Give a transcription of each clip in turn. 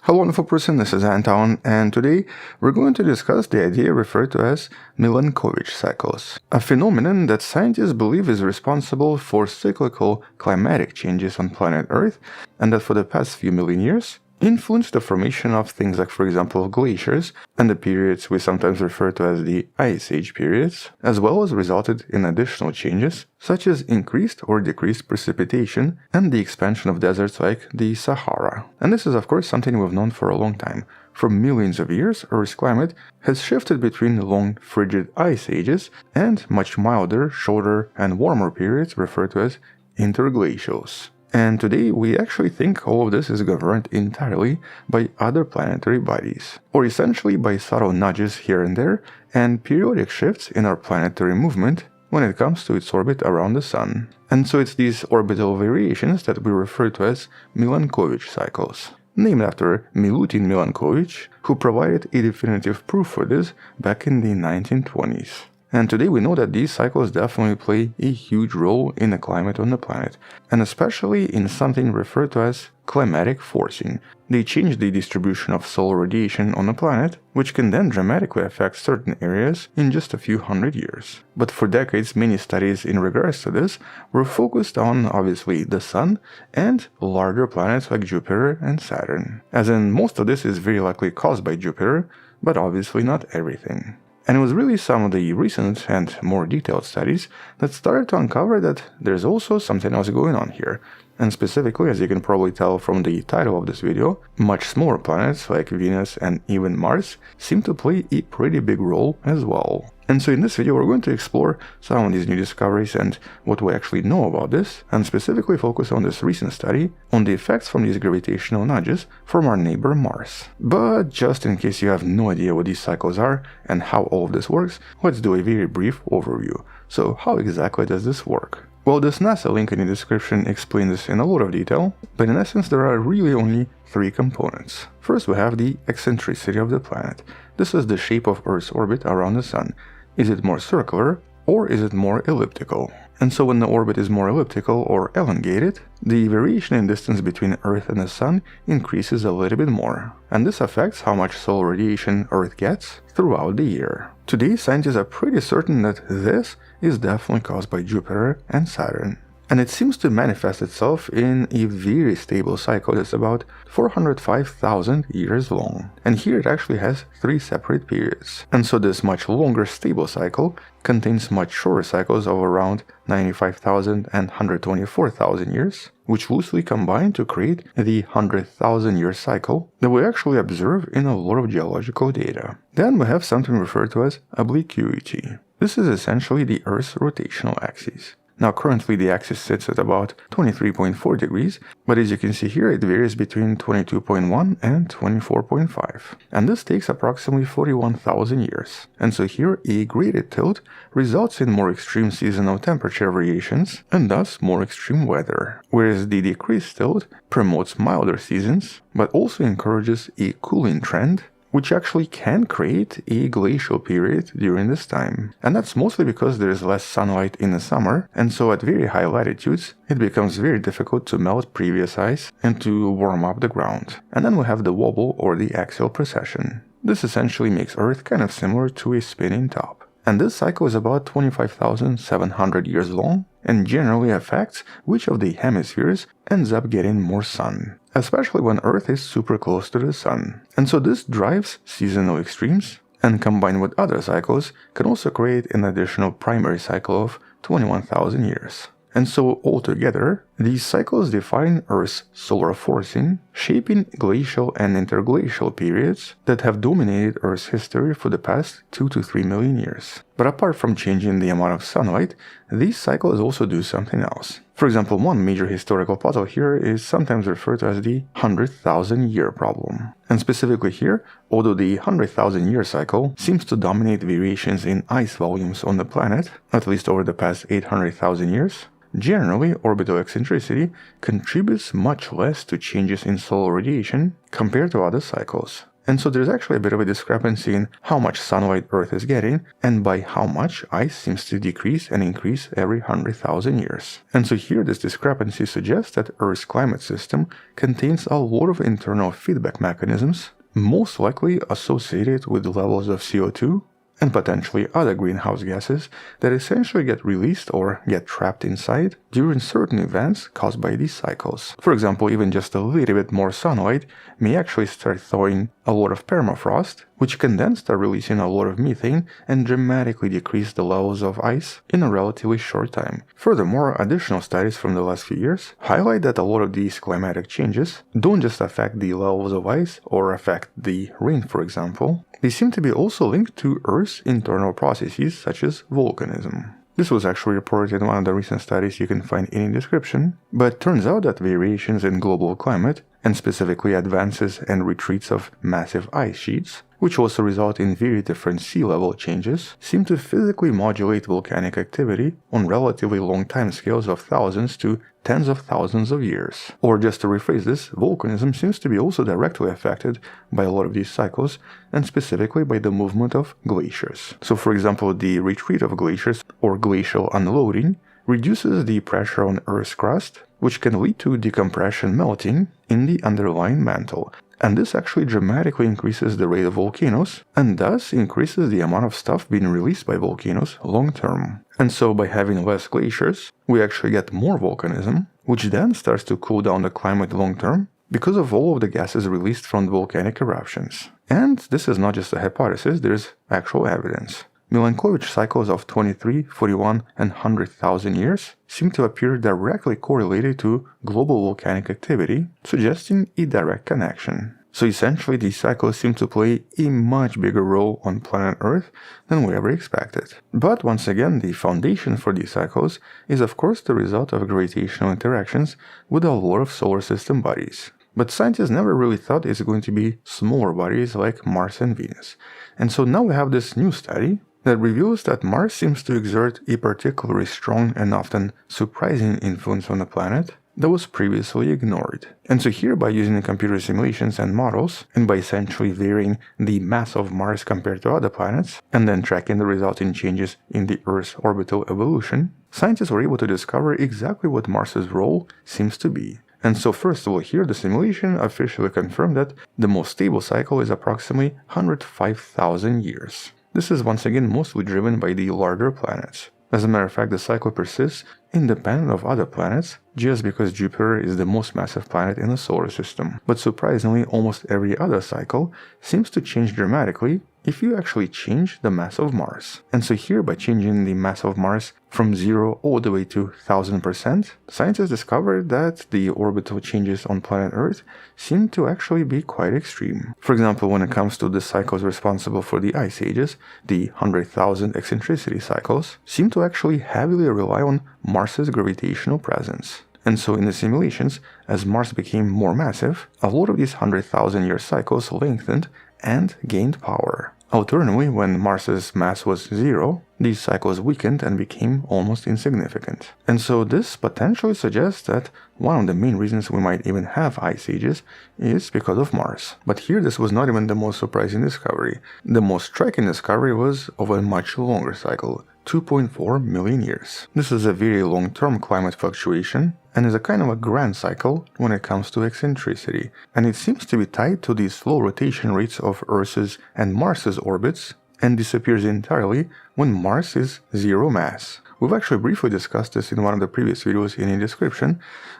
Hello wonderful person, this is Anton, and today we're going to discuss the idea referred to as Milankovitch cycles, a phenomenon that scientists believe is responsible for cyclical climatic changes on planet Earth, and that for the past few million years influenced the formation of things like, for example, glaciers and the periods we sometimes refer to as the Ice Age periods, as well as resulted in additional changes such as increased or decreased precipitation and the expansion of deserts like the Sahara. And this is of course something we've known for a long time. For millions of years, Earth's climate has shifted between long frigid ice ages and much milder, shorter and warmer periods referred to as interglacials. And today we actually think all of this is governed entirely by other planetary bodies, or essentially by subtle nudges here and there and periodic shifts in our planetary movement when it comes to its orbit around the Sun. And so it's these orbital variations that we refer to as Milankovitch cycles, named after Milutin Milankovitch, who provided a definitive proof for this back in the 1920s. And today we know that these cycles definitely play a huge role in the climate on the planet, and especially in something referred to as climatic forcing. They change the distribution of solar radiation on the planet, which can then dramatically affect certain areas in just a few hundred years. But for decades, many studies in regards to this were focused on, obviously, the Sun and larger planets like Jupiter and Saturn. As in, most of this is very likely caused by Jupiter, but obviously not everything. And it was really some of the recent and more detailed studies that started to uncover that there's also something else going on here. And specifically, as you can probably tell from the title of this video, much smaller planets like Venus and even Mars seem to play a pretty big role as well. And so in this video we're going to explore some of these new discoveries and what we actually know about this, and specifically focus on this recent study on the effects from these gravitational nudges from our neighbor Mars. But just in case you have no idea what these cycles are and how all of this works, let's do a very brief overview. So how exactly does this work? Well, this NASA link in the description explains this in a lot of detail, but in essence there are really only three components. First we have the eccentricity of the planet. This is the shape of Earth's orbit around the Sun. Is it more circular or is it more elliptical? And so when the orbit is more elliptical or elongated, the variation in distance between Earth and the Sun increases a little bit more. And this affects how much solar radiation Earth gets throughout the year. Today, scientists are pretty certain that this is definitely caused by Jupiter and Saturn. And it seems to manifest itself in a very stable cycle that's about 405,000 years long. And here it actually has three separate periods. And so this much longer stable cycle contains much shorter cycles of around 95,000 and 124,000 years, which loosely combine to create the 100,000-year cycle that we actually observe in a lot of geological data. Then we have something referred to as obliquity. This is essentially the Earth's rotational axis. Now currently the axis sits at about 23.4 degrees, but as you can see here it varies between 22.1 and 24.5. And this takes approximately 41,000 years. And so here a greater tilt results in more extreme seasonal temperature variations and thus more extreme weather, whereas the decreased tilt promotes milder seasons, but also encourages a cooling trend, which actually can create a glacial period during this time. And that's mostly because there is less sunlight in the summer, and so at very high latitudes it becomes very difficult to melt previous ice and to warm up the ground. And then we have the wobble or the axial precession. This essentially makes Earth kind of similar to a spinning top. And this cycle is about 25,700 years long and generally affects which of the hemispheres ends up getting more sun, especially when Earth is super close to the Sun. And so this drives seasonal extremes, and combined with other cycles can also create an additional primary cycle of 21,000 years. And so altogether, these cycles define Earth's solar forcing, shaping glacial and interglacial periods that have dominated Earth's history for the past 2 to 3 million years. But apart from changing the amount of sunlight, these cycles also do something else. For example, one major historical puzzle here is sometimes referred to as the 100,000-year problem. And specifically here, although the 100,000-year cycle seems to dominate variations in ice volumes on the planet, at least over the past 800,000 years, generally orbital eccentricity contributes much less to changes in solar radiation compared to other cycles. And so there's actually a bit of a discrepancy in how much sunlight Earth is getting and by how much ice seems to decrease and increase every 100,000 years. And so here this discrepancy suggests that Earth's climate system contains a lot of internal feedback mechanisms, most likely associated with levels of CO2 and potentially other greenhouse gases that essentially get released or get trapped inside during certain events caused by these cycles. For example, even just a little bit more sunlight may actually start thawing a lot of permafrost, which can then start releasing a lot of methane and dramatically decrease the levels of ice in a relatively short time. Furthermore, additional studies from the last few years highlight that a lot of these climatic changes don't just affect the levels of ice or affect the rain, for example. They seem to be also linked to Earth's internal processes such as volcanism. This was actually reported in one of the recent studies you can find in the description, but turns out that variations in global climate, and specifically advances and retreats of massive ice sheets, which also result in very different sea level changes, seem to physically modulate volcanic activity on relatively long timescales of thousands to tens of thousands of years. Or just to rephrase this, volcanism seems to be also directly affected by a lot of these cycles, and specifically by the movement of glaciers. So for example, the retreat of glaciers or glacial unloading reduces the pressure on Earth's crust, which can lead to decompression melting in the underlying mantle. And this actually dramatically increases the rate of volcanoes, and thus increases the amount of stuff being released by volcanoes long term. And so by having less glaciers, we actually get more volcanism, which then starts to cool down the climate long term because of all of the gases released from the volcanic eruptions. And this is not just a hypothesis, there's actual evidence. Milankovitch cycles of 23, 41, and 100,000 years seem to appear directly correlated to global volcanic activity, suggesting a direct connection. So essentially, these cycles seem to play a much bigger role on planet Earth than we ever expected. But once again, the foundation for these cycles is of course the result of gravitational interactions with a lot of solar system bodies. But scientists never really thought it's going to be smaller bodies like Mars and Venus. And so now we have this new study that reveals that Mars seems to exert a particularly strong and often surprising influence on the planet that was previously ignored. And so here, by using computer simulations and models, and by essentially varying the mass of Mars compared to other planets, and then tracking the resulting changes in the Earth's orbital evolution, scientists were able to discover exactly what Mars's role seems to be. And so first of all, here the simulation officially confirmed that the most stable cycle is approximately 105,000 years. This is once again mostly driven by the larger planets. As a matter of fact, the cycle persists independent of other planets, just because Jupiter is the most massive planet in the solar system. But surprisingly, almost every other cycle seems to change dramatically if you actually change the mass of Mars. And so here, by changing the mass of Mars from 0 all the way to 1000%, scientists discovered that the orbital changes on planet Earth seem to actually be quite extreme. For example, when it comes to the cycles responsible for the ice ages, the 100,000 eccentricity cycles seem to actually heavily rely on Mars's gravitational presence. And so in the simulations, as Mars became more massive, a lot of these 100,000-year cycles lengthened and gained power. Alternatively, when Mars's mass was 0, these cycles weakened and became almost insignificant. And so this potentially suggests that one of the main reasons we might even have ice ages is because of Mars. But here this was not even the most surprising discovery. The most striking discovery was of a much longer cycle, 2.4 million years. This is a very long-term climate fluctuation and is a kind of a grand cycle when it comes to eccentricity, and it seems to be tied to the slow rotation rates of Earth's and Mars's orbits and disappears entirely when Mars is 0 mass. We've actually briefly discussed this in one of the previous videos in the description,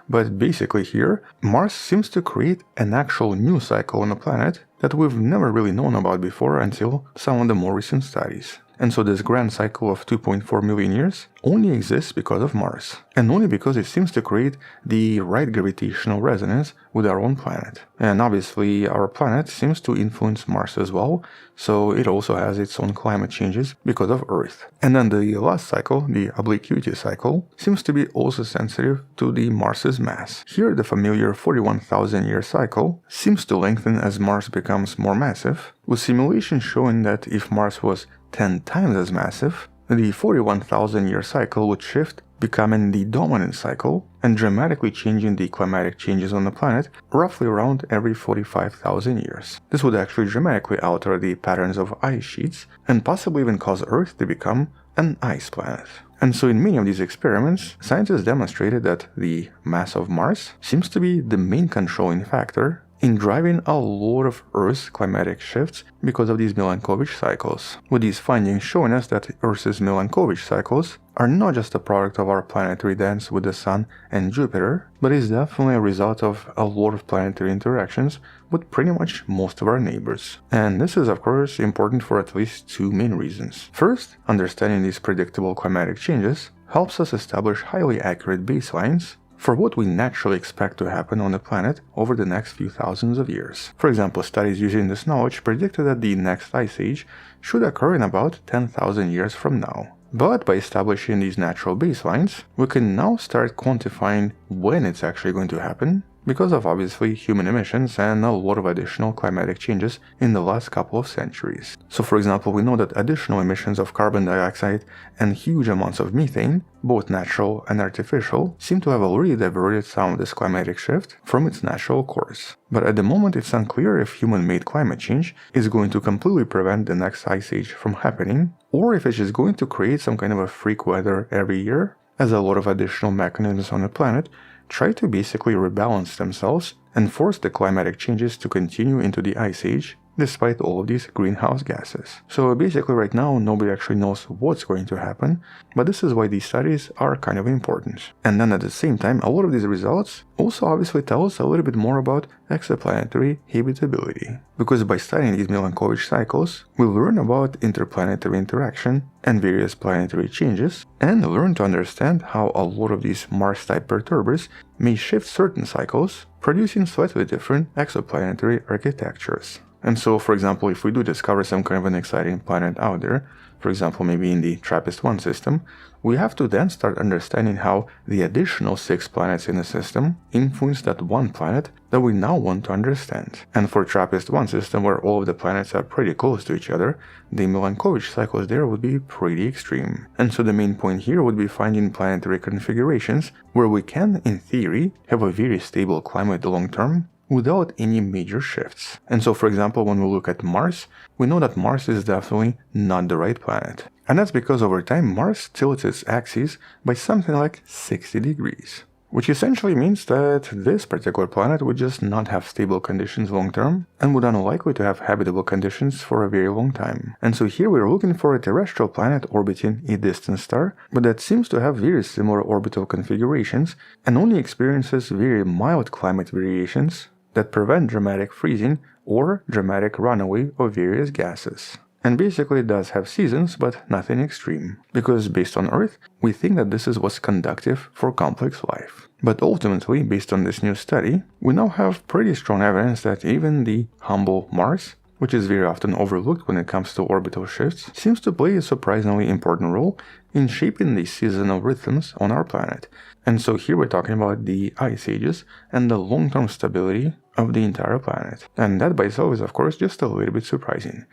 but basically here, Mars seems to create an actual new cycle on the planet that we've never really known about before until some of the more recent studies. And so this grand cycle of 2.4 million years only exists because of Mars, and only because it seems to create the right gravitational resonance with our own planet. And obviously our planet seems to influence Mars as well, so it also has its own climate changes because of Earth. And then the last cycle, the obliquity cycle, seems to be also sensitive to the Mars's mass. Here the familiar 41,000-year cycle seems to lengthen as Mars becomes more massive, with simulations showing that if Mars was 10 times as massive, the 41,000-year cycle would shift, becoming the dominant cycle and dramatically changing the climatic changes on the planet roughly around every 45,000 years. This would actually dramatically alter the patterns of ice sheets and possibly even cause Earth to become an ice planet. And so in many of these experiments, scientists demonstrated that the mass of Mars seems to be the main controlling factor in driving a lot of Earth's climatic shifts because of these Milankovitch cycles, with these findings showing us that Earth's Milankovitch cycles are not just a product of our planetary dance with the Sun and Jupiter, but is definitely a result of a lot of planetary interactions with pretty much most of our neighbors. And this is of course important for at least two main reasons. First, understanding these predictable climatic changes helps us establish highly accurate baselines for what we naturally expect to happen on the planet over the next few thousands of years. For example, studies using this knowledge predicted that the next ice age should occur in about 10,000 years from now. But by establishing these natural baselines, we can now start quantifying when it's actually going to happen, because of obviously human emissions and a lot of additional climatic changes in the last couple of centuries. So for example, we know that additional emissions of carbon dioxide and huge amounts of methane, both natural and artificial, seem to have already diverted some of this climatic shift from its natural course. But at the moment it's unclear if human-made climate change is going to completely prevent the next ice age from happening, or if it's just going to create some kind of a freak weather every year, as a lot of additional mechanisms on the planet try to basically rebalance themselves and force the climatic changes to continue into the ice age despite all of these greenhouse gases. So basically right now nobody actually knows what's going to happen, but this is why these studies are kind of important. And then at the same time, a lot of these results also obviously tell us a little bit more about exoplanetary habitability. Because by studying these Milankovitch cycles, we'll learn about interplanetary interaction and various planetary changes, and learn to understand how a lot of these Mars-type perturbers may shift certain cycles, producing slightly different exoplanetary architectures. And so, for example, if we do discover some kind of an exciting planet out there, for example maybe in the TRAPPIST-1 system, we have to then start understanding how the additional 6 planets in the system influence that one planet that we now want to understand. And for TRAPPIST-1 system, where all of the planets are pretty close to each other, the Milankovitch cycles there would be pretty extreme. And so the main point here would be finding planetary configurations where we can, in theory, have a very stable climate long term, without any major shifts. And so for example, when we look at Mars, we know that Mars is definitely not the right planet. And that's because over time Mars tilts its axis by something like 60 degrees. Which essentially means that this particular planet would just not have stable conditions long term and would unlikely to have habitable conditions for a very long time. And so here we're looking for a terrestrial planet orbiting a distant star, but that seems to have very similar orbital configurations and only experiences very mild climate variations that prevent dramatic freezing or dramatic runaway of various gases. And basically it does have seasons, but nothing extreme, because based on Earth, we think that this is what's conducive for complex life. But ultimately, based on this new study, we now have pretty strong evidence that even the humble Mars, which is very often overlooked when it comes to orbital shifts, seems to play a surprisingly important role in shaping the seasonal rhythms on our planet. And so here we're talking about the ice ages and the long-term stability of the entire planet. And that by itself is of course just a little bit surprising.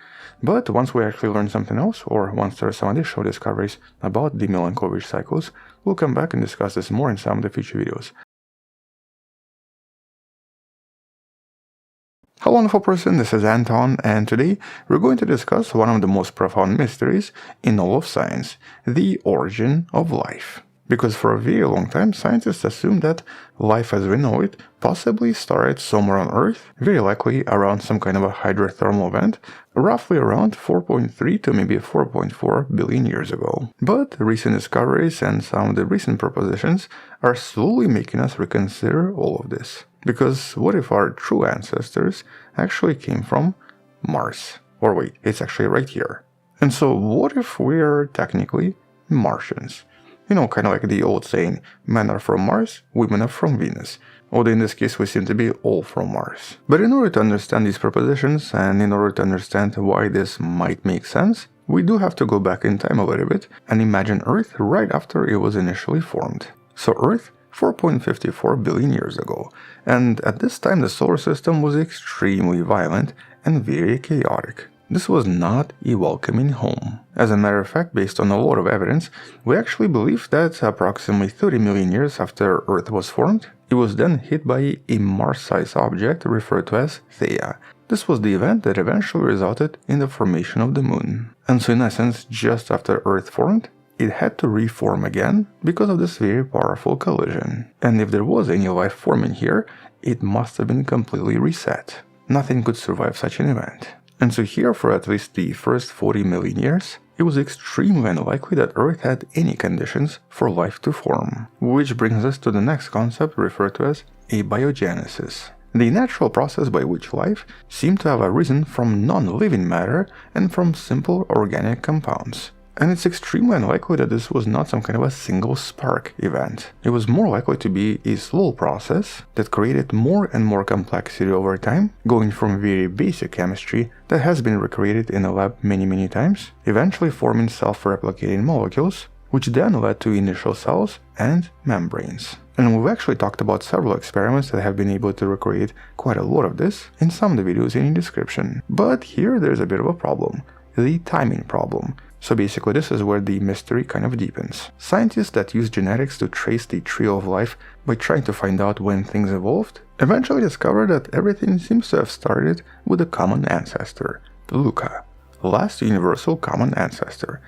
But once we actually learn something else, or once there are some additional discoveries about the Milankovitch cycles, we'll come back and discuss this more in some of the future videos. Hello wonderful person, this is Anton, and today we're going to discuss one of the most profound mysteries in all of science, the origin of life. Because for a very long time, scientists assumed that life as we know it possibly started somewhere on Earth, very likely around some kind of a hydrothermal event, roughly around 4.3 to maybe 4.4 billion years ago. But recent discoveries and some of the recent propositions are slowly making us reconsider all of this. Because what if our true ancestors actually came from Mars? Or wait, it's actually right here. And so what if we're technically Martians? You know, kind of like the old saying, men are from Mars, women are from Venus. Although in this case we seem to be all from Mars. But in order to understand these propositions, and in order to understand why this might make sense, we do have to go back in time a little bit and imagine Earth right after it was initially formed. So Earth, 4.54 billion years ago. And at this time the solar system was extremely violent and very chaotic. this was not a welcoming home. As a matter of fact, based on a lot of evidence, we actually believe that approximately 30 million years after Earth was formed, it was then hit by a Mars-sized object referred to as Theia. This was the event that eventually resulted in the formation of the Moon. And so in essence, just after Earth formed, it had to reform again because of this very powerful collision. And if there was any life forming here, it must have been completely reset. Nothing could survive such an event. And so here, for at least the first 40 million years, it was extremely unlikely that Earth had any conditions for life to form. Which brings us to the next concept referred to as abiogenesis. The natural process by which life seemed to have arisen from non-living matter and from simple organic compounds. And it's extremely unlikely that this was not some kind of a single spark event. It was more likely to be a slow process that created more and more complexity over time, going from very basic chemistry that has been recreated in a lab many times, eventually forming self-replicating molecules, which then led to initial cells and membranes. And we've actually talked about several experiments that have been able to recreate quite a lot of this in some of the videos in the description. But here there's a bit of a problem, the timing problem. So basically this is where the mystery kind of deepens. Scientists that use genetics to trace the tree of life by trying to find out when things evolved, eventually discovered that everything seems to have started with a common ancestor, LUCA, last universal common ancestor.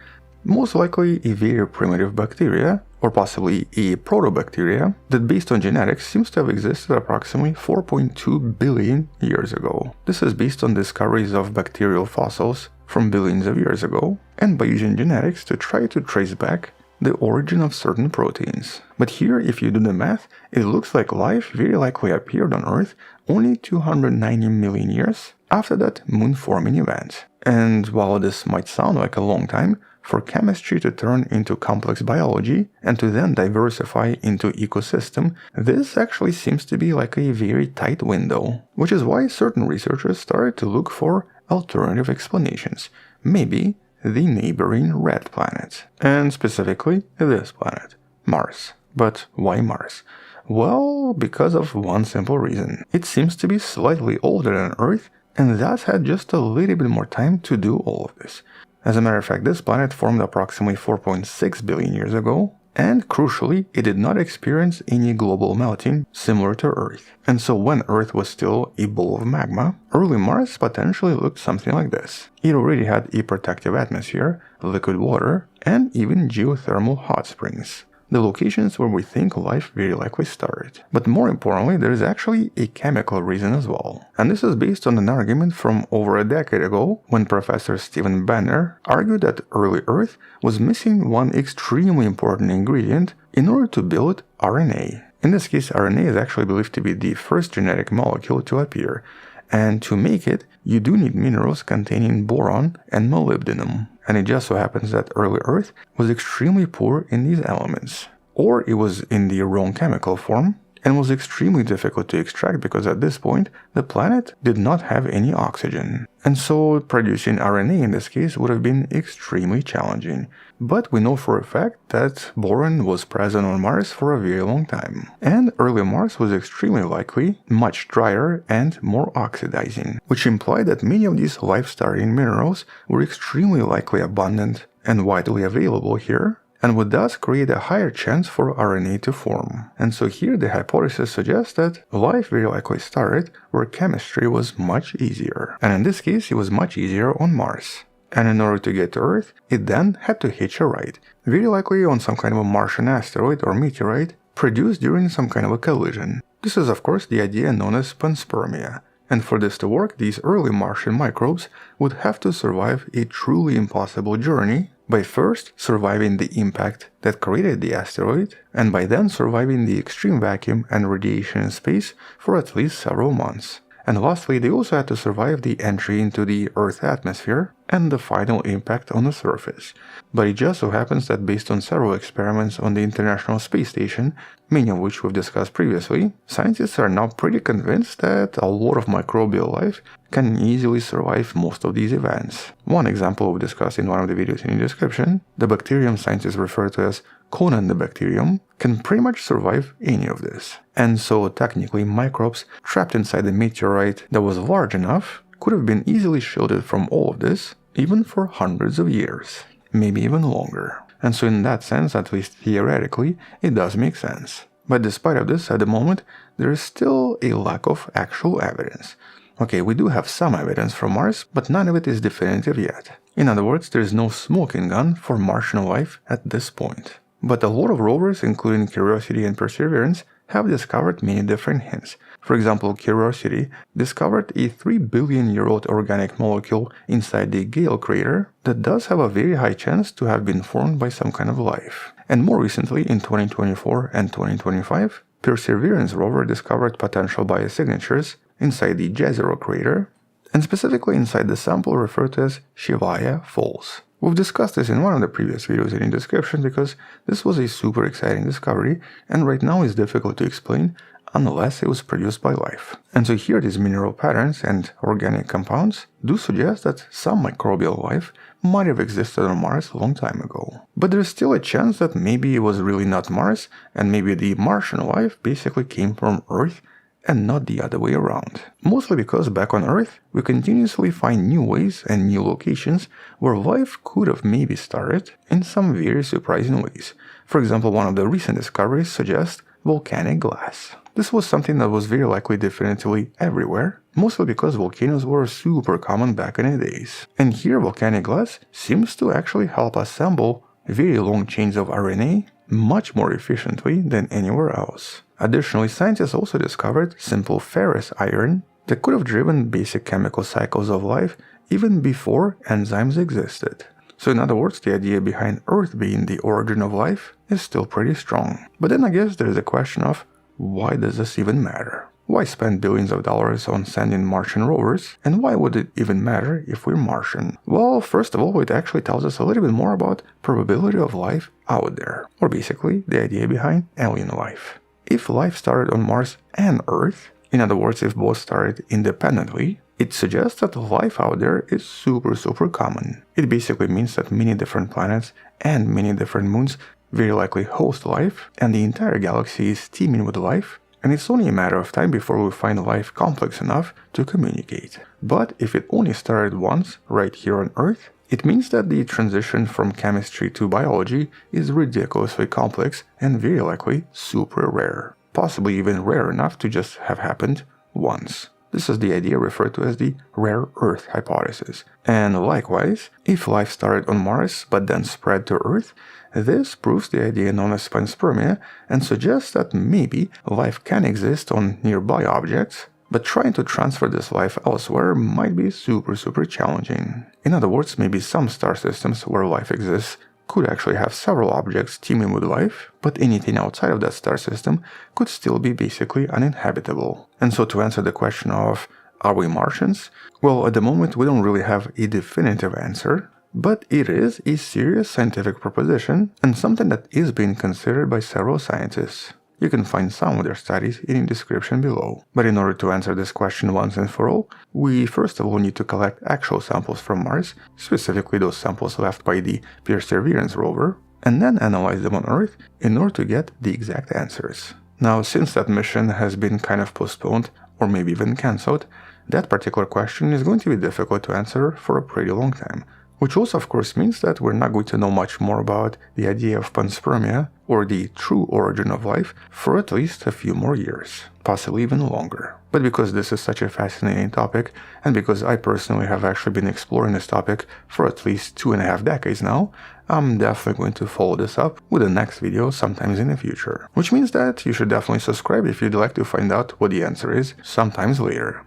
Most likely a very primitive bacteria, or possibly a protobacteria, that based on genetics seems to have existed approximately 4.2 billion years ago. This is based on discoveries of bacterial fossils from billions of years ago, and by using genetics to try to trace back the origin of certain proteins. But here, if you do the math, it looks like life very likely appeared on Earth only 290 million years after that moon-forming event. And while this might sound like a long time, for chemistry to turn into complex biology and to then diversify into ecosystem, this actually seems to be like a very tight window, which is why certain researchers started to look for alternative explanations, maybe the neighboring red planet, and specifically this planet, Mars. But why Mars? Well, because of one simple reason. It seems to be slightly older than Earth and thus had just a little bit more time to do all of this. As a matter of fact, this planet formed approximately 4.6 billion years ago, and crucially, it did not experience any global melting similar to Earth. And so when Earth was still a bowl of magma, early Mars potentially looked something like this. It already had a protective atmosphere, liquid water, and even geothermal hot springs, the locations where we think life very likely started. But more importantly, there is actually a chemical reason as well. And this is based on an argument from over a decade ago, when Professor Stephen Banner argued that early Earth was missing one extremely important ingredient in order to build RNA. In this case, RNA is actually believed to be the first genetic molecule to appear, and to make it, you do need minerals containing boron and molybdenum. And it just so happens that early Earth was extremely poor in these elements. Or it was in the wrong chemical form and was extremely difficult to extract because at this point the planet did not have any oxygen. And so producing RNA in this case would have been extremely challenging. But we know for a fact that boron was present on Mars for a very long time. And early Mars was extremely likely much drier and more oxidizing, which implied that many of these life-starting minerals were extremely likely abundant and widely available here, and would thus create a higher chance for RNA to form. And so here the hypothesis suggests that life very likely started where chemistry was much easier. And in this case, it was much easier on Mars. And in order to get to Earth, it then had to hitch a ride, very likely on some kind of a Martian asteroid or meteorite produced during some kind of a collision. This is of course the idea known as panspermia. And for this to work, these early Martian microbes would have to survive a truly impossible journey by first surviving the impact that created the asteroid, and by then surviving the extreme vacuum and radiation in space for at least several months. And lastly, they also had to survive the entry into the Earth's atmosphere and the final impact on the surface. But it just so happens that based on several experiments on the International Space Station, many of which we've discussed previously, scientists are now pretty convinced that a lot of microbial life can easily survive most of these events. One example we've discussed in one of the videos in the description, the bacterium scientists refer to as Conan the bacterium, can pretty much survive any of this. And so technically microbes trapped inside the meteorite that was large enough could have been easily shielded from all of this, even for hundreds of years, maybe even longer. And so in that sense, at least theoretically, it does make sense. But despite of this, at the moment, there is still a lack of actual evidence. Okay, we do have some evidence from Mars, but none of it is definitive yet. In other words, there is no smoking gun for Martian life at this point. But a lot of rovers, including Curiosity and Perseverance, have discovered many different hints. For example, Curiosity discovered a 3 billion-year-old organic molecule inside the Gale crater that does have a very high chance to have been formed by some kind of life. And more recently, in 2024 and 2025, Perseverance rover discovered potential biosignatures inside the Jezero crater, and specifically inside the sample referred to as Shivaya Falls. We've discussed this in one of the previous videos in the description because this was a super exciting discovery and right now is difficult to explain unless it was produced by life. And so here these mineral patterns and organic compounds do suggest that some microbial life might have existed on Mars a long time ago. But there's still a chance that maybe it was really not Mars and maybe the Martian life basically came from Earth and not the other way around. Mostly because back on Earth, we continuously find new ways and new locations where life could have maybe started in some very surprising ways. For example, one of the recent discoveries suggests volcanic glass. This was something that was very likely definitively everywhere, mostly because volcanoes were super common back in the days. And here volcanic glass seems to actually help assemble very long chains of RNA much more efficiently than anywhere else. Additionally, scientists also discovered simple ferrous iron that could have driven basic chemical cycles of life even before enzymes existed. So in other words, the idea behind Earth being the origin of life is still pretty strong. But then I guess there is a question of why does this even matter? Why spend billions of dollars on sending Martian rovers, and why would it even matter if we're Martian? Well, first of all, it actually tells us a little bit more about probability of life out there, or basically the idea behind alien life. If life started on Mars and Earth, in other words, if both started independently, it suggests that life out there is super common. It basically means that many different planets and many different moons very likely host life, and the entire galaxy is teeming with life, and it's only a matter of time before we find life complex enough to communicate. But if it only started once, right here on Earth, it means that the transition from chemistry to biology is ridiculously complex and very likely super rare. Possibly even rare enough to just have happened once. This is the idea referred to as the rare Earth hypothesis. And likewise, if life started on Mars but then spread to Earth, this proves the idea known as panspermia and suggests that maybe life can exist on nearby objects, but trying to transfer this life elsewhere might be super challenging. In other words, maybe some star systems where life exists could actually have several objects teeming with life, but anything outside of that star system could still be basically uninhabitable. And so to answer the question of, are we Martians? Well, at the moment we don't really have a definitive answer, but it is a serious scientific proposition and something that is being considered by several scientists. You can find some of their studies in the description below. But in order to answer this question once and for all, we first of all need to collect actual samples from Mars, specifically those samples left by the Perseverance rover, and then analyze them on Earth in order to get the exact answers. Now, since that mission has been kind of postponed, or maybe even cancelled, that particular question is going to be difficult to answer for a pretty long time. Which also of course means that we're not going to know much more about the idea of panspermia, or the true origin of life, for at least a few more years, possibly even longer. But because this is such a fascinating topic, and because I personally have actually been exploring this topic for at least 2.5 decades now, I'm definitely going to follow this up with the next video sometimes in the future. Which means that you should definitely subscribe if you'd like to find out what the answer is sometimes later.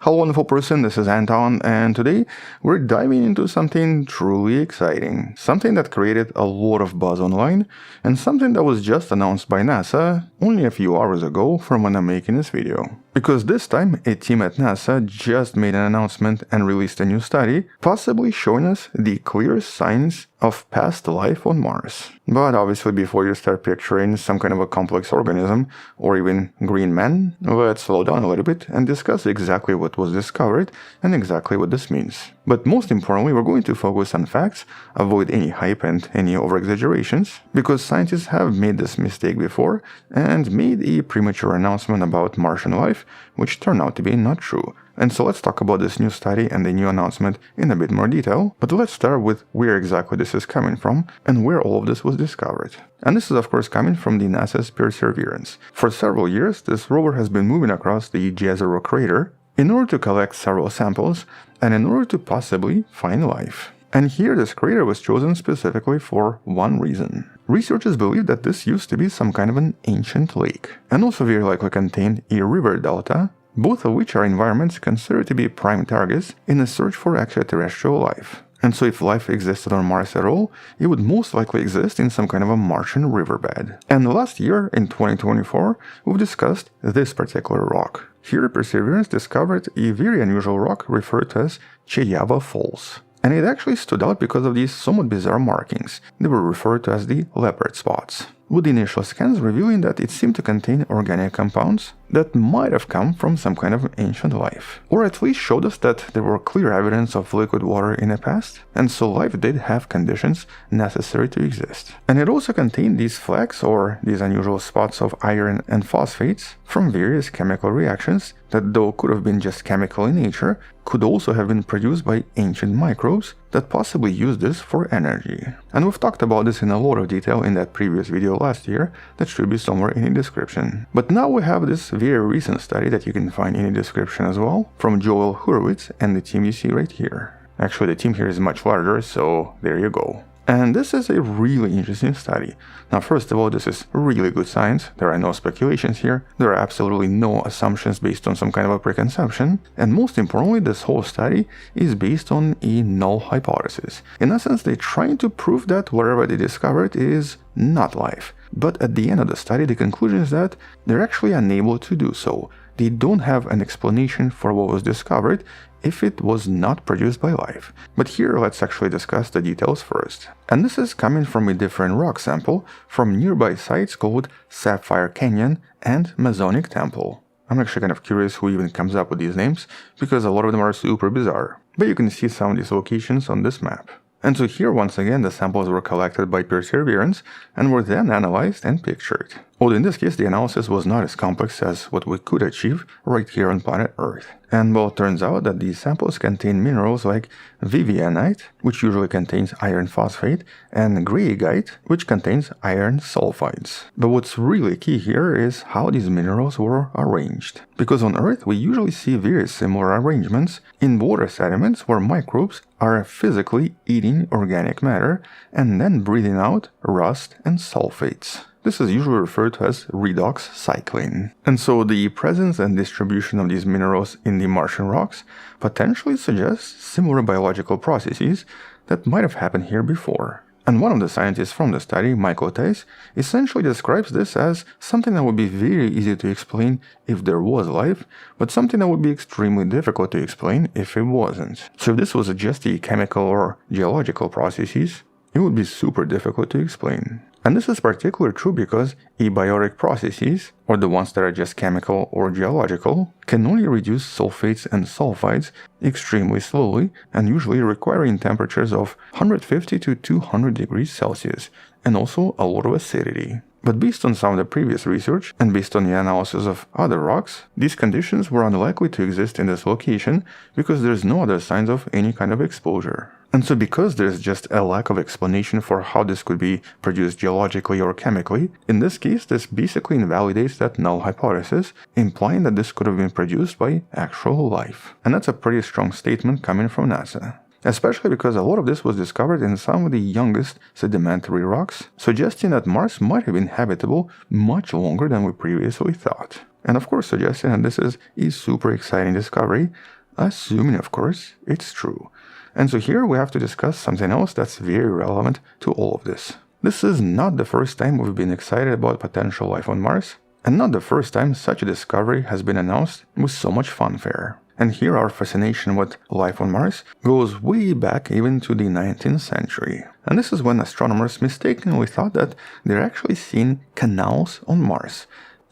Hello wonderful person, this is Anton, and today we're diving into something truly exciting. Something that created a lot of buzz online, and something that was just announced by NASA only a few hours ago from when I'm making this video. Because this time, a team at NASA just made an announcement and released a new study, possibly showing us the clear signs of past life on Mars. But obviously before you start picturing some kind of a complex organism, or even green men, let's slow down a little bit and discuss exactly what was discovered and exactly what this means. But most importantly, we're going to focus on facts, avoid any hype and any over-exaggerations, because scientists have made this mistake before and made a premature announcement about Martian life, which turned out to be not true. And so let's talk about this new study and the new announcement in a bit more detail, but let's start with where exactly this is coming from and where all of this was discovered. And this is of course coming from the NASA's Perseverance. For several years, this rover has been moving across the Jezero crater in order to collect several samples and in order to possibly find life. And here this crater was chosen specifically for one reason. Researchers believe that this used to be some kind of an ancient lake, and also very likely contained a river delta, both of which are environments considered to be prime targets in a search for extraterrestrial life. And so if life existed on Mars at all, it would most likely exist in some kind of a Martian riverbed. And last year, in 2024, we've discussed this particular rock. Here, Perseverance discovered a very unusual rock referred to as Cheyava Falls. And it actually stood out because of these somewhat bizarre markings. They were referred to as the leopard spots, with the initial scans revealing that it seemed to contain organic compounds that might have come from some kind of ancient life, or at least showed us that there were clear evidence of liquid water in the past, and so life did have conditions necessary to exist. And it also contained these flecks, or these unusual spots of iron and phosphates, from various chemical reactions that, though could have been just chemical in nature, could also have been produced by ancient microbes that possibly used this for energy. And we've talked about this in a lot of detail in that previous video last year that should be somewhere in the description. But now we have this very recent study that you can find in the description as well, from Joel Hurwitz and the team you see right here. Actually, the team here is much larger, so there you go. And this is a really interesting study. Now, first of all, this is really good science. There are no speculations here. There are absolutely no assumptions based on some kind of a preconception. And most importantly, this whole study is based on a null hypothesis. In essence, they're trying to prove that whatever they discovered is not life. But at the end of the study, the conclusion is that they're actually unable to do so. They don't have an explanation for what was discovered if it was not produced by life. But here let's actually discuss the details first. And this is coming from a different rock sample from nearby sites called Sapphire Canyon and Masonic Temple. I'm actually kind of curious who even comes up with these names, because a lot of them are super bizarre. But you can see some of these locations on this map. And so here once again the samples were collected by Perseverance and were then analyzed and pictured. Although in this case the analysis was not as complex as what we could achieve right here on planet Earth. And well, it turns out that these samples contain minerals like vivianite, which usually contains iron phosphate, and greigite, which contains iron sulfides. But what's really key here is how these minerals were arranged. Because on Earth we usually see very similar arrangements in water sediments where microbes are physically eating organic matter and then breathing out rust and sulfates. This is usually referred to as redox cycling. And so the presence and distribution of these minerals in the Martian rocks potentially suggests similar biological processes that might have happened here before. And one of the scientists from the study, Michael Theis, essentially describes this as something that would be very easy to explain if there was life, but something that would be extremely difficult to explain if it wasn't. So if this was just the chemical or geological processes, it would be super difficult to explain. And this is particularly true because abiotic processes, or the ones that are just chemical or geological, can only reduce sulfates and sulfides extremely slowly and usually requiring temperatures of 150 to 200 degrees Celsius, and also a lot of acidity. But based on some of the previous research and based on the analysis of other rocks, these conditions were unlikely to exist in this location because there's no other signs of any kind of exposure. And so because there's just a lack of explanation for how this could be produced geologically or chemically, in this case this basically invalidates that null hypothesis, implying that this could have been produced by actual life. And that's a pretty strong statement coming from NASA. Especially because a lot of this was discovered in some of the youngest sedimentary rocks, suggesting that Mars might have been habitable much longer than we previously thought. And of course suggesting that this is a super exciting discovery, assuming of course it's true. And so here we have to discuss something else that's very relevant to all of this. This is not the first time we've been excited about potential life on Mars, and not the first time such a discovery has been announced with so much fanfare. And here our fascination with life on Mars goes way back even to the 19th century. And this is when astronomers mistakenly thought that they're actually seeing canals on Mars.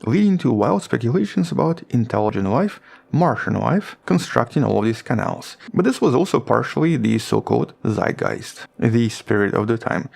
leading to wild speculations about intelligent life, Martian life, constructing all of these canals. But this was also partially the so-called zeitgeist, the spirit of the time.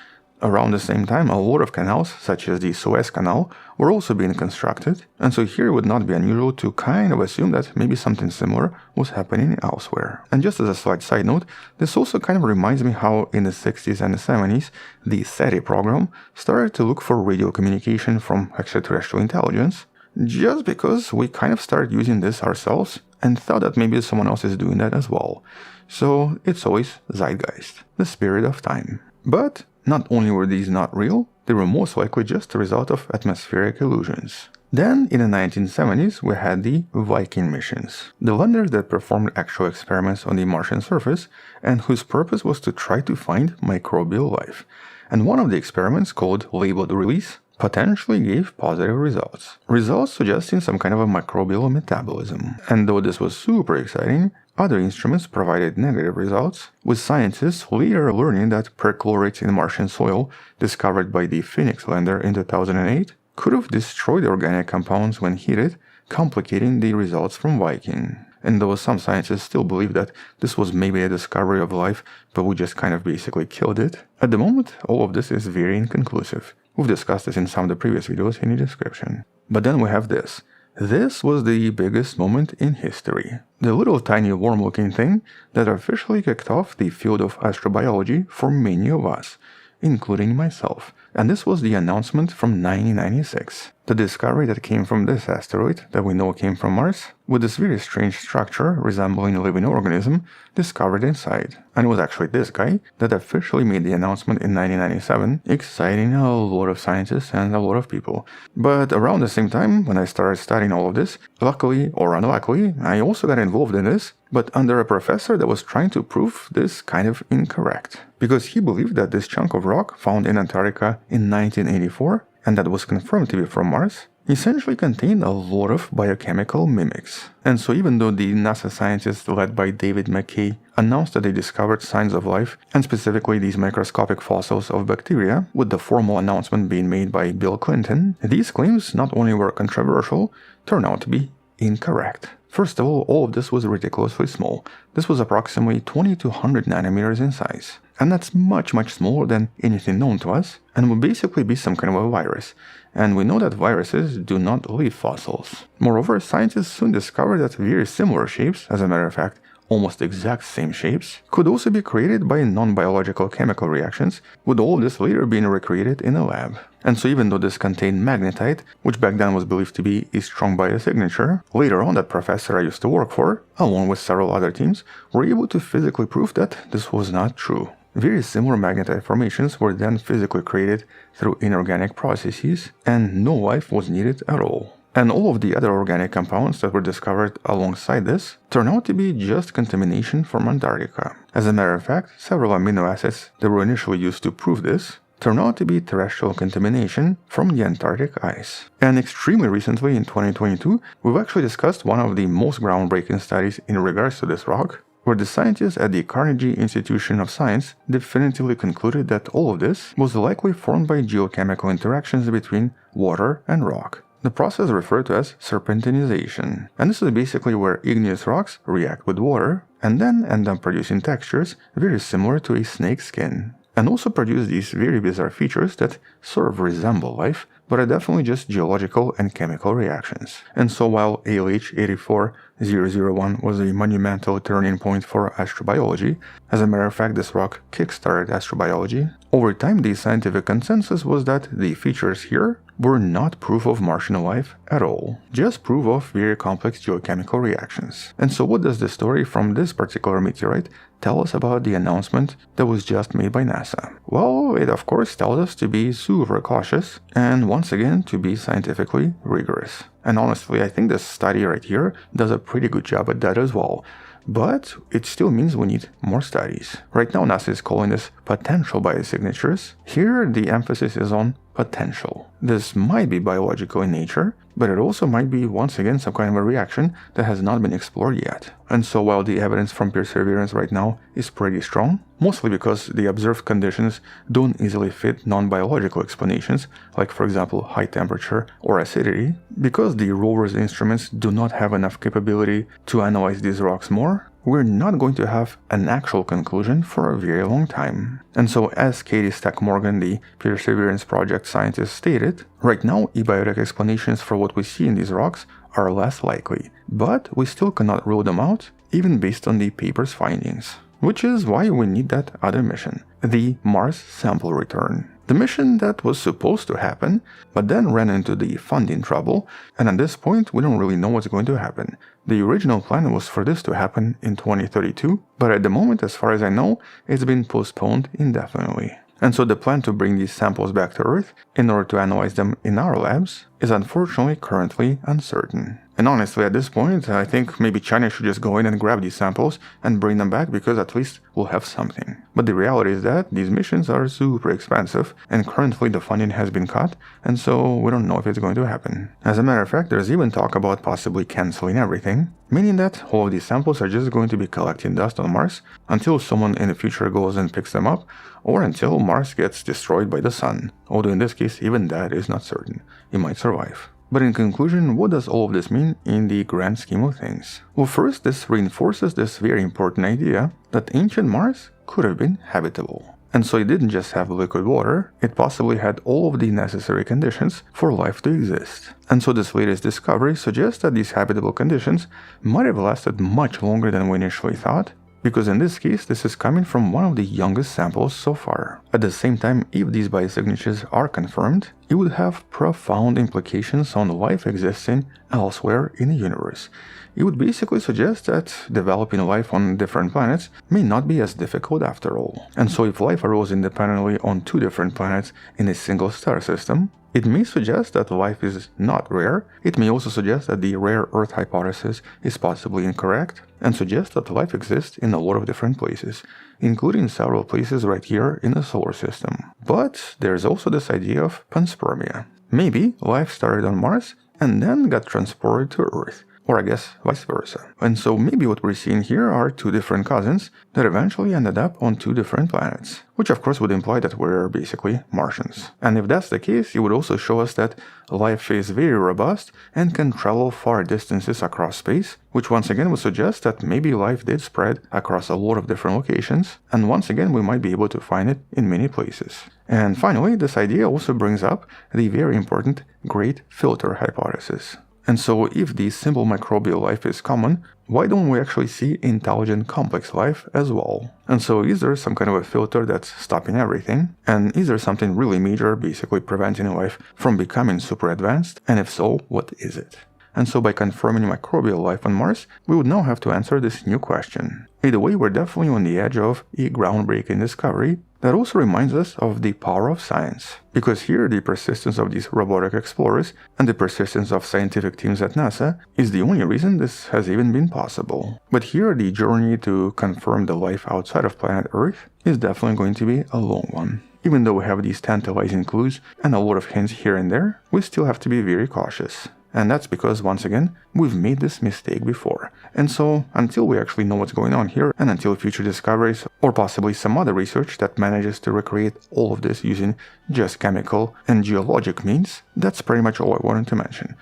Around the same time, a lot of canals, such as the Suez Canal, were also being constructed, and so here it would not be unusual to kind of assume that maybe something similar was happening elsewhere. And just as a slight side note, this also kind of reminds me how in the 60s and the 70s, the SETI program started to look for radio communication from extraterrestrial intelligence, just because we kind of started using this ourselves and thought that maybe someone else is doing that as well. So it's always zeitgeist, the spirit of time. But not only were these not real, they were most likely just a result of atmospheric illusions. Then, in the 1970s, we had the Viking missions, the landers that performed actual experiments on the Martian surface and whose purpose was to try to find microbial life. And one of the experiments, called Labeled Release, potentially gave positive results. Results suggesting some kind of a microbial metabolism. And though this was super exciting, other instruments provided negative results, with scientists later learning that perchlorates in Martian soil, discovered by the Phoenix lander in 2008, could have destroyed organic compounds when heated, complicating the results from Viking. And though some scientists still believe that this was maybe a discovery of life, but we just kind of basically killed it, at the moment all of this is very inconclusive. We've discussed this in some of the previous videos in the description. But then we have this. This was the biggest moment in history. The little tiny worm-looking thing that officially kicked off the field of astrobiology for many of us, including myself. And this was the announcement from 1996. The discovery that came from this asteroid that we know came from Mars, with this very strange structure resembling a living organism discovered inside. And it was actually this guy that officially made the announcement in 1997, exciting a lot of scientists and a lot of people. But around the same time, when I started studying all of this, luckily or unluckily, I also got involved in this, but under a professor that was trying to prove this kind of incorrect. Because he believed that this chunk of rock found in Antarctica in 1984, and that was confirmed to be from Mars, essentially contained a lot of biochemical mimics. And so even though the NASA scientists led by David McKay announced that they discovered signs of life, and specifically these microscopic fossils of bacteria, with the formal announcement being made by Bill Clinton, these claims not only were controversial, turned out to be incorrect. First of all of this was ridiculously small. This was approximately 20 to 100 nanometers in size. And that's much smaller than anything known to us, and would basically be some kind of a virus. And we know that viruses do not leave fossils. Moreover, scientists soon discovered that very similar shapes, as a matter of fact, almost exact same shapes, could also be created by non-biological chemical reactions, with all of this later being recreated in a lab. And so even though this contained magnetite, which back then was believed to be a strong biosignature, later on that professor I used to work for, along with several other teams, were able to physically prove that this was not true. Very similar magnetite formations were then physically created through inorganic processes, and no life was needed at all. And all of the other organic compounds that were discovered alongside this turned out to be just contamination from Antarctica. As a matter of fact, several amino acids that were initially used to prove this turned out to be terrestrial contamination from the Antarctic ice. And extremely recently, in 2022, we've actually discussed one of the most groundbreaking studies in regards to this rock, where the scientists at the Carnegie Institution of Science definitively concluded that all of this was likely formed by geochemical interactions between water and rock. The process is referred to as serpentinization, and this is basically where igneous rocks react with water and then end up producing textures very similar to a snake's skin, and also produce these very bizarre features that sort of resemble life, but are definitely just geological and chemical reactions. And so while ALH 84001 was a monumental turning point for astrobiology, as a matter of fact this rock kickstarted astrobiology, over time the scientific consensus was that the features here were not proof of Martian life at all, just proof of very complex geochemical reactions. And so what does the story from this particular meteorite tell us about the announcement that was just made by NASA? Well, it of course tells us to be super cautious and once again to be scientifically rigorous. And honestly, I think this study right here does a pretty good job at that as well. But it still means we need more studies. Right now NASA is calling this potential biosignatures. Here the emphasis is on potential. This might be biological in nature, but it also might be once again some kind of a reaction that has not been explored yet. And so while the evidence from Perseverance right now is pretty strong, mostly because the observed conditions don't easily fit non-biological explanations, like for example high temperature or acidity, because the rover's instruments do not have enough capability to analyze these rocks more, we're not going to have an actual conclusion for a very long time. And so as Katie Stack-Morgan, the Perseverance Project scientist, stated, right now abiotic explanations for what we see in these rocks are less likely, but we still cannot rule them out even based on the paper's findings. Which is why we need that other mission, the Mars Sample Return. The mission that was supposed to happen, but then ran into the funding trouble, and at this point we don't really know what's going to happen. The original plan was for this to happen in 2032, but at the moment, as far as I know, it's been postponed indefinitely. And so the plan to bring these samples back to Earth in order to analyze them in our labs is unfortunately currently uncertain. And honestly, at this point, I think maybe China should just go in and grab these samples and bring them back, because at least we'll have something. But the reality is that these missions are super expensive, and currently the funding has been cut, and so we don't know if it's going to happen. As a matter of fact, there's even talk about possibly canceling everything, meaning that all of these samples are just going to be collecting dust on Mars until someone in the future goes and picks them up, or until Mars gets destroyed by the sun, although in this case even that is not certain. It might survive. But in conclusion, what does all of this mean in the grand scheme of things? Well, first, this reinforces this very important idea that ancient Mars could have been habitable. And so it didn't just have liquid water, it possibly had all of the necessary conditions for life to exist. And so this latest discovery suggests that these habitable conditions might have lasted much longer than we initially thought, because in this case this is coming from one of the youngest samples so far. At the same time, if these biosignatures are confirmed, it would have profound implications on life existing elsewhere in the universe. It would basically suggest that developing life on different planets may not be as difficult after all. And so if life arose independently on two different planets in a single star system, it may suggest that life is not rare. It may also suggest that the rare Earth hypothesis is possibly incorrect, and suggest that life exists in a lot of different places, including several places right here in the solar system. But there's also this idea of panspermia. Maybe life started on Mars and then got transported to Earth, or I guess vice versa. And so maybe what we're seeing here are two different cousins that eventually ended up on two different planets, which of course would imply that we're basically Martians. And if that's the case, it would also show us that life is very robust and can travel far distances across space, which once again would suggest that maybe life did spread across a lot of different locations, and once again we might be able to find it in many places. And finally, this idea also brings up the very important Great Filter hypothesis. And so if the simple microbial life is common, why don't we actually see intelligent complex life as well? And so is there some kind of a filter that's stopping everything? And is there something really major basically preventing life from becoming super advanced? And if so, what is it? And so by confirming microbial life on Mars, we would now have to answer this new question. Either way, we're definitely on the edge of a groundbreaking discovery that also reminds us of the power of science. Because here, the persistence of these robotic explorers and the persistence of scientific teams at NASA is the only reason this has even been possible. But here, the journey to confirm the life outside of planet Earth is definitely going to be a long one. Even though we have these tantalizing clues and a lot of hints here and there, we still have to be very cautious. And that's because, once again, we've made this mistake before. And so, until we actually know what's going on here, and until future discoveries, or possibly some other research that manages to recreate all of this using just chemical and geologic means, that's pretty much all I wanted to mention.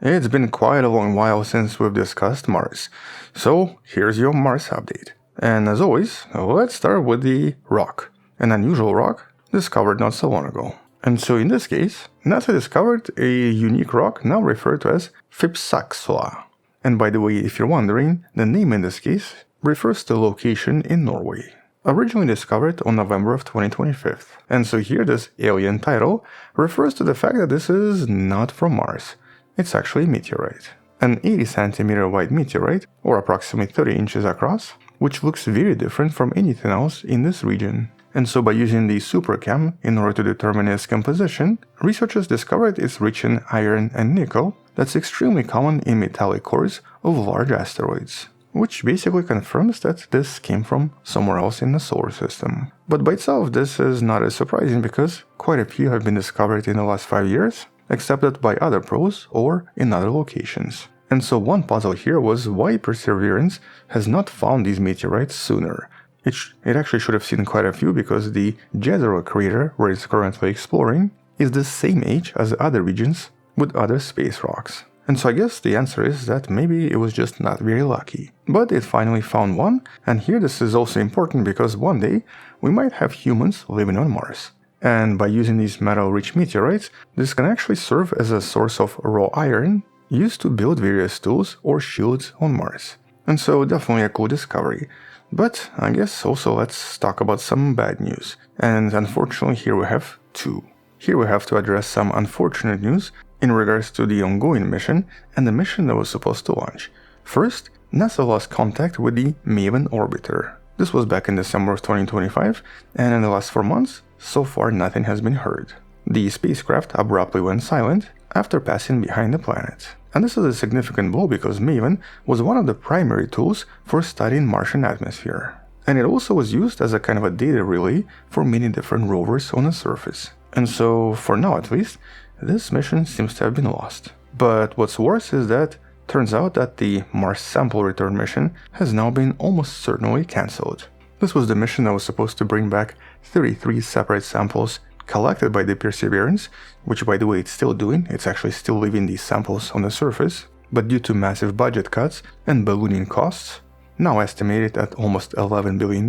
It's been quite a long while since we've discussed Mars, so here's your Mars update. And as always, let's start with the rock, an unusual rock discovered not so long ago. And so in this case, NASA discovered a unique rock now referred to as Fypsaksua. And by the way, if you're wondering, the name in this case refers to a location in Norway. Originally discovered on November of 2025. And so here this alien title refers to the fact that this is not from Mars. It's actually a meteorite. An 80 centimeter wide meteorite, or approximately 30 inches across, which looks very different from anything else in this region. And so by using the SuperChem in order to determine its composition, researchers discovered it's rich in iron and nickel that's extremely common in metallic cores of large asteroids. which basically confirms that this came from somewhere else in the solar system. But by itself, this is not as surprising because quite a few have been discovered in the last 5 years, except that by other probes or in other locations. And so one puzzle here was why Perseverance has not found these meteorites sooner. It actually should have seen quite a few because the Jezero crater, where it's currently exploring, is the same age as other regions with other space rocks. And so I guess the answer is that maybe it was just not very lucky. But it finally found one, and here this is also important because one day we might have humans living on Mars. And by using these metal-rich meteorites, this can actually serve as a source of raw iron used to build various tools or shields on Mars. And so definitely a cool discovery. But I guess also let's talk about some bad news. And unfortunately here we have two. Here we have to address some unfortunate news in regards to the ongoing mission and the mission that was supposed to launch. First, NASA lost contact with the Maven orbiter. This was back in December of 2025, and in the last 4 months, so far nothing has been heard. The spacecraft abruptly went silent after passing behind the planet. And this is a significant blow because Maven was one of the primary tools for studying Martian atmosphere. And it also was used as a kind of a data relay for many different rovers on the surface. And so, for now at least, this mission seems to have been lost. But what's worse is that turns out that the Mars sample return mission has now been almost certainly cancelled. This was the mission that was supposed to bring back 33 separate samples collected by the Perseverance, which by the way it's still doing, it's actually still leaving these samples on the surface, but due to massive budget cuts and ballooning costs, now estimated at almost $11 billion,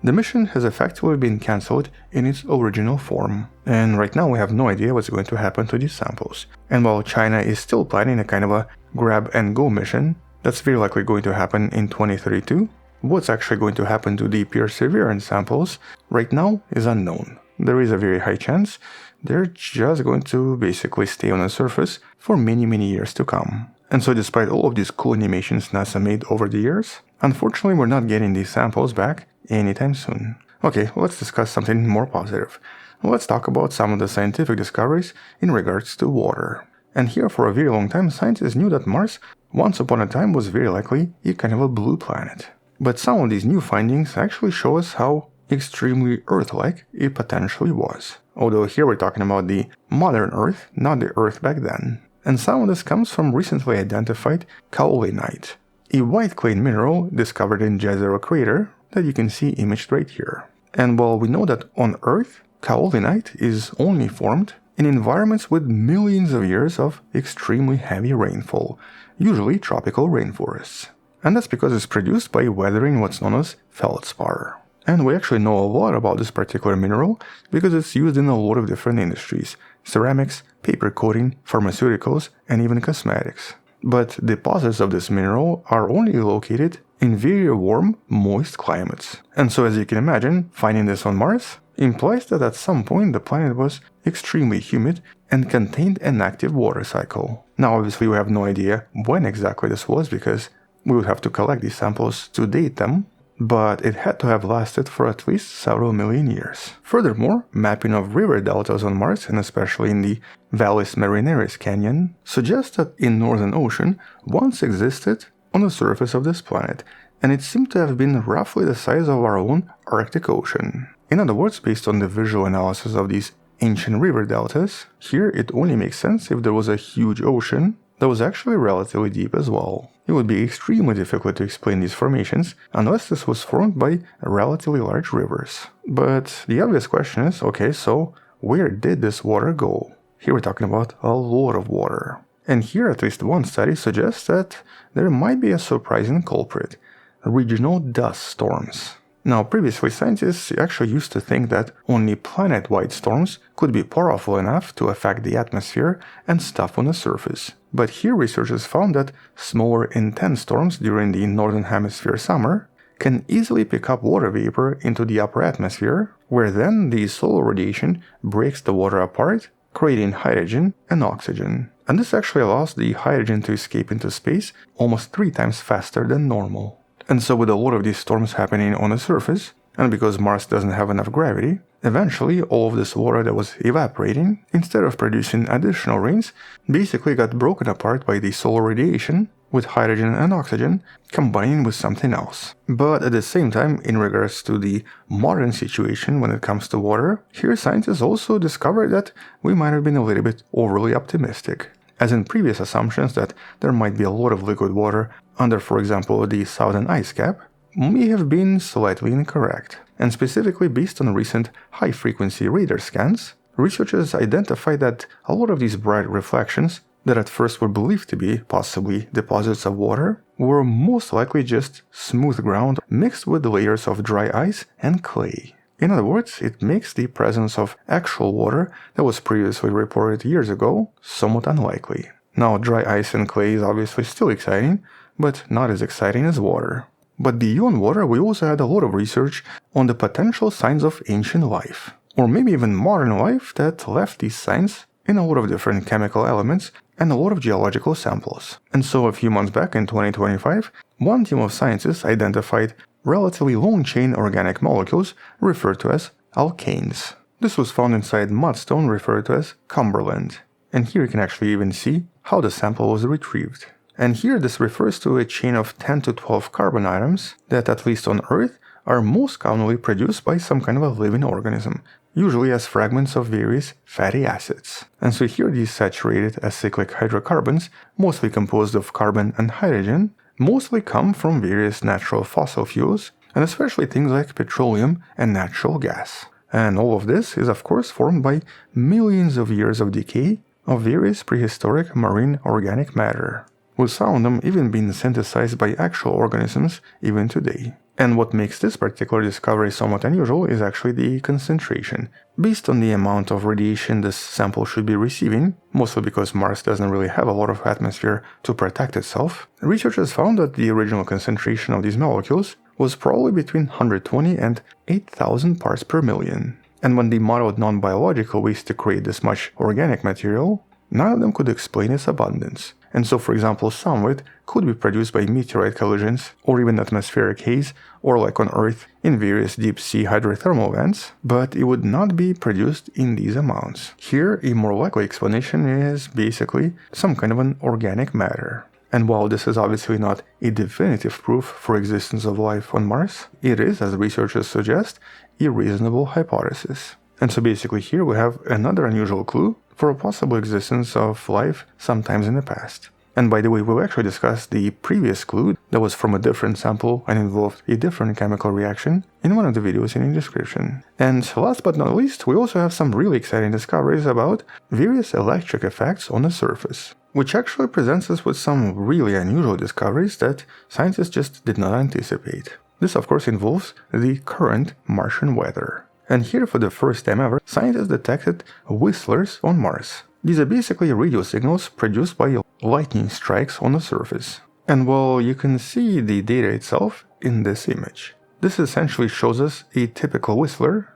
the mission has effectively been cancelled in its original form. And right now we have no idea what's going to happen to these samples. And while China is still planning a kind of a grab-and-go mission that's very likely going to happen in 2032, what's actually going to happen to the Perseverance samples right now is unknown. There is a very high chance they're just going to basically stay on the surface for many years to come. And so despite all of these cool animations NASA made over the years, unfortunately we're not getting these samples back anytime soon. Okay, let's discuss something more positive. Let's talk about some of the scientific discoveries in regards to water. And here for a very long time scientists knew that Mars once upon a time was very likely a kind of a blue planet. But some of these new findings actually show us how extremely Earth-like it potentially was. Although here we're talking about the modern Earth, not the Earth back then. And some of this comes from recently identified kaolinite, a white clay mineral discovered in Jezero crater that you can see imaged right here. And while we know that on Earth, kaolinite is only formed in environments with millions of years of extremely heavy rainfall, usually tropical rainforests. And that's because it's produced by weathering what's known as feldspar. And we actually know a lot about this particular mineral because it's used in a lot of different industries: ceramics, paper coating, pharmaceuticals, and even cosmetics. But deposits of this mineral are only located in very warm, moist climates. And so as you can imagine, finding this on Mars implies that at some point the planet was extremely humid and contained an active water cycle. Now obviously we have no idea when exactly this was because we would have to collect these samples to date them, but it had to have lasted for at least several million years. Furthermore, mapping of river deltas on Mars, and especially in the Valles Marineris Canyon, suggests that a northern ocean once existed on the surface of this planet, and it seemed to have been roughly the size of our own Arctic Ocean. In other words, based on the visual analysis of these ancient river deltas, here it only makes sense if there was a huge ocean that was actually relatively deep as well. It would be extremely difficult to explain these formations unless this was formed by relatively large rivers. But the obvious question is, okay, so where did this water go? Here we're talking about a lot of water. And here at least one study suggests that there might be a surprising culprit: regional dust storms. Now, previously scientists actually used to think that only planet-wide storms could be powerful enough to affect the atmosphere and stuff on the surface. But here researchers found that smaller intense storms during the northern hemisphere summer can easily pick up water vapor into the upper atmosphere, where then the solar radiation breaks the water apart, creating hydrogen and oxygen. And this actually allows the hydrogen to escape into space almost 3 times faster than normal. And so with a lot of these storms happening on the surface, and because Mars doesn't have enough gravity, eventually all of this water that was evaporating, instead of producing additional rains, basically got broken apart by the solar radiation with hydrogen and oxygen combining with something else. But at the same time, in regards to the modern situation when it comes to water, here scientists also discovered that we might have been a little bit overly optimistic. As in previous assumptions that there might be a lot of liquid water under, for example, the southern ice cap, may have been slightly incorrect. And specifically based on recent high-frequency radar scans, researchers identified that a lot of these bright reflections that at first were believed to be possibly deposits of water were most likely just smooth ground mixed with layers of dry ice and clay. In other words, it makes the presence of actual water that was previously reported years ago somewhat unlikely. Now, dry ice and clay is obviously still exciting, but not as exciting as water. But beyond water, we also had a lot of research on the potential signs of ancient life, or maybe even modern life that left these signs in a lot of different chemical elements and a lot of geological samples. And so a few months back in 2025, one team of scientists identified relatively long-chain organic molecules referred to as alkanes. This was found inside mudstone referred to as Cumberland. And here you can actually even see how the sample was retrieved. And here this refers to a chain of 10 to 12 carbon atoms that, at least on Earth, are most commonly produced by some kind of a living organism, usually as fragments of various fatty acids. And so here these saturated acyclic hydrocarbons, mostly composed of carbon and hydrogen, mostly come from various natural fossil fuels, and especially things like petroleum and natural gas. And all of this is of course formed by millions of years of decay of various prehistoric marine organic matter, with some of them even being synthesized by actual organisms even today. And what makes this particular discovery somewhat unusual is actually the concentration. Based on the amount of radiation this sample should be receiving, mostly because Mars doesn't really have a lot of atmosphere to protect itself, researchers found that the original concentration of these molecules was probably between 120 and 8,000 parts per million. And when they modeled non-biological ways to create this much organic material, none of them could explain its abundance. And so, for example, some of it could be produced by meteorite collisions, or even atmospheric haze, or like on Earth, in various deep-sea hydrothermal vents, but it would not be produced in these amounts. Here, a more likely explanation is basically some kind of an organic matter. And while this is obviously not a definitive proof for existence of life on Mars, it is, as researchers suggest, a reasonable hypothesis. And so basically here we have another unusual clue for a possible existence of life sometimes in the past. And by the way, we'll actually discuss the previous clue that was from a different sample and involved a different chemical reaction in one of the videos in the description. And last but not least, we also have some really exciting discoveries about various electric effects on the surface, which actually presents us with some really unusual discoveries that scientists just did not anticipate. This of course involves the current Martian weather. And here, for the first time ever, scientists detected whistlers on Mars. These are basically radio signals produced by lightning strikes on the surface. And well, you can see the data itself in this image. This essentially shows us a typical whistler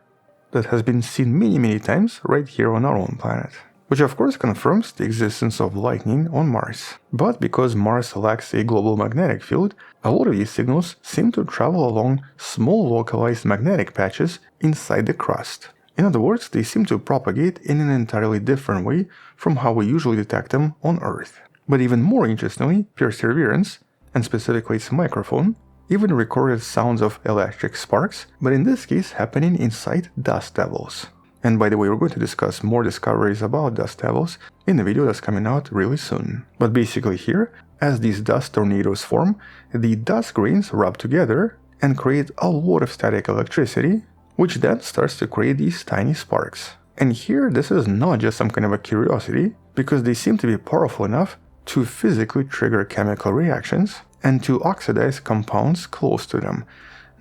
that has been seen many times right here on our own planet, which of course confirms the existence of lightning on Mars. But because Mars lacks a global magnetic field, a lot of these signals seem to travel along small localized magnetic patches inside the crust. In other words, they seem to propagate in an entirely different way from how we usually detect them on Earth. But even more interestingly, Perseverance, and specifically its microphone, even recorded sounds of electric sparks, but in this case happening inside dust devils. And by the way, we're going to discuss more discoveries about dust devils in a video that's coming out really soon. But basically here, as these dust tornadoes form, the dust grains rub together and create a lot of static electricity, which then starts to create these tiny sparks. And here, this is not just some kind of a curiosity, because they seem to be powerful enough to physically trigger chemical reactions and to oxidize compounds close to them.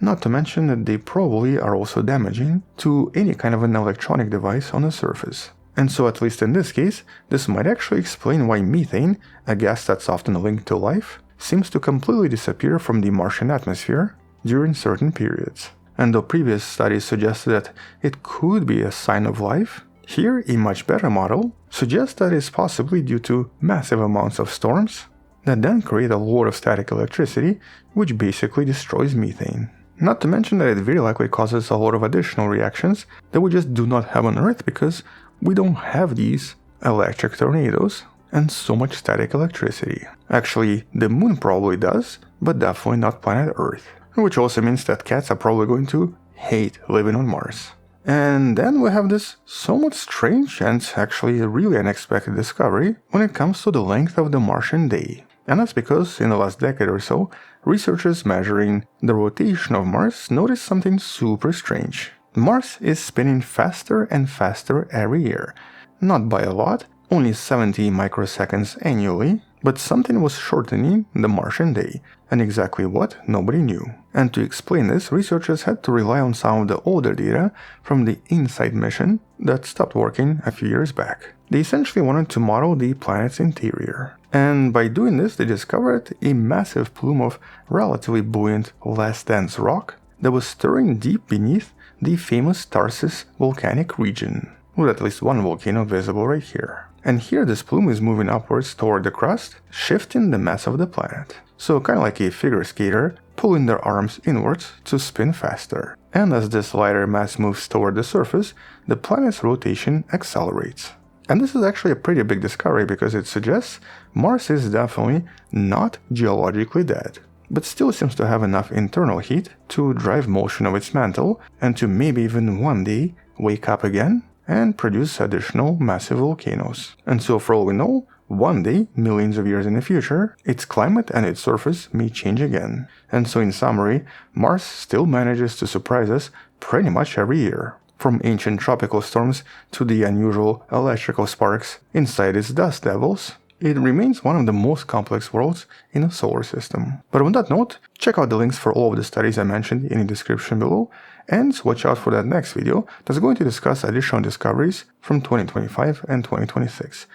Not to mention that they probably are also damaging to any kind of an electronic device on the surface. And so, at least in this case, this might actually explain why methane, a gas that's often linked to life, seems to completely disappear from the Martian atmosphere during certain periods. And though previous studies suggested that it could be a sign of life, here a much better model suggests that it's possibly due to massive amounts of storms that then create a lot of static electricity, which basically destroys methane. Not to mention that it very likely causes a lot of additional reactions that we just do not have on Earth because we don't have these electric tornadoes and so much static electricity. Actually, the moon probably does, but definitely not planet Earth. Which also means that cats are probably going to hate living on Mars. And then we have this somewhat strange and actually really unexpected discovery when it comes to the length of the Martian day. And that's because in the last decade or so, researchers measuring the rotation of Mars noticed something super strange. Mars is spinning faster and faster every year. Not by a lot, only 70 microseconds annually, but something was shortening the Martian day, and exactly what, nobody knew. And to explain this, researchers had to rely on some of the older data from the InSight mission that stopped working a few years back. They essentially wanted to model the planet's interior. And by doing this, they discovered a massive plume of relatively buoyant, less dense rock that was stirring deep beneath the famous Tarsus volcanic region, with at least one volcano visible right here. And here this plume is moving upwards toward the crust, shifting the mass of the planet. So kind of like a figure skater pulling their arms inwards to spin faster. And as this lighter mass moves toward the surface, the planet's rotation accelerates. And this is actually a pretty big discovery because it suggests Mars is definitely not geologically dead, but still seems to have enough internal heat to drive motion of its mantle and to maybe even one day wake up again and produce additional massive volcanoes. And so for all we know, one day, millions of years in the future, its climate and its surface may change again. And so in summary, Mars still manages to surprise us pretty much every year. From ancient tropical storms to the unusual electrical sparks inside its dust devils, it remains one of the most complex worlds in the solar system. But on that note, check out the links for all of the studies I mentioned in the description below, and watch out for that next video that's going to discuss additional discoveries from 2025 and 2026.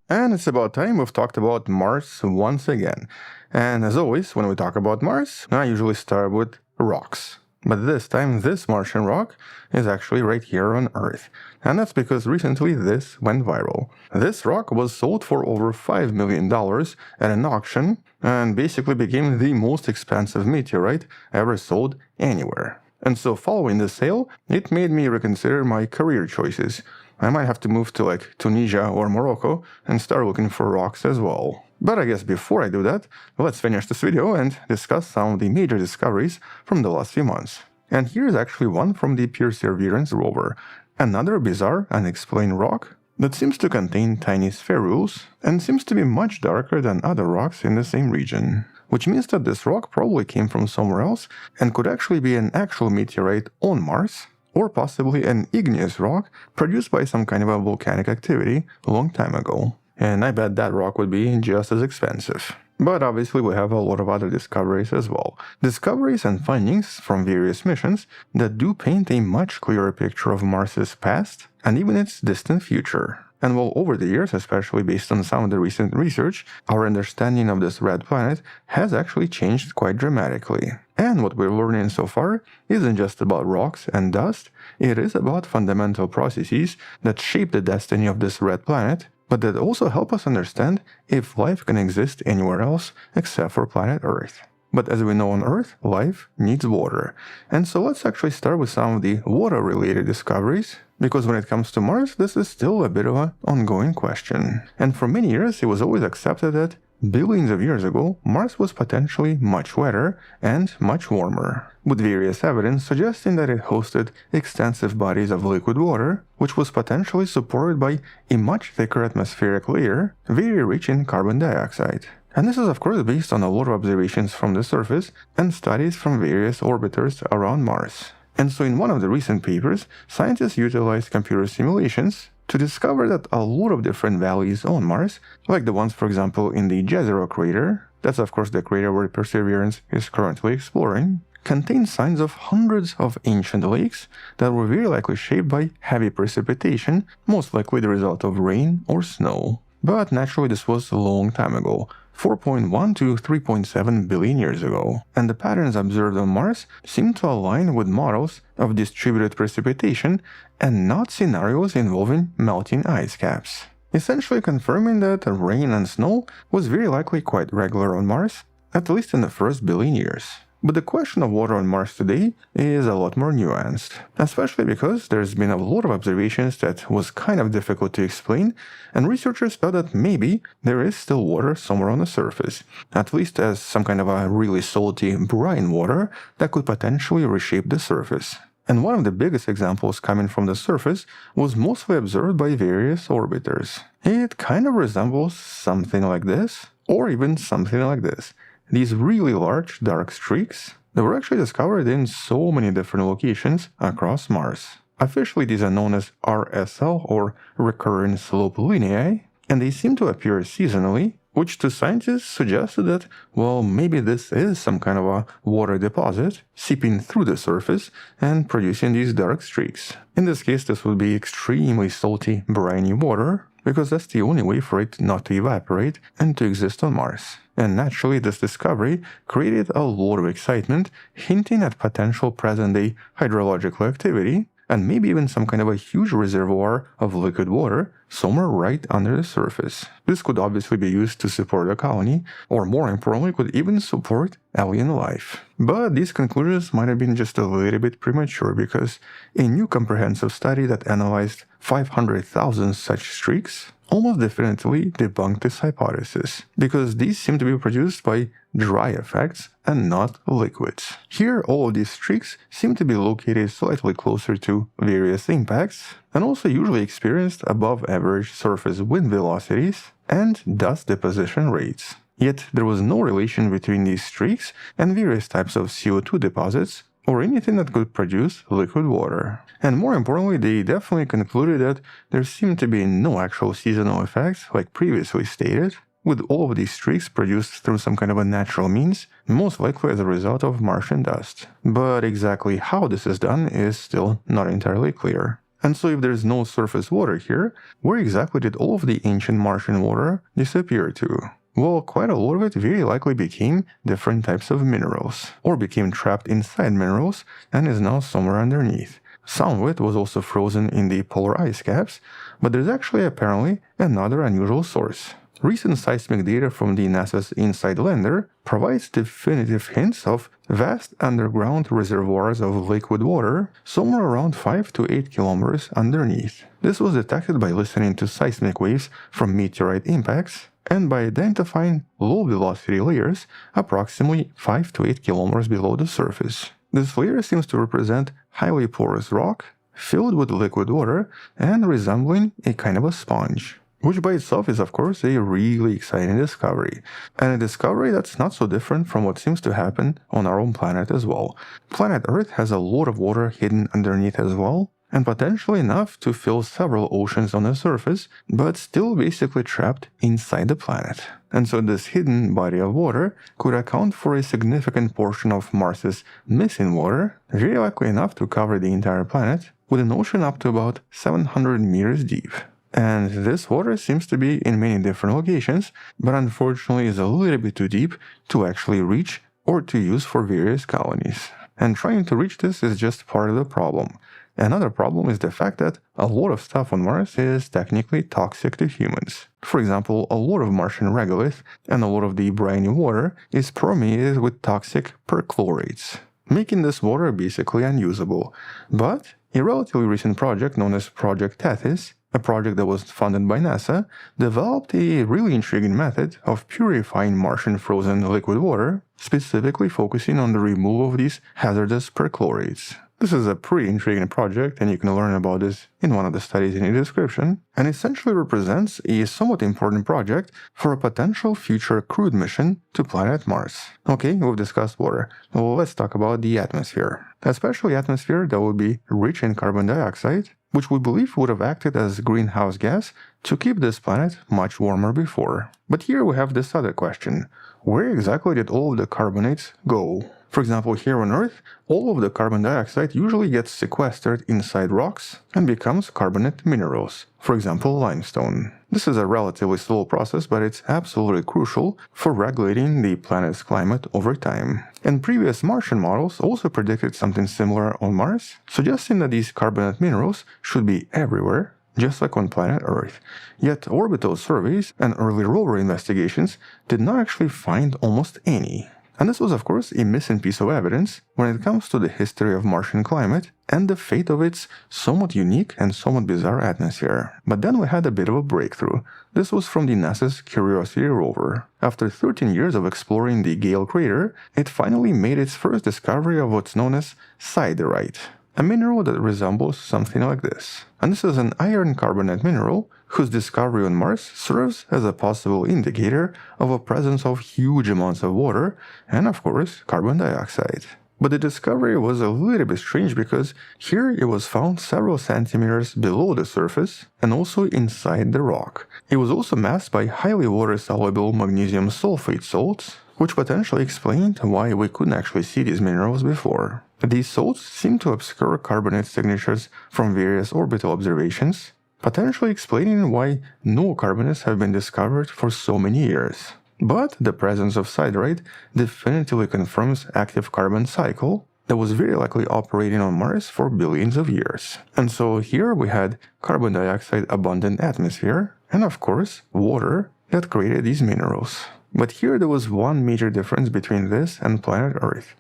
And it's about time we've talked about Mars once again. And as always, when we talk about Mars, I usually start with rocks. But this time, this Martian rock is actually right here on Earth. And that's because recently this went viral. This rock was sold for over $5 million at an auction and basically became the most expensive meteorite ever sold anywhere. And so following the sale, it made me reconsider my career choices. I might have to move to like Tunisia or Morocco and start looking for rocks as well. But I guess before I do that, let's finish this video and discuss some of the major discoveries from the last few months. And here's actually one from the Perseverance rover, another bizarre, unexplained rock that seems to contain tiny spherules and seems to be much darker than other rocks in the same region. Which means that this rock probably came from somewhere else and could actually be an actual meteorite on Mars, or possibly an igneous rock produced by some kind of a volcanic activity a long time ago. And I bet that rock would be just as expensive. But obviously we have a lot of other discoveries as well. Discoveries and findings from various missions that do paint a much clearer picture of Mars's past and even its distant future. And while over the years, especially based on some of the recent research, our understanding of this red planet has actually changed quite dramatically. And what we're learning so far isn't just about rocks and dust, it is about fundamental processes that shape the destiny of this red planet, but that also help us understand if life can exist anywhere else except for planet Earth. But as we know on Earth, life needs water. And so let's actually start with some of the water-related discoveries, because when it comes to Mars, this is still a bit of an ongoing question. And for many years, it was always accepted that billions of years ago, Mars was potentially much wetter and much warmer, with various evidence suggesting that it hosted extensive bodies of liquid water, which was potentially supported by a much thicker atmospheric layer, very rich in carbon dioxide. And this is of course based on a lot of observations from the surface and studies from various orbiters around Mars. And so in one of the recent papers, scientists utilized computer simulations to discover that a lot of different valleys on Mars, like the ones for example in the Jezero crater, that's of course the crater where Perseverance is currently exploring, contain signs of hundreds of ancient lakes that were very likely shaped by heavy precipitation, most likely the result of rain or snow. But naturally this was a long time ago, 4.1 to 3.7 billion years ago, and the patterns observed on Mars seem to align with models of distributed precipitation and not scenarios involving melting ice caps, essentially confirming that rain and snow was very likely quite regular on Mars, at least in the first billion years. But the question of water on Mars today is a lot more nuanced, especially because there's been a lot of observations that was kind of difficult to explain, and researchers thought that maybe there is still water somewhere on the surface, at least as some kind of a really salty brine water that could potentially reshape the surface. And one of the biggest examples coming from the surface was mostly observed by various orbiters. It kind of resembles something like this, or even something like this. These really large dark streaks that were actually discovered in so many different locations across Mars. Officially, these are known as RSL, or recurrent slope lineae, and they seem to appear seasonally, which to scientists suggested that, well, maybe this is some kind of a water deposit seeping through the surface and producing these dark streaks. In this case, this would be extremely salty, briny water, because that's the only way for it not to evaporate and to exist on Mars. And naturally, this discovery created a lot of excitement, hinting at potential present-day hydrological activity, and maybe even some kind of a huge reservoir of liquid water somewhere right under the surface. This could obviously be used to support a colony, or more importantly, could even support alien life. But these conclusions might have been just a little bit premature, because a new comprehensive study that analyzed 500,000 such streaks almost definitively debunked this hypothesis, because these seem to be produced by dry effects and not liquids. Here, all of these streaks seem to be located slightly closer to various impacts, and also usually experienced above average surface wind velocities and dust deposition rates. Yet there was no relation between these streaks and various types of CO2 deposits, or anything that could produce liquid water. And more importantly, they definitely concluded that there seemed to be no actual seasonal effects like previously stated, with all of these streaks produced through some kind of a natural means, most likely as a result of Martian dust. But exactly how this is done is still not entirely clear. And so if there's no surface water here, where exactly did all of the ancient Martian water disappear to? Well, quite a lot of it very likely became different types of minerals, or became trapped inside minerals and is now somewhere underneath. Some of it was also frozen in the polar ice caps, but there's actually apparently another unusual source. Recent seismic data from the NASA's InSight lander provides definitive hints of vast underground reservoirs of liquid water somewhere around 5 to 8 kilometers underneath. This was detected by listening to seismic waves from meteorite impacts, and by identifying low-velocity layers approximately 5 to 8 kilometers below the surface. This layer seems to represent highly porous rock, filled with liquid water, and resembling a kind of a sponge. Which by itself is of course a really exciting discovery, and a discovery that's not so different from what seems to happen on our own planet as well. Planet Earth has a lot of water hidden underneath as well, and potentially enough to fill several oceans on the surface, but still basically trapped inside the planet. And so this hidden body of water could account for a significant portion of Mars's missing water, very likely enough to cover the entire planet, with an ocean up to about 700 meters deep. And this water seems to be in many different locations, but unfortunately is a little bit too deep to actually reach or to use for various colonies. And trying to reach this is just part of the problem. Another problem is the fact that a lot of stuff on Mars is technically toxic to humans. For example, a lot of Martian regolith and a lot of the briny water is permeated with toxic perchlorates, making this water basically unusable. But a relatively recent project known as Project Tethys, a project that was funded by NASA, developed a really intriguing method of purifying Martian frozen liquid water, specifically focusing on the removal of these hazardous perchlorates. This is a pretty intriguing project, and you can learn about this in one of the studies in the description, and essentially represents a somewhat important project for a potential future crewed mission to planet Mars. Okay, we've discussed water. Well, let's talk about the atmosphere. Especially atmosphere that would be rich in carbon dioxide, which we believe would have acted as greenhouse gas to keep this planet much warmer before. But here we have this other question. Where exactly did all of the carbonates go? For example, here on Earth, all of the carbon dioxide usually gets sequestered inside rocks and becomes carbonate minerals, for example limestone. This is a relatively slow process, but it's absolutely crucial for regulating the planet's climate over time. And previous Martian models also predicted something similar on Mars, suggesting that these carbonate minerals should be everywhere, just like on planet Earth. Yet orbital surveys and early rover investigations did not actually find almost any. And this was of course a missing piece of evidence when it comes to the history of Martian climate and the fate of its somewhat unique and somewhat bizarre atmosphere. But then we had a bit of a breakthrough. This was from the NASA's Curiosity rover. After 13 years of exploring the Gale crater, it finally made its first discovery of what's known as siderite, a mineral that resembles something like this. And this is an iron carbonate mineral whose discovery on Mars serves as a possible indicator of a presence of huge amounts of water and, of course, carbon dioxide. But the discovery was a little bit strange because here it was found several centimeters below the surface and also inside the rock. It was also masked by highly water-soluble magnesium sulfate salts, which potentially explained why we couldn't actually see these minerals before. These salts seem to obscure carbonate signatures from various orbital observations, potentially explaining why no carbonates have been discovered for so many years. But the presence of siderite definitively confirms active carbon cycle that was very likely operating on Mars for billions of years. And so here we had carbon dioxide abundant atmosphere and of course water that created these minerals. But here there was one major difference between this and planet Earth.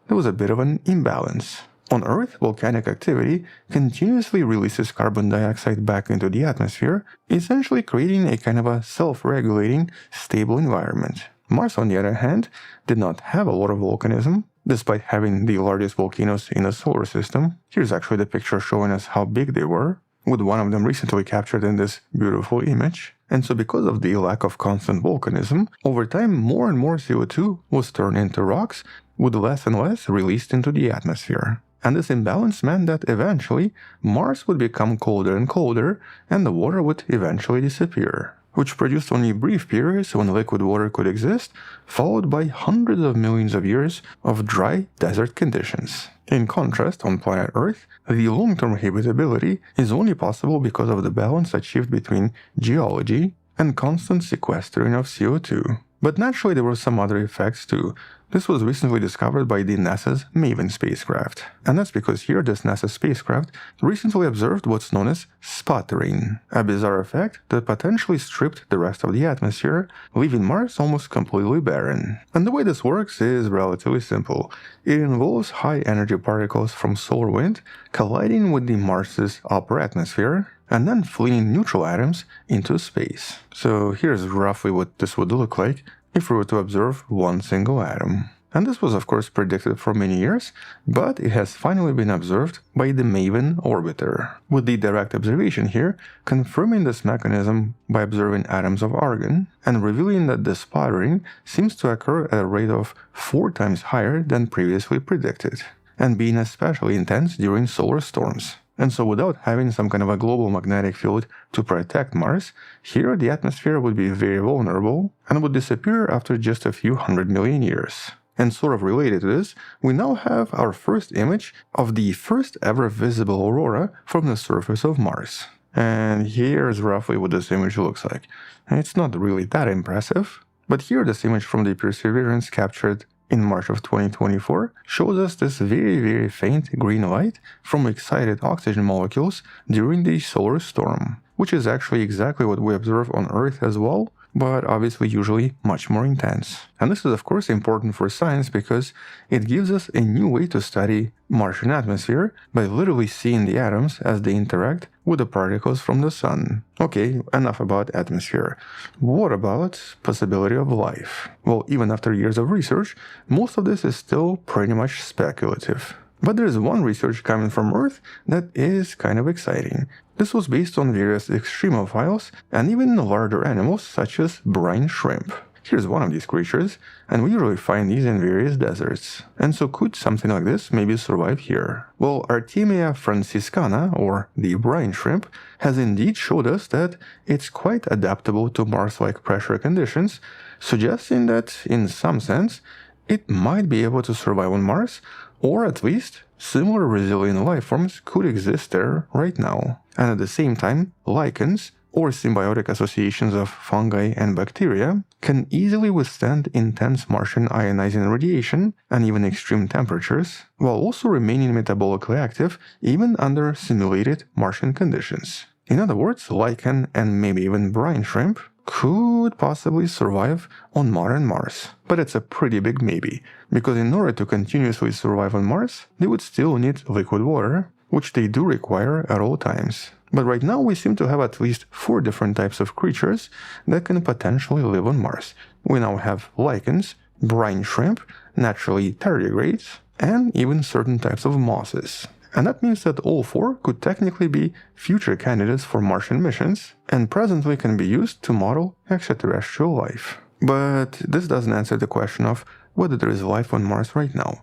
There was a bit of an imbalance. On Earth, volcanic activity continuously releases carbon dioxide back into the atmosphere, essentially creating a kind of a self-regulating, stable environment. Mars, on the other hand, did not have a lot of volcanism, despite having the largest volcanoes in the solar system. Here's actually the picture showing us how big they were, with one of them recently captured in this beautiful image. And so because of the lack of constant volcanism, over time more and more CO2 was turned into rocks, with less and less released into the atmosphere. And this imbalance meant that eventually Mars would become colder and colder and the water would eventually disappear, which produced only brief periods when liquid water could exist, followed by hundreds of millions of years of dry desert conditions. In contrast, on planet Earth, the long-term habitability is only possible because of the balance achieved between geology and constant sequestering of CO2. But naturally there were some other effects too. This was recently discovered by the NASA's MAVEN spacecraft. And that's because here this NASA spacecraft recently observed what's known as sputtering, a bizarre effect that potentially stripped the rest of the atmosphere, leaving Mars almost completely barren. And the way this works is relatively simple. It involves high-energy particles from solar wind colliding with the Mars's upper atmosphere, and then flinging neutral atoms into space. So here's roughly what this would look like if we were to observe one single atom. And this was of course predicted for many years, but it has finally been observed by the MAVEN orbiter, with the direct observation here confirming this mechanism by observing atoms of argon and revealing that the sputtering seems to occur at a rate of 4 times higher than previously predicted, and being especially intense during solar storms. And so without having some kind of a global magnetic field to protect Mars, here the atmosphere would be very vulnerable and would disappear after just a few 100 million years. And sort of related to this, we now have our first image of the first ever visible aurora from the surface of Mars. And here's roughly what this image looks like. And it's not really that impressive, but here this image from the Perseverance captured in March of 2024 shows us this very faint green light from excited oxygen molecules during the solar storm, which is actually exactly what we observe on Earth as well, but obviously usually much more intense. And this is of course important for science because it gives us a new way to study Martian atmosphere by literally seeing the atoms as they interact with the particles from the sun. Okay, enough about atmosphere. What about possibility of life? Well, even after years of research, most of this is still pretty much speculative. But there's one research coming from Earth that is kind of exciting. This was based on various extremophiles and even larger animals such as brine shrimp. Here's one of these creatures, and we usually find these in various deserts. And so could something like this maybe survive here? Well, Artemia franciscana, or the brine shrimp, has indeed showed us that it's quite adaptable to Mars-like pressure conditions, suggesting that, in some sense, it might be able to survive on Mars, or at least similar resilient life forms could exist there right now. And at the same time, lichens, or symbiotic associations of fungi and bacteria, can easily withstand intense Martian ionizing radiation and even extreme temperatures, while also remaining metabolically active even under simulated Martian conditions. In other words, lichen and maybe even brine shrimp could possibly survive on modern Mars. But it's a pretty big maybe, because in order to continuously survive on Mars, they would still need liquid water, which they do require at all times. But right now we seem to have at least 4 different types of creatures that can potentially live on Mars. We now have lichens, brine shrimp, naturally tardigrades, and even certain types of mosses. And that means that all 4 could technically be future candidates for Martian missions, and presently can be used to model extraterrestrial life. But this doesn't answer the question of whether there is life on Mars right now.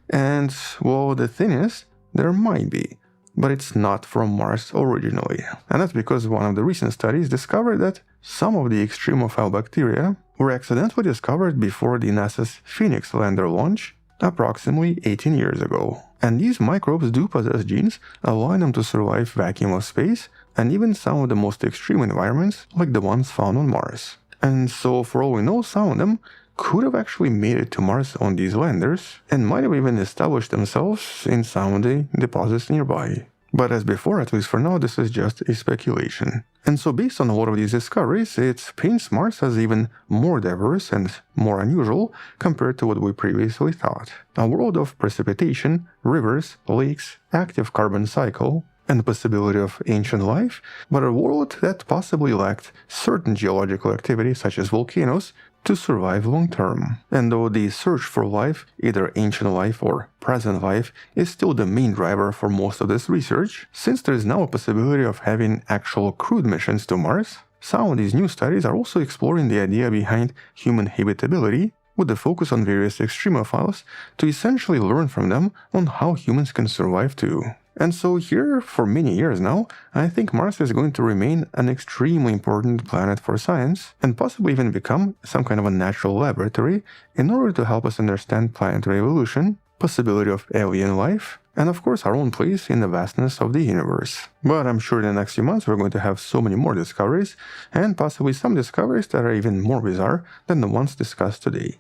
And, well, the thing is, there might be, but it's not from Mars originally. And that's because one of the recent studies discovered that some of the extremophile bacteria were accidentally discovered before the NASA's Phoenix lander launch approximately 18 years ago. And these microbes do possess genes allowing them to survive vacuum of space and even some of the most extreme environments like the ones found on Mars. And so for all we know, some of them could have actually made it to Mars on these landers and might have even established themselves in some of the deposits nearby. But as before, at least for now, this is just a speculation. And so based on a lot of these discoveries, it paints Mars as even more diverse and more unusual compared to what we previously thought. A world of precipitation, rivers, lakes, active carbon cycle, and the possibility of ancient life, but a world that possibly lacked certain geological activity such as volcanoes to survive long term. And though the search for life, either ancient life or present life, is still the main driver for most of this research, since there is now a possibility of having actual crewed missions to Mars, some of these new studies are also exploring the idea behind human habitability, with the focus on various extremophiles to essentially learn from them on how humans can survive too. And so here, for many years now, I think Mars is going to remain an extremely important planet for science, and possibly even become some kind of a natural laboratory in order to help us understand planetary evolution, possibility of alien life, and of course our own place in the vastness of the universe. But I'm sure in the next few months we're going to have so many more discoveries, and possibly some discoveries that are even more bizarre than the ones discussed today.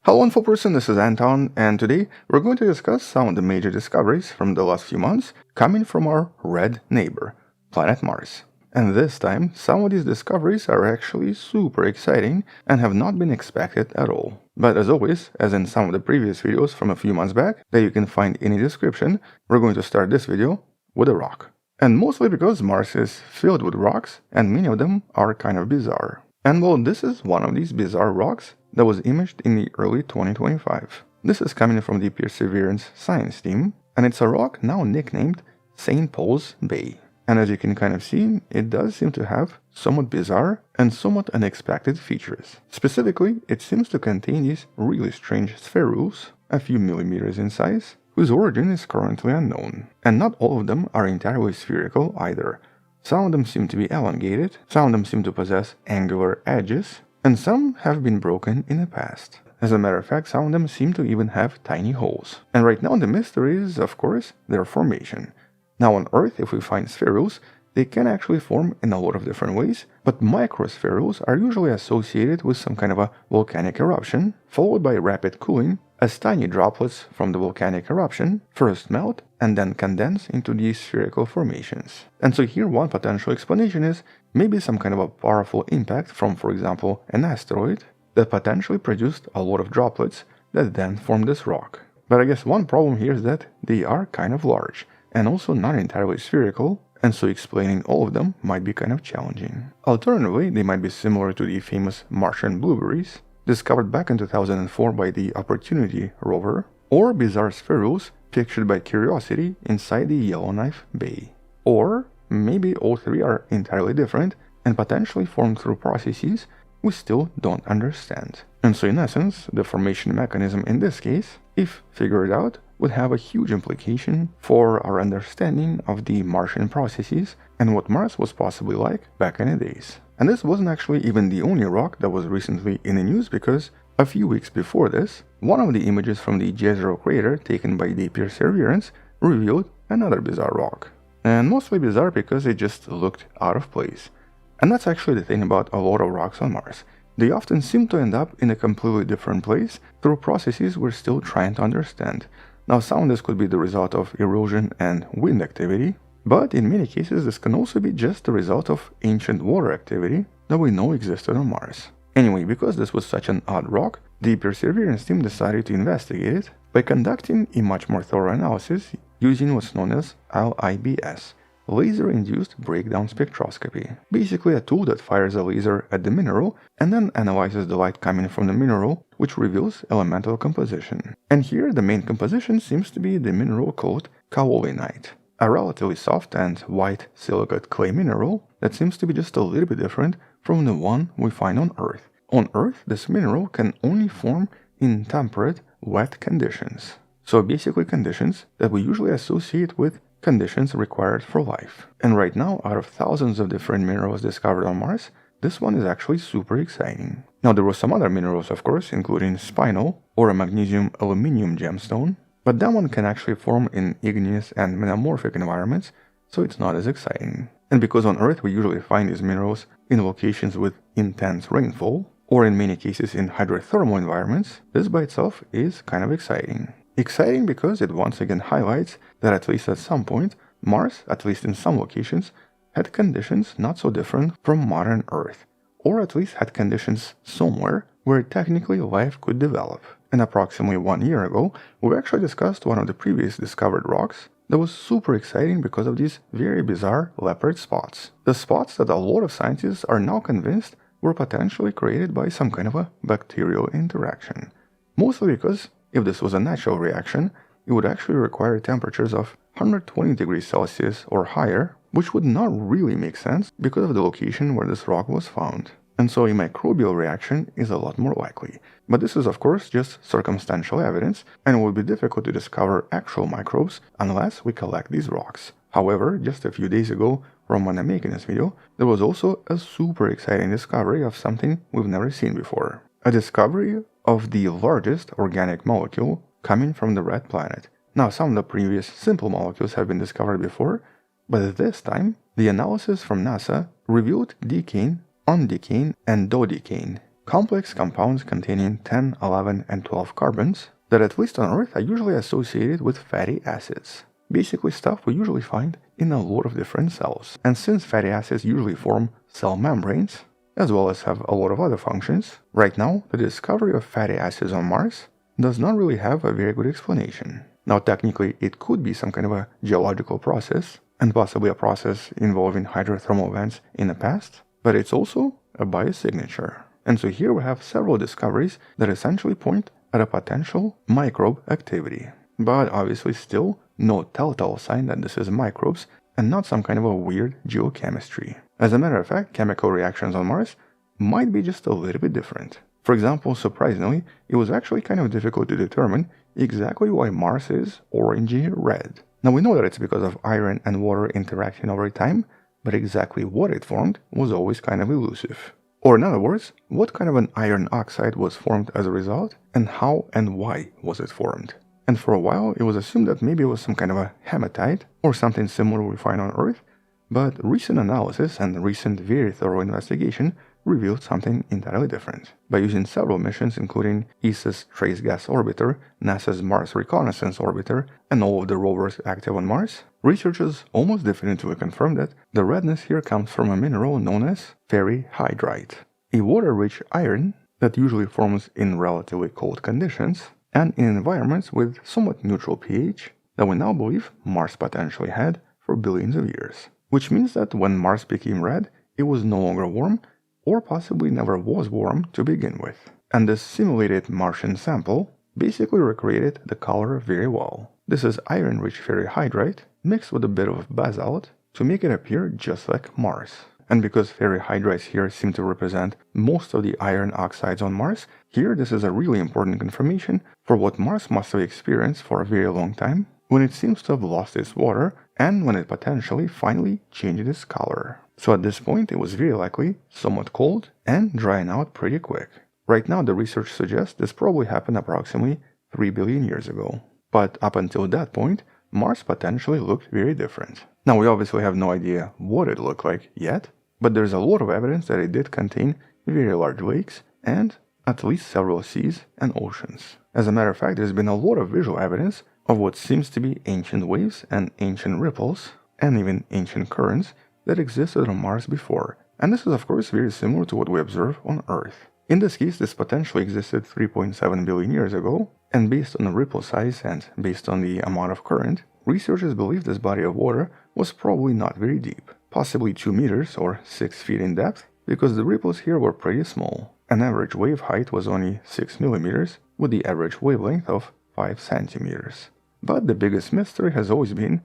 Hello info person, this is Anton, and today we're going to discuss some of the major discoveries from the last few months coming from our red neighbor, planet Mars. And this time, some of these discoveries are actually super exciting and have not been expected at all. But as always, as in some of the previous videos from a few months back that you can find in the description, we're going to start this video with a rock. And mostly because Mars is filled with rocks, and many of them are kind of bizarre. And well, this is one of these bizarre rocks that was imaged in the early 2025. This is coming from the Perseverance science team, and it's a rock now nicknamed St. Paul's Bay. And as you can kind of see, it does seem to have somewhat bizarre and somewhat unexpected features. Specifically, it seems to contain these really strange spherules, a few millimeters in size, whose origin is currently unknown. And not all of them are entirely spherical either. Some of them seem to be elongated, some of them seem to possess angular edges, and some have been broken in the past. As a matter of fact, some of them seem to even have tiny holes. And right now the mystery is, of course, their formation. Now on Earth, if we find spherules, they can actually form in a lot of different ways, but microspherules are usually associated with some kind of a volcanic eruption, followed by rapid cooling, as tiny droplets from the volcanic eruption first melt and then condense into these spherical formations. And so here one potential explanation is maybe some kind of a powerful impact from, for example, an asteroid that potentially produced a lot of droplets that then formed this rock. But I guess one problem here is that they are kind of large and also not entirely spherical, and so explaining all of them might be kind of challenging. Alternatively, they might be similar to the famous Martian blueberries discovered back in 2004 by the Opportunity rover, or bizarre spherules pictured by Curiosity inside the Yellowknife Bay. Or maybe all three are entirely different and potentially formed through processes we still don't understand. And so in essence, the formation mechanism in this case, if figured out, would have a huge implication for our understanding of the Martian processes and what Mars was possibly like back in the days. And this wasn't actually even the only rock that was recently in the news, because a few weeks before this, one of the images from the Jezero crater taken by the Perseverance revealed another bizarre rock. And mostly bizarre because it just looked out of place. And that's actually the thing about a lot of rocks on Mars. They often seem to end up in a completely different place through processes we're still trying to understand. Now some of this could be the result of erosion and wind activity, But in many cases this can also be just the result of ancient water activity that we know existed on Mars. Anyway, because this was such an odd rock, the Perseverance team decided to investigate it by conducting a much more thorough analysis using what's known as LIBS, laser-induced breakdown spectroscopy. Basically a tool that fires a laser at the mineral and then analyzes the light coming from the mineral, which reveals elemental composition. And here the main composition seems to be the mineral called kaolinite, a relatively soft and white silicate clay mineral that seems to be just a little bit different from the one we find on Earth. On Earth, this mineral can only form in temperate, wet conditions. So basically conditions that we usually associate with conditions required for life. And right now, out of thousands of different minerals discovered on Mars, this one is actually super exciting. Now there were some other minerals, of course, including spinel or a magnesium aluminium gemstone, but that one can actually form in igneous and metamorphic environments, so it's not as exciting. And because on Earth we usually find these minerals in locations with intense rainfall, or in many cases in hydrothermal environments, this by itself is kind of exciting. Exciting because it once again highlights that at least at some point, Mars, at least in some locations, had conditions not so different from modern Earth, or at least had conditions somewhere where technically life could develop. And approximately 1 year ago, we actually discussed one of the previous discovered rocks that was super exciting because of these very bizarre leopard spots. The spots that a lot of scientists are now convinced were potentially created by some kind of a bacterial interaction. Mostly because if this was a natural reaction, it would actually require temperatures of 120 degrees Celsius or higher, which would not really make sense because of the location where this rock was found. And so a microbial reaction is a lot more likely. But this is of course just circumstantial evidence, and it would be difficult to discover actual microbes unless we collect these rocks. However, just a few days ago, from when I'm making this video, there was also a super exciting discovery of something we've never seen before. A discovery of the largest organic molecule coming from the red planet. Now, some of the previous simple molecules have been discovered before, but this time, the analysis from NASA revealed decane, undecane, and dodecane, complex compounds containing 10, 11, and 12 carbons that at least on Earth are usually associated with fatty acids. Basically stuff we usually find in a lot of different cells. And since fatty acids usually form cell membranes, as well as have a lot of other functions, right now the discovery of fatty acids on Mars does not really have a very good explanation. Now technically it could be some kind of a geological process, and possibly a process involving hydrothermal events in the past, but it's also a biosignature. And so here we have several discoveries that essentially point at a potential microbe activity. But obviously still no telltale sign that this is microbes and not some kind of a weird geochemistry. As a matter of fact, chemical reactions on Mars might be just a little bit different. For example, surprisingly, it was actually kind of difficult to determine exactly why Mars is orangey red. Now we know that it's because of iron and water interacting over time, but exactly what it formed was always kind of elusive. Or in other words, what kind of an iron oxide was formed as a result, and how and why was it formed? And for a while it was assumed that maybe it was some kind of a hematite or something similar we find on Earth, but recent analysis and recent very thorough investigation revealed something entirely different. By using several missions including ESA's Trace Gas Orbiter, NASA's Mars Reconnaissance Orbiter, and all of the rovers active on Mars, researchers almost definitively confirmed that the redness here comes from a mineral known as ferrihydrite, a water-rich iron that usually forms in relatively cold conditions and in environments with somewhat neutral pH that we now believe Mars potentially had for billions of years. Which means that when Mars became red, it was no longer warm, or possibly never was warm to begin with. And this simulated Martian sample basically recreated the color very well. This is iron-rich ferrihydrite mixed with a bit of basalt to make it appear just like Mars. And because ferrihydrites here seem to represent most of the iron oxides on Mars, here this is a really important confirmation for what Mars must have experienced for a very long time, when it seems to have lost its water and when it potentially finally changed its color. So at this point it was very likely somewhat cold and drying out pretty quick. Right now the research suggests this probably happened approximately 3 billion years ago. But up until that point, Mars potentially looked very different. Now we obviously have no idea what it looked like yet, but there's a lot of evidence that it did contain very large lakes and at least several seas and oceans. As a matter of fact, there's been a lot of visual evidence of what seems to be ancient waves and ancient ripples, and even ancient currents that existed on Mars before, and this is of course very similar to what we observe on Earth. In this case, this potentially existed 3.7 billion years ago, and based on the ripple size and based on the amount of current, researchers believe this body of water was probably not very deep, possibly 2 meters or 6 feet in depth, because the ripples here were pretty small. An average wave height was only 6 millimeters, with the average wavelength of 5 centimeters. But the biggest mystery has always been,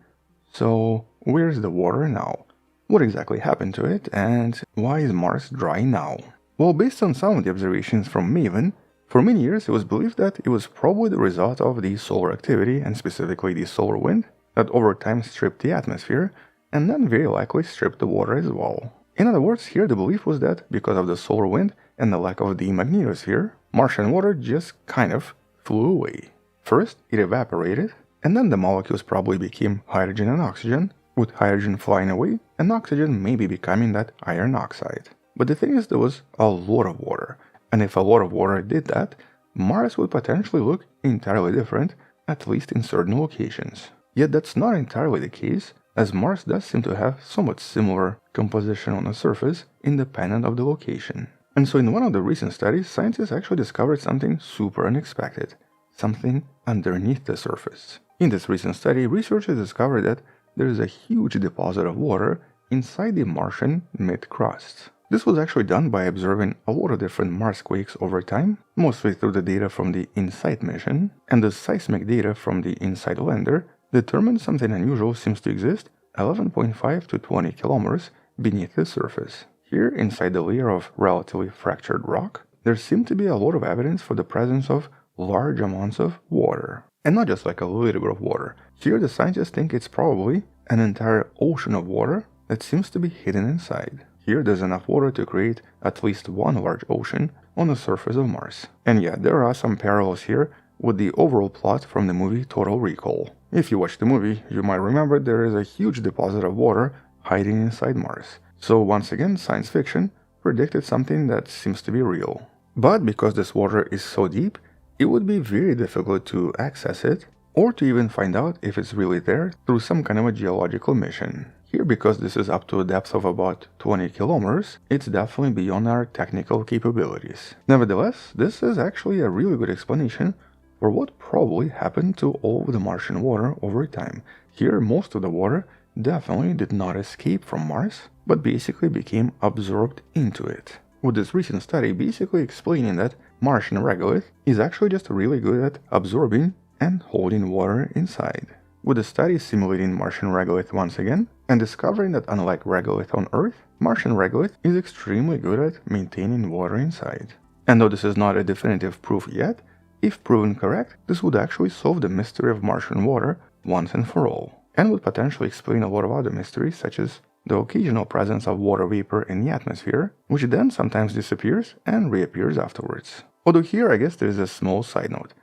so where's the water now? What exactly happened to it, and why is Mars dry now? Well, based on some of the observations from Maven, for many years it was believed that it was probably the result of the solar activity, and specifically the solar wind, that over time stripped the atmosphere, and then very likely stripped the water as well. In other words, here the belief was that because of the solar wind and the lack of the magnetosphere, Martian water just kind of flew away. First, it evaporated, and then the molecules probably became hydrogen and oxygen, with hydrogen flying away and oxygen maybe becoming that iron oxide. But the thing is, there was a lot of water, and if a lot of water did that, Mars would potentially look entirely different, at least in certain locations. Yet that's not entirely the case, as Mars does seem to have somewhat similar composition on the surface, independent of the location. And so in one of the recent studies, scientists actually discovered something super unexpected, something underneath the surface. In this recent study, researchers discovered that there is a huge deposit of water inside the Martian mid-crust. This was actually done by observing a lot of different Mars quakes over time, mostly through the data from the InSight mission, and the seismic data from the InSight lander determined something unusual seems to exist 11.5 to 20 kilometers beneath the surface. Here, inside the layer of relatively fractured rock, there seemed to be a lot of evidence for the presence of large amounts of water. And not just like a little bit of water. Here the scientists think it's probably an entire ocean of water that seems to be hidden inside. Here there's enough water to create at least one large ocean on the surface of Mars. And yeah, there are some parallels here with the overall plot from the movie Total Recall. If you watch the movie, you might remember there is a huge deposit of water hiding inside Mars. So once again, science fiction predicted something that seems to be real. But because this water is so deep, it would be very difficult to access it, or to even find out if it's really there through some kind of a geological mission. Here, because this is up to a depth of about 20 kilometers, it's definitely beyond our technical capabilities. Nevertheless, this is actually a really good explanation for what probably happened to all of the Martian water over time. Here, most of the water definitely did not escape from Mars, but basically became absorbed into it. With this recent study basically explaining that Martian regolith is actually just really good at absorbing and holding water inside. With the study simulating Martian regolith once again, and discovering that unlike regolith on Earth, Martian regolith is extremely good at maintaining water inside. And though this is not a definitive proof yet, if proven correct, this would actually solve the mystery of Martian water once and for all, and would potentially explain a lot of other mysteries such as the occasional presence of water vapor in the atmosphere, which then sometimes disappears and reappears afterwards. Although here I guess there is a small side note.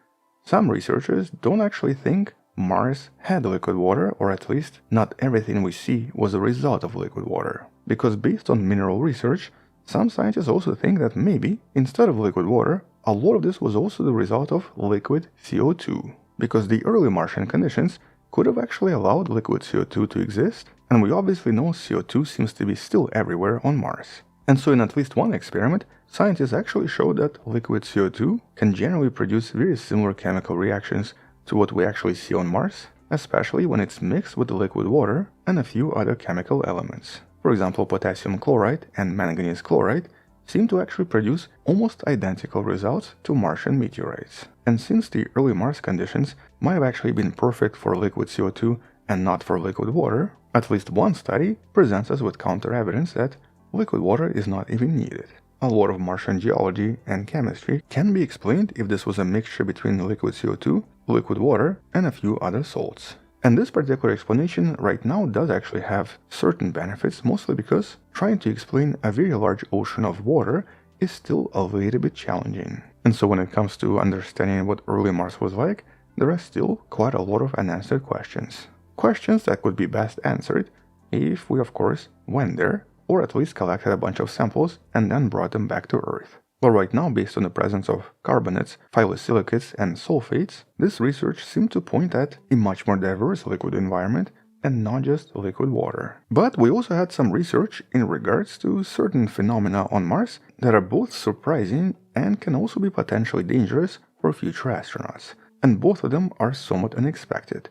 Some researchers don't actually think Mars had liquid water, or at least not everything we see was a result of liquid water. Because based on mineral research, some scientists also think that maybe, instead of liquid water, a lot of this was also the result of liquid CO2. Because the early Martian conditions could have actually allowed liquid CO2 to exist, and we obviously know CO2 seems to be still everywhere on Mars. And so in at least one experiment, scientists actually showed that liquid CO2 can generally produce very similar chemical reactions to what we actually see on Mars, especially when it's mixed with liquid water and a few other chemical elements. For example, potassium chloride and manganese chloride seem to actually produce almost identical results to Martian meteorites. And since the early Mars conditions might have actually been perfect for liquid CO2 and not for liquid water, at least one study presents us with counter evidence that liquid water is not even needed. A lot of Martian geology and chemistry can be explained if this was a mixture between liquid CO2, liquid water, and a few other salts. And this particular explanation right now does actually have certain benefits, mostly because trying to explain a very large ocean of water is still a little bit challenging. And so when it comes to understanding what early Mars was like, there are still quite a lot of unanswered questions. Questions that could be best answered if we, of course, went there, or at least collected a bunch of samples and then brought them back to Earth. But right now, based on the presence of carbonates, phyllosilicates, and sulfates, this research seemed to point at a much more diverse liquid environment and not just liquid water. But we also had some research in regards to certain phenomena on Mars that are both surprising and can also be potentially dangerous for future astronauts. And both of them are somewhat unexpected.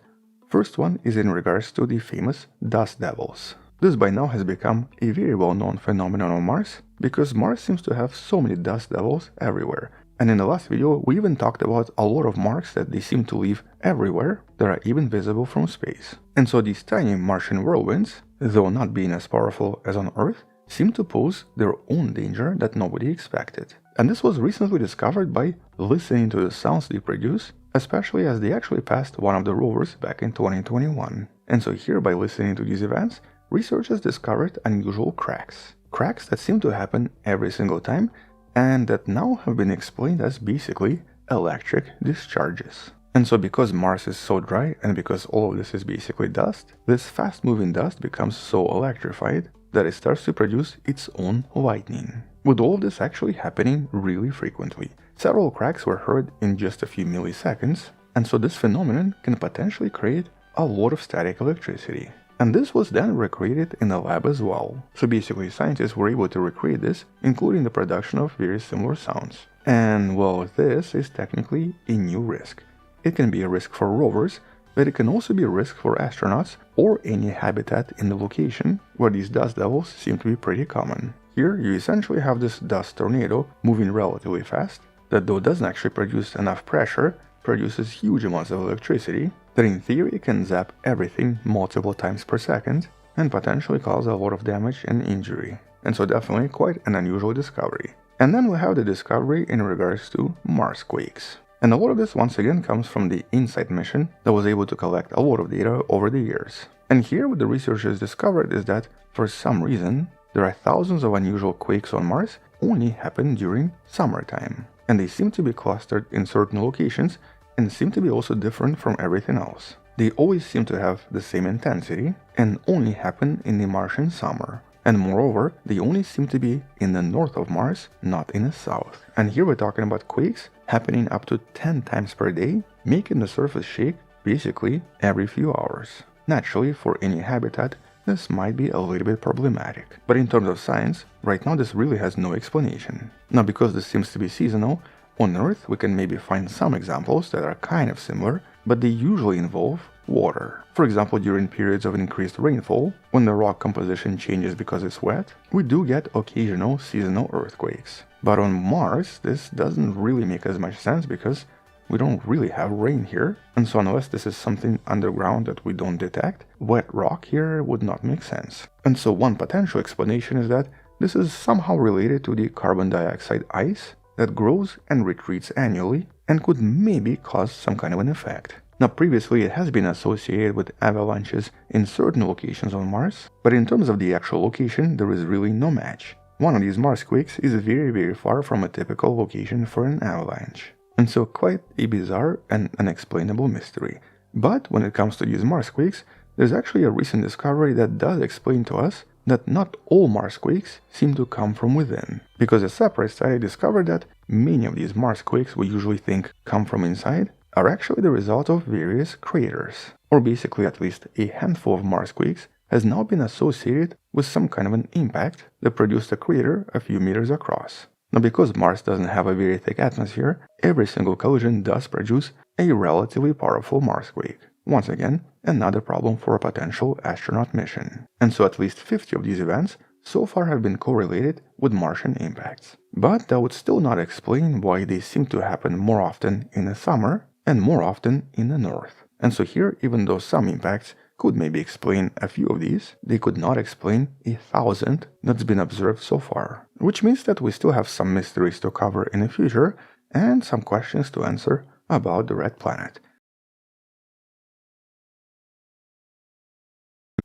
First one is in regards to the famous dust devils. This by now has become a very well-known phenomenon on Mars because Mars seems to have so many dust devils everywhere. And in the last video, we even talked about a lot of marks that they seem to leave everywhere that are even visible from space. And so these tiny Martian whirlwinds, though not being as powerful as on Earth, seem to pose their own danger that nobody expected. And this was recently discovered by listening to the sounds they produce, especially as they actually passed one of the rovers back in 2021. And so here, by listening to these events, researchers discovered unusual cracks. Cracks that seem to happen every single time and that now have been explained as basically electric discharges. And so because Mars is so dry and because all of this is basically dust, this fast-moving dust becomes so electrified that it starts to produce its own lightning. With all of this actually happening really frequently. Several cracks were heard in just a few milliseconds, and so this phenomenon can potentially create a lot of static electricity. And this was then recreated in the lab as well. So basically scientists were able to recreate this, including the production of very similar sounds. And well, this is technically a new risk. It can be a risk for rovers, but it can also be a risk for astronauts or any habitat in the location where these dust devils seem to be pretty common. Here you essentially have this dust tornado moving relatively fast that, though doesn't actually produce enough pressure, produces huge amounts of electricity that in theory can zap everything multiple times per second and potentially cause a lot of damage and injury. And so definitely quite an unusual discovery. And then we have the discovery in regards to Mars quakes. And a lot of this once again comes from the InSight mission that was able to collect a lot of data over the years. And here what the researchers discovered is that for some reason there are thousands of unusual quakes on Mars only happen during summertime. And they seem to be clustered in certain locations and seem to be also different from everything else. They always seem to have the same intensity and only happen in the Martian summer. And moreover, they only seem to be in the north of Mars, not in the south. And here we're talking about quakes happening up to 10 times per day, making the surface shake basically every few hours. Naturally, for any habitat, this might be a little bit problematic. But in terms of science, right now this really has no explanation. Now, because this seems to be seasonal, on Earth we can maybe find some examples that are kind of similar, but they usually involve water. For example, during periods of increased rainfall, when the rock composition changes because it's wet, we do get occasional seasonal earthquakes. But on Mars, this doesn't really make as much sense because we don't really have rain here, and so unless this is something underground that we don't detect, wet rock here would not make sense. And so one potential explanation is that this is somehow related to the carbon dioxide ice that grows and retreats annually and could maybe cause some kind of an effect. Now previously it has been associated with avalanches in certain locations on Mars, but in terms of the actual location there is really no match. One of these Mars quakes is very far from a typical location for an avalanche. And so quite a bizarre and unexplainable mystery. But when it comes to these Mars quakes, there's actually a recent discovery that does explain to us that not all Mars quakes seem to come from within. Because a separate study discovered that many of these Mars quakes we usually think come from inside are actually the result of various craters. Or basically at least a handful of Mars quakes has now been associated with some kind of an impact that produced a crater a few meters across. Now because Mars doesn't have a very thick atmosphere, every single collision does produce a relatively powerful Marsquake. Once again, another problem for a potential astronaut mission. And so at least 50 of these events so far have been correlated with Martian impacts. But that would still not explain why they seem to happen more often in the summer and more often in the north. And so here, even though some impacts could maybe explain a few of these, they could not explain 1,000 that's been observed so far. Which means that we still have some mysteries to cover in the future and some questions to answer about the red planet.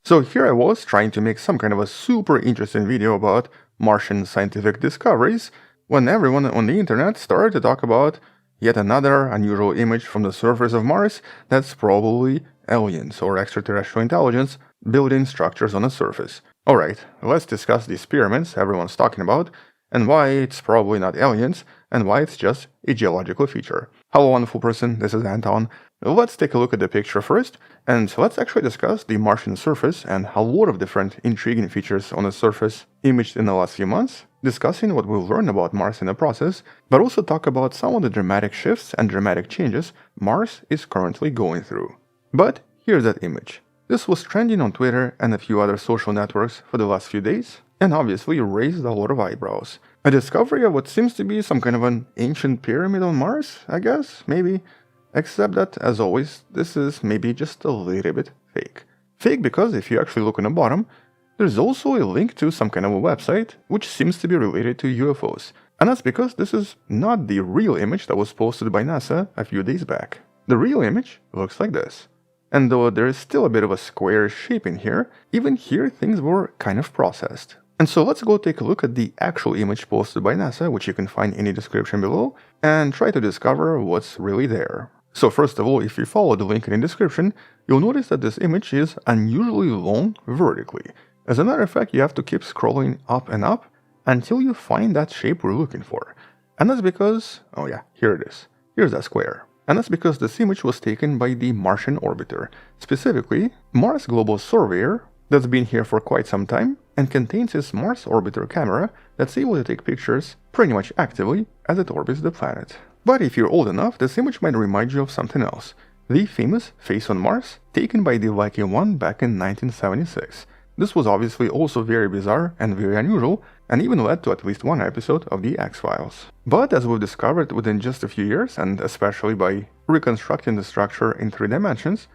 So here I was trying to make some kind of a super interesting video about Martian scientific discoveries when everyone on the internet started to talk about yet another unusual image from the surface of Mars that's probably aliens or extraterrestrial intelligence building structures on the surface. Alright, let's discuss these pyramids everyone's talking about and why it's probably not aliens and why it's just a geological feature. Hello wonderful person, this is Anton, Let's take a look at the picture first, and let's actually discuss the Martian surface and a lot of different intriguing features on the surface imaged in the last few months, discussing what we've learned about Mars in the process, but also talk about some of the dramatic shifts and dramatic changes Mars is currently going through. But here's that image. This was trending on Twitter and a few other social networks for the last few days, and obviously raised a lot of eyebrows. A discovery of what seems to be some kind of an ancient pyramid on Mars, I guess, maybe. Except that, as always, this is maybe just a little bit fake. Fake because if you actually look on the bottom, there's also a link to some kind of a website which seems to be related to UFOs. And that's because this is not the real image that was posted by NASA a few days back. The real image looks like this. And though there is still a bit of a square shape in here, even here things were kind of processed. And so let's go take a look at the actual image posted by NASA, which you can find in the description below, and try to discover what's really there. So first of all, if you follow the link in the description, you'll notice that this image is unusually long vertically. As a matter of fact, you have to keep scrolling up and up until you find that shape we're looking for. And that's because, oh yeah, here it is. Here's that square. And that's because this image was taken by the Martian orbiter, specifically Mars Global Surveyor, that's been here for quite some time and contains its Mars orbiter camera that's able to take pictures pretty much actively as it orbits the planet. But if you're old enough, this image might remind you of something else. The famous Face on Mars, taken by the Viking 1 back in 1976. This was obviously also very bizarre and very unusual, and even led to at least one episode of the X-Files. But as we've discovered within just a few years, and especially by reconstructing the structure in 3 dimensions,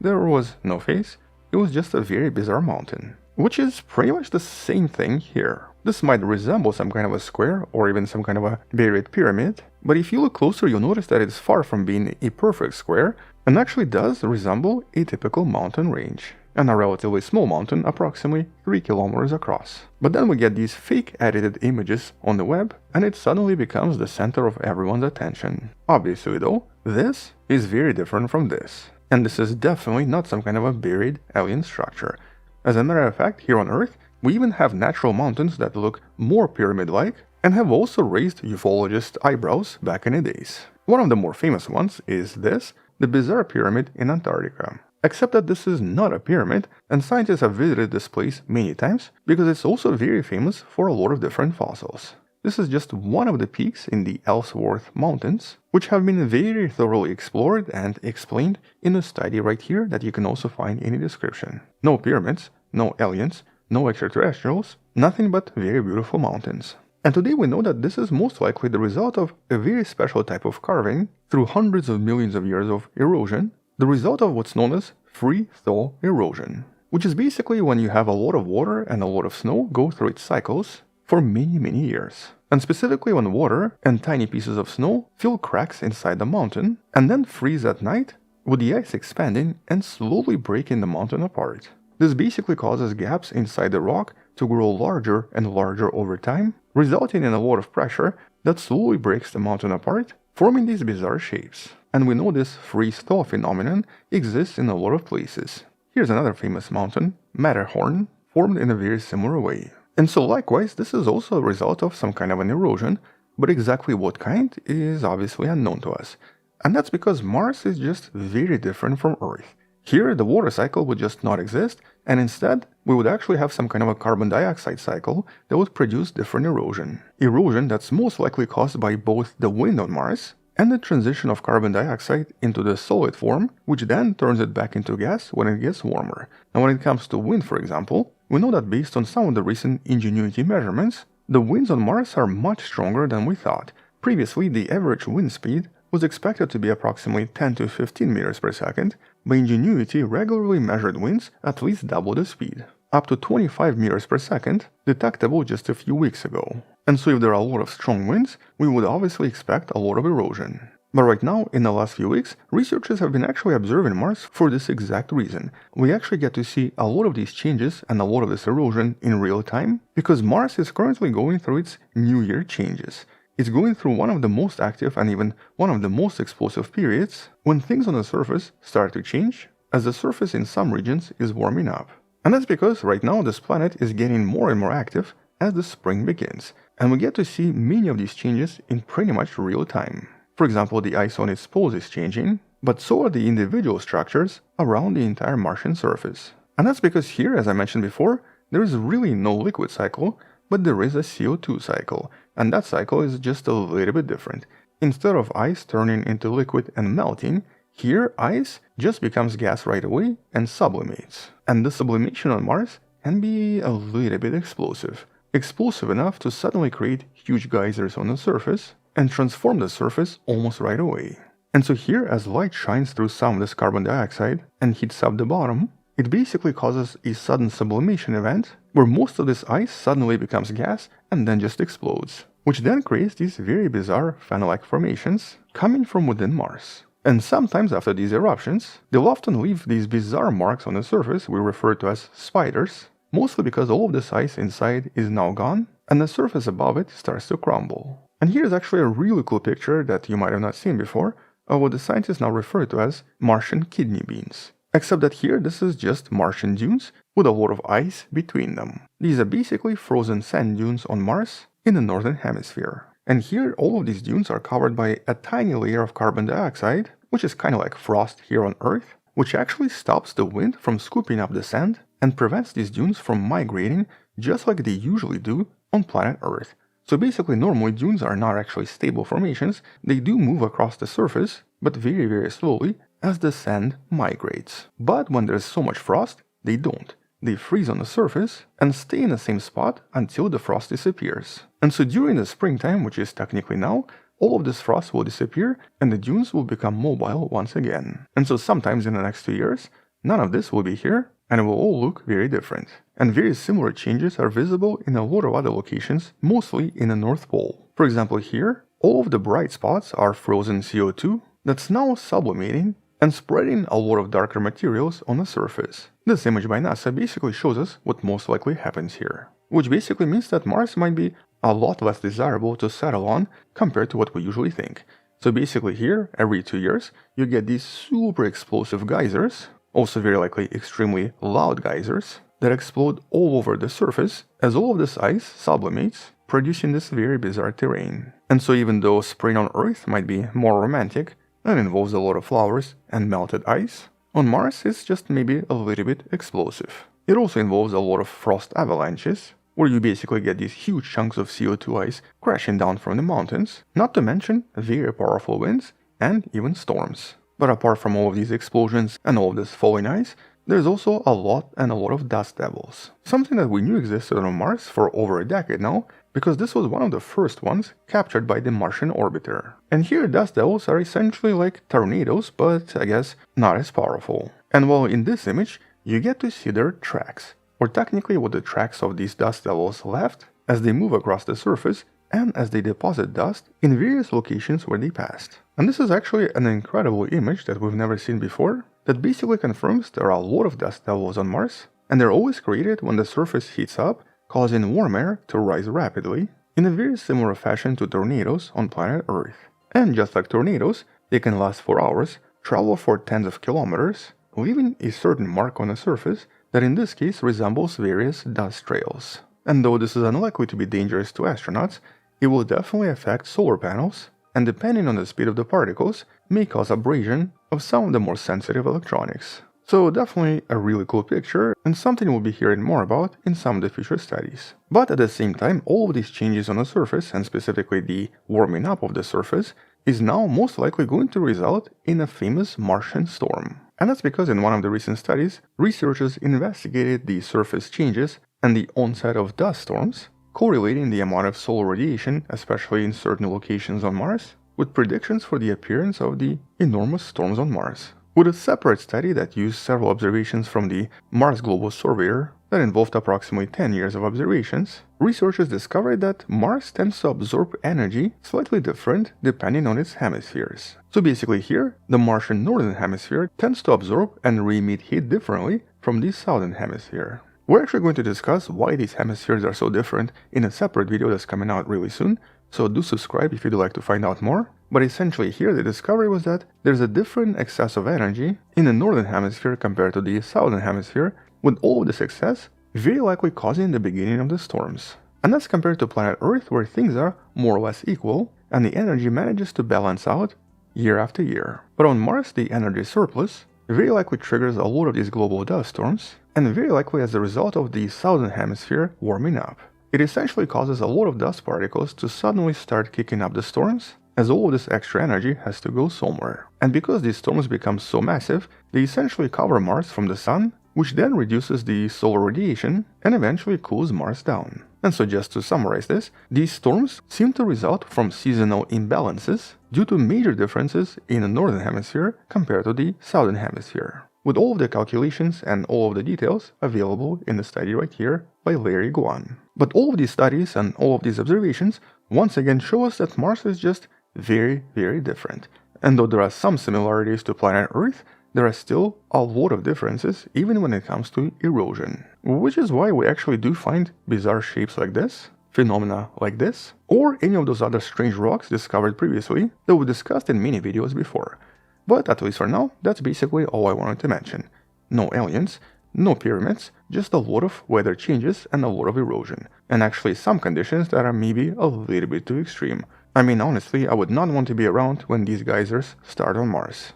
there was no face, it was just a very bizarre mountain. Which is pretty much the same thing here. This might resemble some kind of a square or even some kind of a buried pyramid, but if you look closer you'll notice that it's far from being a perfect square and actually does resemble a typical mountain range, and a relatively small mountain approximately 3 kilometers across. But then we get these fake edited images on the web and it suddenly becomes the center of everyone's attention. Obviously though, this is very different from this. And this is definitely not some kind of a buried alien structure. As a matter of fact, here on Earth, we even have natural mountains that look more pyramid-like and have also raised ufologist eyebrows back in the days. One of the more famous ones is this, the bizarre pyramid in Antarctica. Except that this is not a pyramid, and scientists have visited this place many times because it's also very famous for a lot of different fossils. This is just one of the peaks in the Ellsworth Mountains, which have been very thoroughly explored and explained in a study right here that you can also find in the description. No pyramids, no aliens, no extraterrestrials, nothing but very beautiful mountains. And today we know that this is most likely the result of a very special type of carving through hundreds of millions of years of erosion, the result of what's known as free-thaw erosion, which is basically when you have a lot of water and a lot of snow go through its cycles for many years. And specifically when water and tiny pieces of snow fill cracks inside the mountain and then freeze at night, with the ice expanding and slowly breaking the mountain apart. This basically causes gaps inside the rock to grow larger and larger over time, resulting in a lot of pressure that slowly breaks the mountain apart, forming these bizarre shapes. And we know this freeze-thaw phenomenon exists in a lot of places. Here's another famous mountain, Matterhorn, formed in a very similar way. And so likewise, this is also a result of some kind of an erosion, but exactly what kind is obviously unknown to us. And that's because Mars is just very different from Earth. Here, the water cycle would just not exist, and instead, we would actually have some kind of a carbon dioxide cycle that would produce different erosion. Erosion that's most likely caused by both the wind on Mars and the transition of carbon dioxide into the solid form, which then turns it back into gas when it gets warmer. And when it comes to wind, for example, we know that based on some of the recent Ingenuity measurements, the winds on Mars are much stronger than we thought. Previously, the average wind speed was expected to be approximately 10 to 15 meters per second, but Ingenuity regularly measured winds at least double the speed, up to 25 meters per second, detectable just a few weeks ago. And so if there are a lot of strong winds, we would obviously expect a lot of erosion. But right now, in the last few weeks, researchers have been actually observing Mars for this exact reason. We actually get to see a lot of these changes and a lot of this erosion in real time, because Mars is currently going through its New Year changes. It's going through one of the most active and even one of the most explosive periods when things on the surface start to change, as the surface in some regions is warming up. And that's because right now this planet is getting more and more active as the spring begins, and we get to see many of these changes in pretty much real time. For example, the ice on its poles is changing, but so are the individual structures around the entire Martian surface. And that's because here, as I mentioned before, there is really no liquid cycle, but there is a CO2 cycle, and that cycle is just a little bit different. Instead of ice turning into liquid and melting, here ice just becomes gas right away and sublimates. And the sublimation on Mars can be a little bit explosive. Explosive enough to suddenly create huge geysers on the surface and transform the surface almost right away. And so here, as light shines through some of this carbon dioxide and heats up the bottom, it basically causes a sudden sublimation event where most of this ice suddenly becomes gas and then just explodes, which then creates these very bizarre fan-like formations coming from within Mars. And sometimes after these eruptions, they'll often leave these bizarre marks on the surface we refer to as spiders, mostly because all of this ice inside is now gone and the surface above it starts to crumble. And here's actually a really cool picture that you might have not seen before of what the scientists now refer to as Martian kidney beans. Except that here this is just Martian dunes with a lot of ice between them. These are basically frozen sand dunes on Mars in the northern hemisphere. And here all of these dunes are covered by a tiny layer of carbon dioxide, which is kind of like frost here on Earth, which actually stops the wind from scooping up the sand and prevents these dunes from migrating just like they usually do on planet Earth. So basically normally dunes are not actually stable formations, they do move across the surface, but very very slowly as the sand migrates. But when there's so much frost, they don't. They freeze on the surface and stay in the same spot until the frost disappears. And so during the springtime, which is technically now, all of this frost will disappear and the dunes will become mobile once again. And so sometimes in the next 2 years, none of this will be here and it will all look very different. And very similar changes are visible in a lot of other locations, mostly in the North Pole. For example here, all of the bright spots are frozen CO2 that's now sublimating and spreading a lot of darker materials on the surface. This image by NASA basically shows us what most likely happens here, which basically means that Mars might be a lot less desirable to settle on compared to what we usually think. So basically here, every 2 years, you get these super explosive geysers, also very likely extremely loud geysers, that explode all over the surface as all of this ice sublimates, producing this very bizarre terrain. And so even though spring on Earth might be more romantic, and involves a lot of flowers and melted ice, on Mars it's just maybe a little bit explosive. It also involves a lot of frost avalanches, where you basically get these huge chunks of CO2 ice crashing down from the mountains, not to mention very powerful winds and even storms. But apart from all of these explosions and all of this falling ice, there's also a lot of dust devils. Something that we knew existed on Mars for over a decade now, because this was one of the first ones captured by the Martian orbiter. And here dust devils are essentially like tornadoes, but I guess not as powerful. And while in this image, you get to see their tracks, or technically what the tracks of these dust devils left as they move across the surface and as they deposit dust in various locations where they passed. And this is actually an incredible image that we've never seen before, that basically confirms there are a lot of dust devils on Mars, and they're always created when the surface heats up, causing warm air to rise rapidly, in a very similar fashion to tornadoes on planet Earth. And just like tornadoes, they can last for hours, travel for tens of kilometers, leaving a certain mark on the surface that in this case resembles various dust trails. And though this is unlikely to be dangerous to astronauts, it will definitely affect solar panels, and depending on the speed of the particles, may cause abrasion of some of the more sensitive electronics. So definitely a really cool picture, and something we'll be hearing more about in some of the future studies. But at the same time, all of these changes on the surface, and specifically the warming up of the surface, is now most likely going to result in a famous Martian storm. And that's because in one of the recent studies, researchers investigated the surface changes and the onset of dust storms, correlating the amount of solar radiation, especially in certain locations on Mars, with predictions for the appearance of the enormous storms on Mars. With a separate study that used several observations from the Mars Global Surveyor that involved approximately 10 years of observations, researchers discovered that Mars tends to absorb energy slightly different depending on its hemispheres. So basically here, the Martian northern hemisphere tends to absorb and re-emit heat differently from the southern hemisphere. We're actually going to discuss why these hemispheres are so different in a separate video that's coming out really soon, so do subscribe if you'd like to find out more. But essentially here the discovery was that there's a different excess of energy in the northern hemisphere compared to the southern hemisphere, with all of this excess very likely causing the beginning of the storms. And that's compared to planet Earth, where things are more or less equal and the energy manages to balance out year after year. But on Mars, the energy surplus very likely triggers a lot of these global dust storms, and very likely as a result of the southern hemisphere warming up. It essentially causes a lot of dust particles to suddenly start kicking up the storms, as all of this extra energy has to go somewhere. And because these storms become so massive, they essentially cover Mars from the sun, which then reduces the solar radiation and eventually cools Mars down. And so just to summarize this, these storms seem to result from seasonal imbalances due to major differences in the northern hemisphere compared to the southern hemisphere. With all of the calculations and all of the details available in the study right here by Larry Guan. But all of these studies and all of these observations once again show us that Mars is just very, very different. And though there are some similarities to planet Earth, there are still a lot of differences even when it comes to erosion. Which is why we actually do find bizarre shapes like this, phenomena like this, or any of those other strange rocks discovered previously that we discussed in many videos before. But at least for now, that's basically all I wanted to mention. No aliens, no pyramids, just a lot of weather changes and a lot of erosion. And actually some conditions that are maybe a little bit too extreme. I mean, honestly, I would not want to be around when these geysers start on Mars.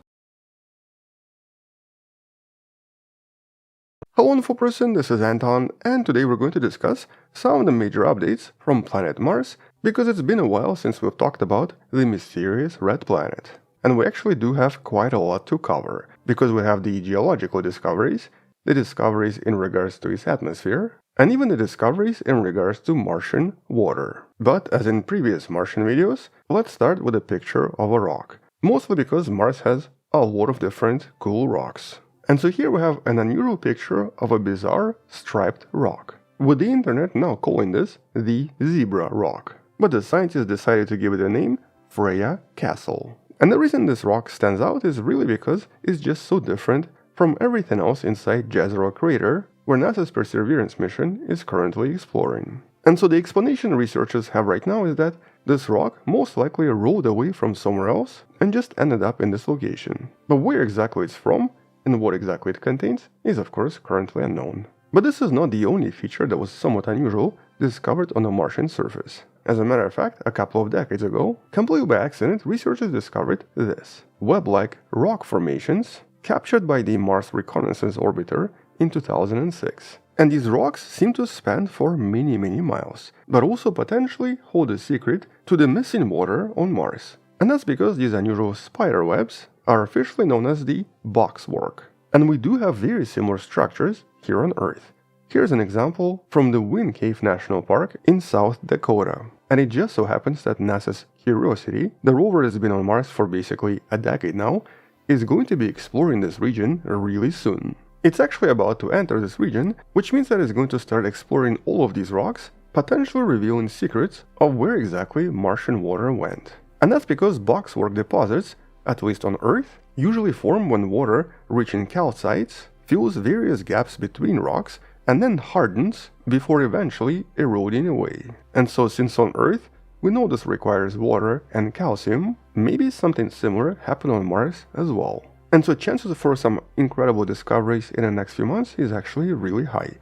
Hello info person, this is Anton, and today we're going to discuss some of the major updates from planet Mars, because it's been a while since we've talked about the mysterious red planet. And we actually do have quite a lot to cover, because we have the geological discoveries, the discoveries in regards to its atmosphere, and even the discoveries in regards to Martian water. But as in previous Martian videos, let's start with a picture of a rock, mostly because Mars has a lot of different cool rocks. And so here we have an unusual picture of a bizarre striped rock, with the internet now calling this the zebra rock. But the scientists decided to give it a name, Freya Castle. And the reason this rock stands out is really because it's just so different from everything else inside Jezero crater, where NASA's Perseverance mission is currently exploring. And so the explanation researchers have right now is that this rock most likely rolled away from somewhere else and just ended up in this location. But where exactly it's from, and what exactly it contains is of course currently unknown. But this is not the only feature that was somewhat unusual discovered on the Martian surface. As a matter of fact, a couple of decades ago, completely by accident, researchers discovered this web-like rock formations captured by the Mars Reconnaissance Orbiter in 2006. And these rocks seem to span for many miles, but also potentially hold a secret to the missing water on Mars. And that's because these unusual spider webs are officially known as the boxwork. And we do have very similar structures here on Earth. Here's an example from the Wind Cave National Park in South Dakota. And it just so happens that NASA's Curiosity, the rover that's been on Mars for basically a decade now, is going to be exploring this region really soon. It's actually about to enter this region, which means that it's going to start exploring all of these rocks, potentially revealing secrets of where exactly Martian water went. And that's because boxwork deposits, at least on Earth, usually form when water reaching calcites fills various gaps between rocks and then hardens before eventually eroding away. And so since on Earth we know this requires water and calcium, maybe something similar happened on Mars as well. And so chances for some incredible discoveries in the next few months is actually really high.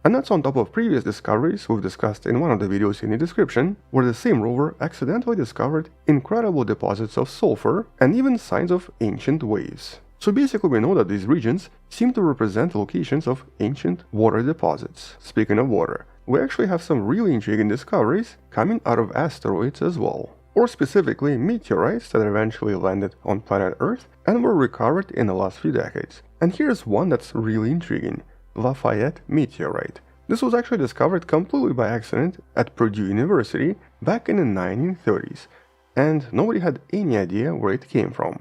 And that's on top of previous discoveries we've discussed in one of the videos in the description, where the same rover accidentally discovered incredible deposits of sulfur and even signs of ancient waves. So basically we know that these regions seem to represent locations of ancient water deposits. Speaking of water, we actually have some really intriguing discoveries coming out of asteroids as well. Or specifically meteorites that eventually landed on planet Earth and were recovered in the last few decades. And here's one that's really intriguing. Lafayette meteorite. This was actually discovered completely by accident at Purdue University back in the 1930s, and nobody had any idea where it came from,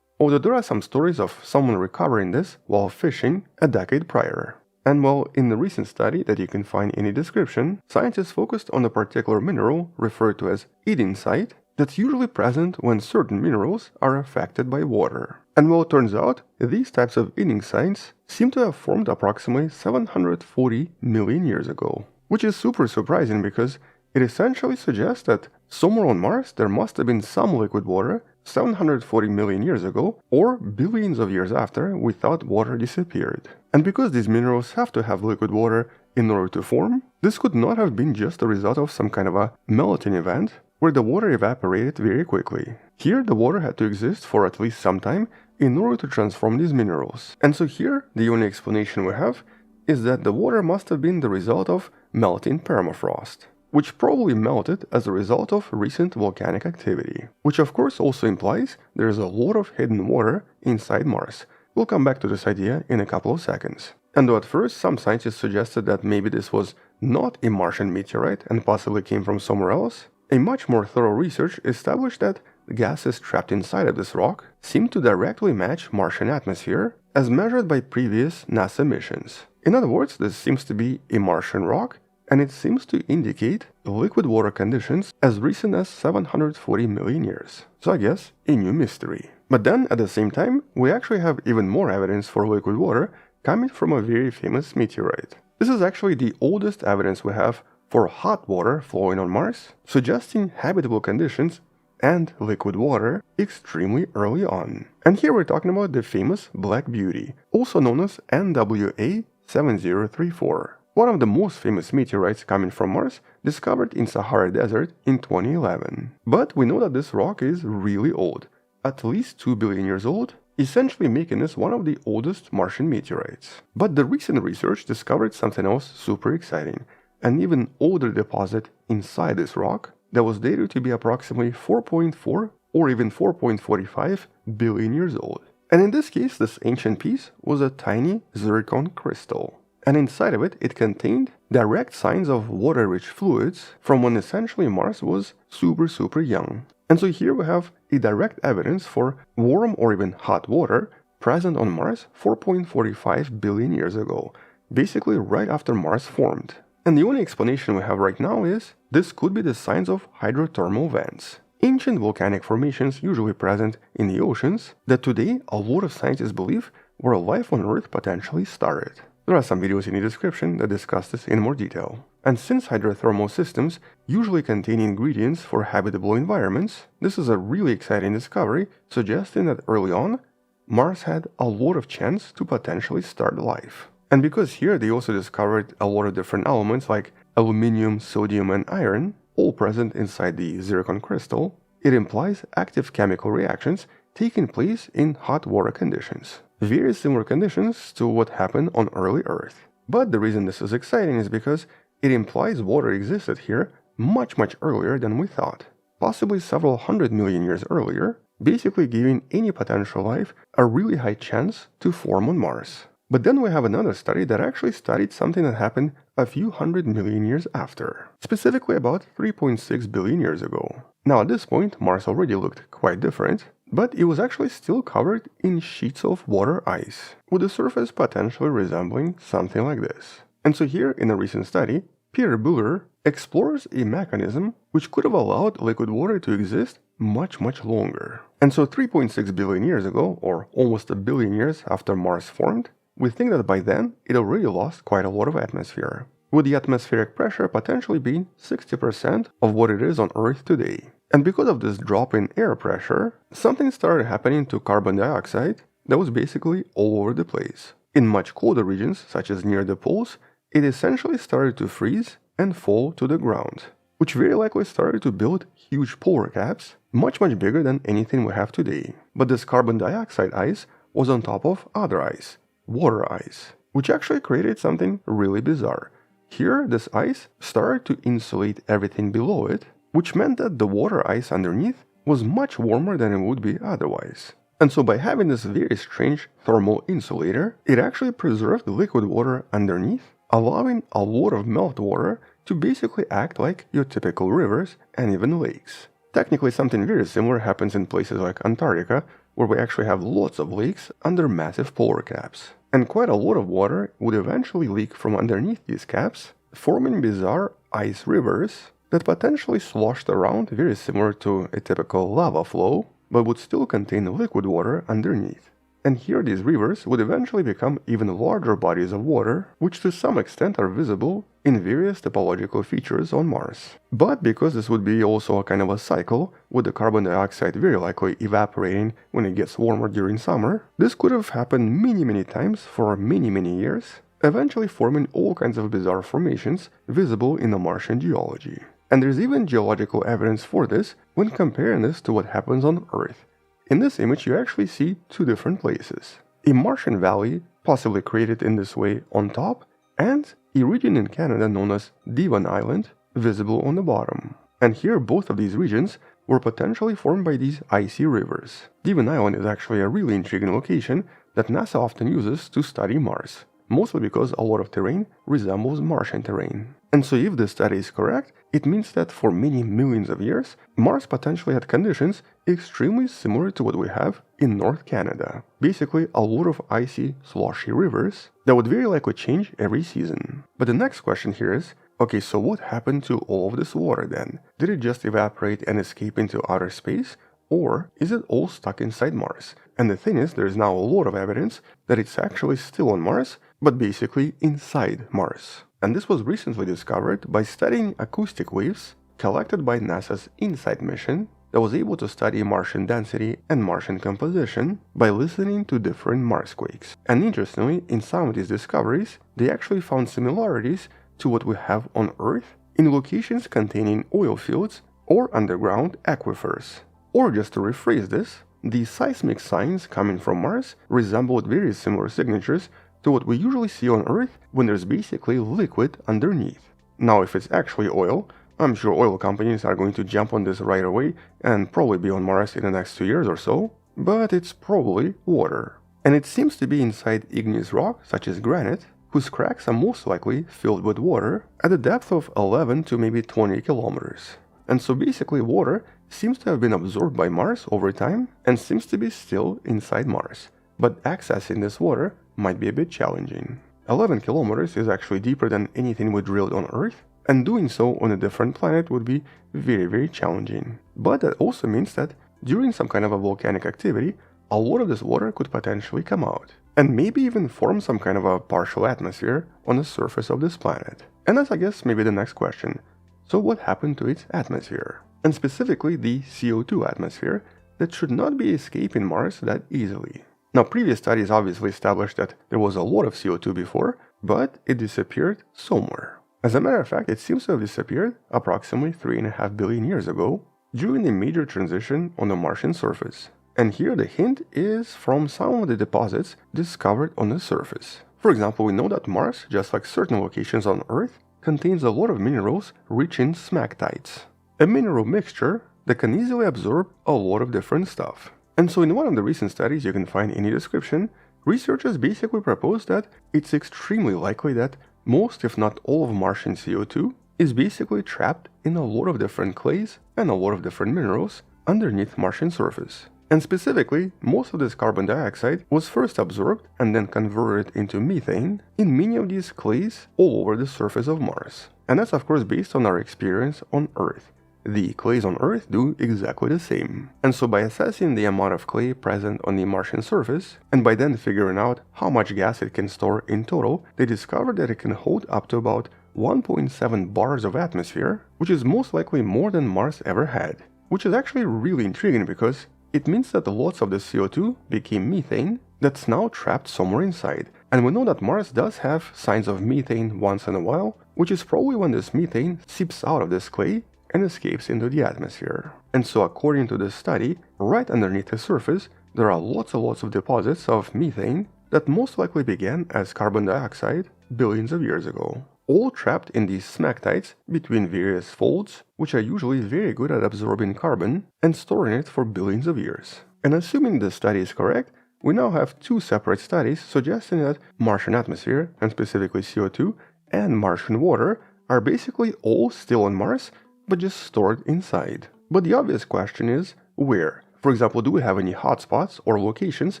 although there are some stories of someone recovering this while fishing a decade prior. And while in the recent study that you can find in the description, scientists focused on a particular mineral referred to as edensite that's usually present when certain minerals are affected by water. And well, it turns out, these types of edensites seem to have formed approximately 740 million years ago. Which is super surprising because it essentially suggests that somewhere on Mars there must have been some liquid water 740 million years ago, or billions of years after we thought water disappeared. And because these minerals have to have liquid water in order to form, this could not have been just a result of some kind of a melting event, where the water evaporated very quickly. Here, the water had to exist for at least some time in order to transform these minerals. And so here, the only explanation we have is that the water must have been the result of melting permafrost, which probably melted as a result of recent volcanic activity. Which of course also implies there is a lot of hidden water inside Mars. We'll come back to this idea in a couple of seconds. And though at first some scientists suggested that maybe this was not a Martian meteorite and possibly came from somewhere else, a much more thorough research established that the gases trapped inside of this rock seem to directly match Martian atmosphere as measured by previous NASA missions. In other words, this seems to be a Martian rock, and it seems to indicate liquid water conditions as recent as 740 million years. So I guess a new mystery. But then at the same time, we actually have even more evidence for liquid water coming from a very famous meteorite. This is actually the oldest evidence we have for hot water flowing on Mars, suggesting habitable conditions and liquid water extremely early on. And here we're talking about the famous Black Beauty, also known as NWA 7034. One of the most famous meteorites coming from Mars, discovered in Sahara Desert in 2011. But we know that this rock is really old, at least 2 billion years old, essentially making this one of the oldest Martian meteorites. But the recent research discovered something else super exciting, an even older deposit inside this rock that was dated to be approximately 4.4 or even 4.45 billion years old. And in this case, this ancient piece was a tiny zircon crystal. And inside of it, it contained direct signs of water-rich fluids from when essentially Mars was super young. And so here we have a direct evidence for warm or even hot water present on Mars 4.45 billion years ago, basically right after Mars formed. And the only explanation we have right now is this could be the signs of hydrothermal vents, ancient volcanic formations usually present in the oceans that today a lot of scientists believe where life on Earth potentially started. There are some videos in the description that discuss this in more detail. And since hydrothermal systems usually contain ingredients for habitable environments, this is a really exciting discovery suggesting that early on, Mars had a lot of chance to potentially start life. And because here they also discovered a lot of different elements like aluminium, sodium and iron, all present inside the zircon crystal, it implies active chemical reactions taking place in hot water conditions. Very similar conditions to what happened on early Earth. But the reason this is exciting is because it implies water existed here much earlier than we thought, possibly several 100 million years earlier, basically giving any potential life a really high chance to form on Mars. But then we have another study that actually studied something that happened a few 100 million years after, specifically about 3.6 billion years ago. Now at this point, Mars already looked quite different, but it was actually still covered in sheets of water ice, with the surface potentially resembling something like this. And so here, in a recent study, Peter Buller explores a mechanism which could have allowed liquid water to exist much longer. And so 3.6 billion years ago, or almost a billion years after Mars formed, we think that by then it already lost quite a lot of atmosphere, with the atmospheric pressure potentially being 60% of what it is on Earth today. And because of this drop in air pressure, something started happening to carbon dioxide that was basically all over the place. In much colder regions, such as near the poles, it essentially started to freeze and fall to the ground, which very likely started to build huge polar caps, much bigger than anything we have today. But this carbon dioxide ice was on top of other ice, water ice, which actually created something really bizarre. Here, this ice started to insulate everything below it, which meant that the water ice underneath was much warmer than it would be otherwise. And so by having this very strange thermal insulator, it actually preserved the liquid water underneath, allowing a lot of meltwater to basically act like your typical rivers and even lakes. Technically, something very similar happens in places like Antarctica, where we actually have lots of lakes under massive polar caps. And quite a lot of water would eventually leak from underneath these caps, forming bizarre ice rivers that potentially sloshed around, very similar to a typical lava flow, but would still contain liquid water underneath. And here these rivers would eventually become even larger bodies of water, which to some extent are visible in various topological features on Mars. But because this would be also a kind of a cycle, with the carbon dioxide very likely evaporating when it gets warmer during summer, this could have happened many times for many years, eventually forming all kinds of bizarre formations visible in the Martian geology. And there's even geological evidence for this when comparing this to what happens on Earth. In this image, you actually see two different places. A Martian valley, possibly created in this way on top, and a region in Canada known as Devon Island, visible on the bottom. And here, both of these regions were potentially formed by these icy rivers. Devon Island is actually a really intriguing location that NASA often uses to study Mars, mostly because a lot of terrain resembles Martian terrain. And so if this study is correct, it means that for many millions of years, Mars potentially had conditions extremely similar to what we have in North Canada. Basically, a lot of icy, sloshy rivers that would very likely change every season. But the next question here is, okay, so what happened to all of this water then? Did it just evaporate and escape into outer space? Or is it all stuck inside Mars? And the thing is, there's now a lot of evidence that it's actually still on Mars, but basically inside Mars. And this was recently discovered by studying acoustic waves collected by NASA's InSight mission that was able to study Martian density and Martian composition by listening to different Marsquakes. And interestingly, in some of these discoveries, they actually found similarities to what we have on Earth in locations containing oil fields or underground aquifers. Or just to rephrase this, the seismic signs coming from Mars resembled very similar signatures to what we usually see on Earth when there's basically liquid underneath. Now, if it's actually oil, I'm sure oil companies are going to jump on this right away and probably be on Mars in the next 2 years or so, but it's probably water. And it seems to be inside igneous rock, such as granite, whose cracks are most likely filled with water at a depth of 11 to maybe 20 kilometers. And so basically water seems to have been absorbed by Mars over time and seems to be still inside Mars. But accessing this water might be a bit challenging. 11 kilometers is actually deeper than anything we drilled on Earth, and doing so on a different planet would be very challenging. But that also means that during some kind of a volcanic activity, a lot of this water could potentially come out, and maybe even form some kind of a partial atmosphere on the surface of this planet. And that's, I guess, maybe the next question. So what happened to its atmosphere? And specifically the CO2 atmosphere that should not be escaping Mars that easily. Now, previous studies obviously established that there was a lot of CO2 before, but it disappeared somewhere. As a matter of fact, it seems to have disappeared approximately 3.5 billion years ago during a major transition on the Martian surface. And here the hint is from some of the deposits discovered on the surface. For example, we know that Mars, just like certain locations on Earth, contains a lot of minerals rich in smectites, a mineral mixture that can easily absorb a lot of different stuff. And so in one of the recent studies you can find in the description, researchers basically proposed that it's extremely likely that most, if not all, of Martian CO2 is basically trapped in a lot of different clays and a lot of different minerals underneath Martian surface. And specifically, most of this carbon dioxide was first absorbed and then converted into methane in many of these clays all over the surface of Mars. And that's of course based on our experience on Earth. The clays on Earth do exactly the same. And so by assessing the amount of clay present on the Martian surface, and by then figuring out how much gas it can store in total, they discovered that it can hold up to about 1.7 bars of atmosphere, which is most likely more than Mars ever had. Which is actually really intriguing because it means that lots of the CO2 became methane that's now trapped somewhere inside. And we know that Mars does have signs of methane once in a while, which is probably when this methane seeps out of this clay and escapes into the atmosphere. And so according to this study, right underneath the surface, there are lots of deposits of methane that most likely began as carbon dioxide billions of years ago, all trapped in these smectites between various folds, which are usually very good at absorbing carbon and storing it for billions of years. And assuming this study is correct, we now have two separate studies suggesting that Martian atmosphere, and specifically CO2, and Martian water are basically all still on Mars, but just stored inside. But the obvious question is, where? For example, do we have any hotspots or locations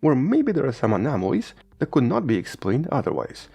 where maybe there are some anomalies that could not be explained otherwise?